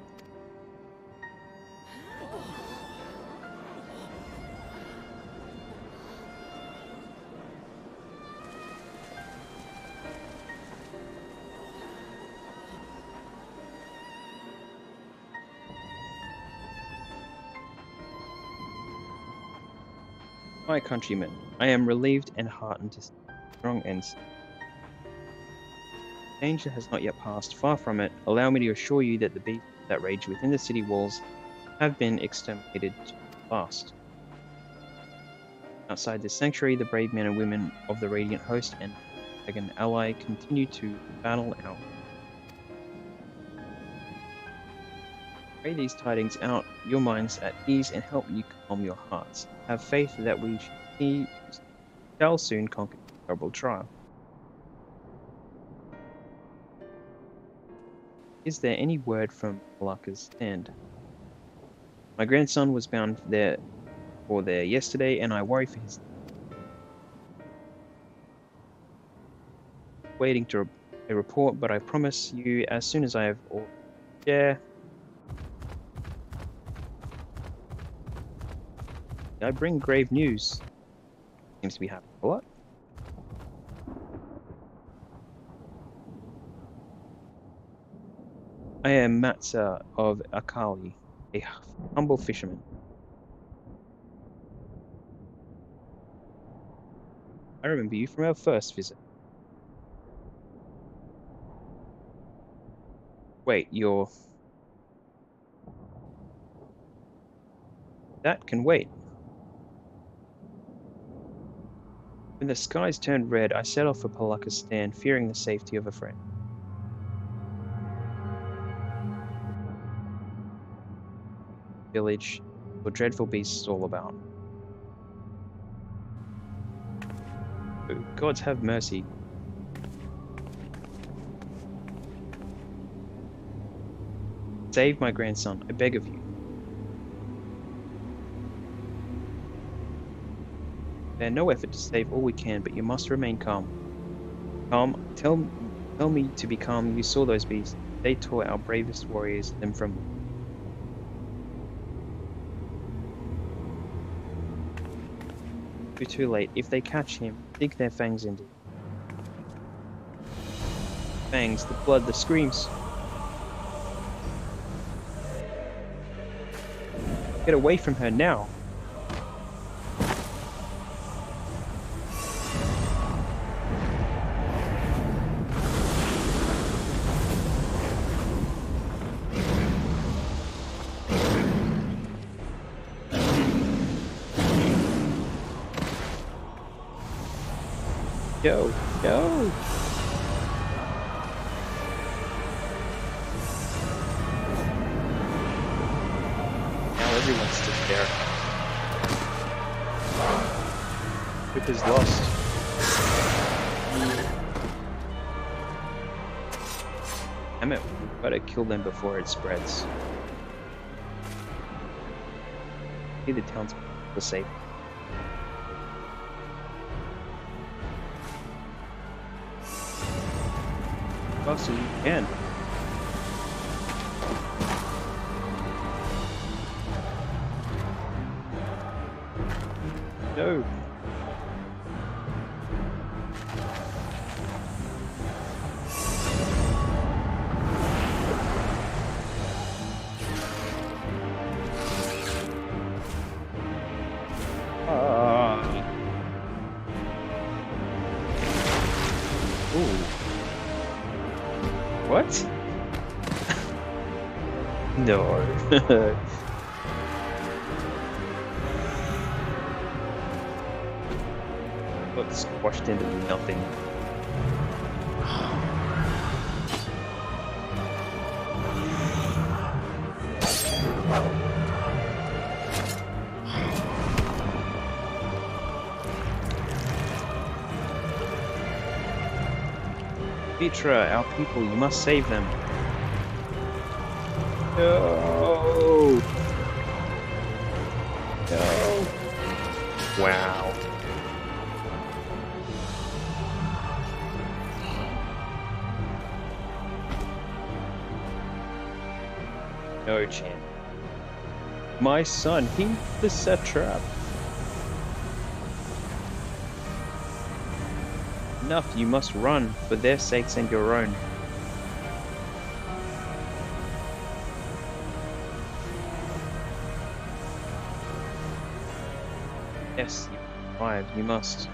My countrymen, I am relieved and heartened to see strong and danger has not yet passed. Far from it. Allow me to assure you that the beasts that rage within the city walls have been exterminated to the last. Outside this sanctuary, the brave men and women of the Radiant Host and Dragon Ally continue to battle out. Pray these tidings out your minds at ease and help you calm your hearts. Have faith that we shall soon conquer this terrible trial. Is there any word from Malaka's stand? My grandson was bound there yesterday, and I worry for his waiting to a report, but I promise you as soon as I have all I bring grave news. Seems to be happening a lot. I am Matza of Akali, a humble fisherman. I remember you from our first visit. Wait, you're... That can wait. When the skies turned red, I set off for Palaka's stand, fearing the safety of a friend. Village, for dreadful beasts all about. Oh, gods have mercy. Save my grandson, I beg of you. There no effort to save all we can, but you must remain calm. Calm? Tell me to be calm. You saw those beasts. They tore our bravest warriors them from. You're too late. If they catch him, dig their fangs into. Fangs, the blood, the screams. Get away from her now. Go, go! Now everyone stood there. Whip is lost. Damn it, we've got to kill them before it spreads. See the town's safe. So you can. No. What? No. Got squashed into nothing. Petra, our people, you must save them. No! No! Wow. No chance. My son, he's the satrap. Enough, you must run, for their sakes and your own. Yes, 5. You must.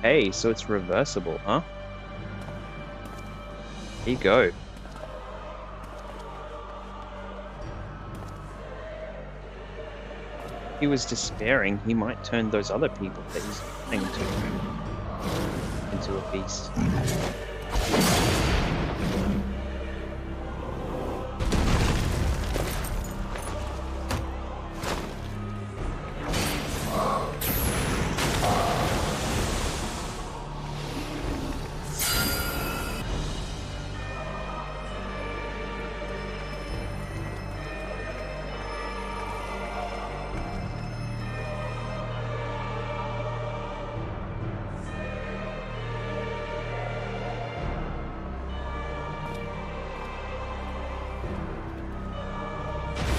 Hey, so it's reversible, huh? Here you go. He was despairing. He might turn those other people that he's trying to into a beast.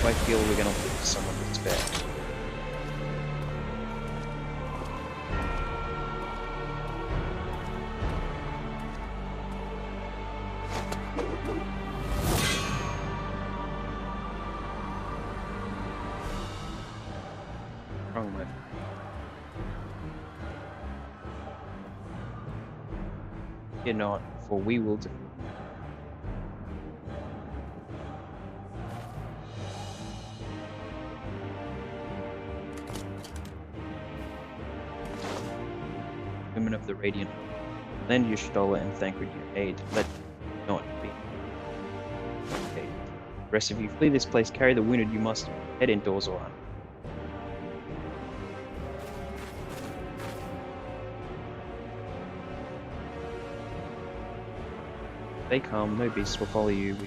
I feel we're gonna lose someone that's bad. Wrong way. You're not, for we will defeat. Women of the Radiant, lend your Stola and Thancred your aid. Let not be. Okay. The rest of you flee this place, carry the wounded you must, head indoors or out. Stay calm, no beasts will follow you.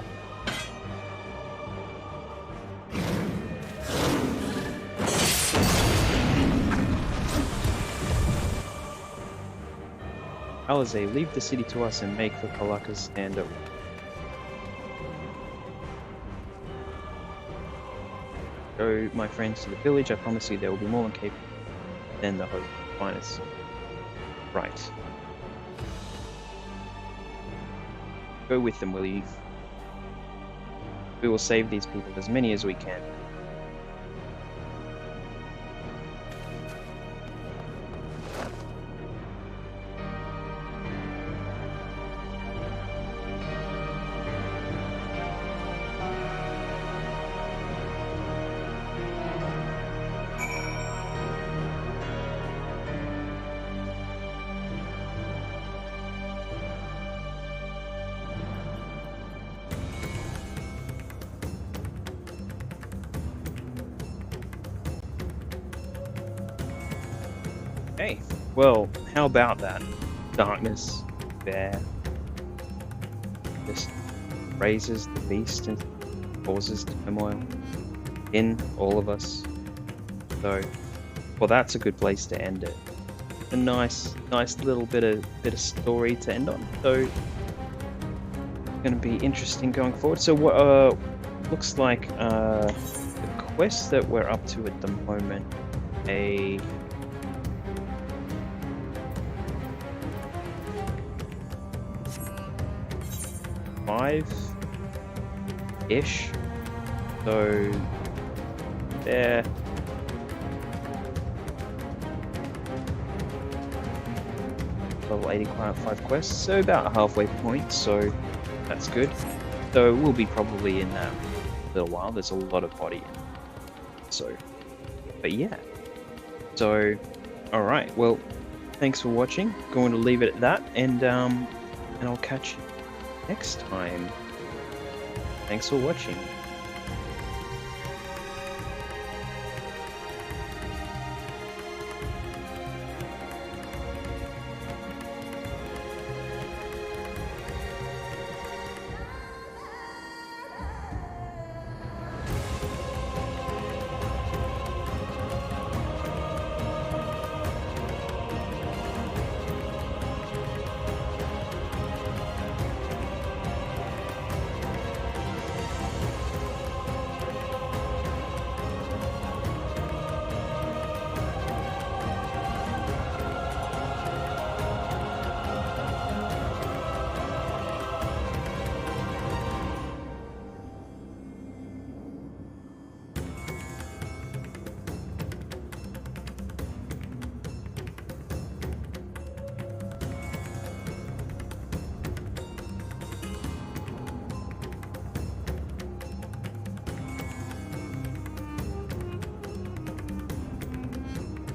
Alizé, leave the city to us and make the Kalakas stand up. Go, my friends, to the village. I promise you there will be more than capable than the host finest. Right. Go with them, will you? We will save these people, as many as we can. Okay, well, how about that? Darkness, bear, just raises the beast and causes turmoil in all of us. So, well, that's a good place to end it. A nice little bit of story to end on. So, it's going to be interesting going forward. So, what looks like the quest that we're up to at the moment, a 5-ish, so there. Level 85 quests, so about a halfway point, so that's good. So we'll be probably in that little while. There's a lot of body in, so, but yeah. So, all right. Well, thanks for watching. Going to leave it at that, and I'll catch you next time. Thanks for watching.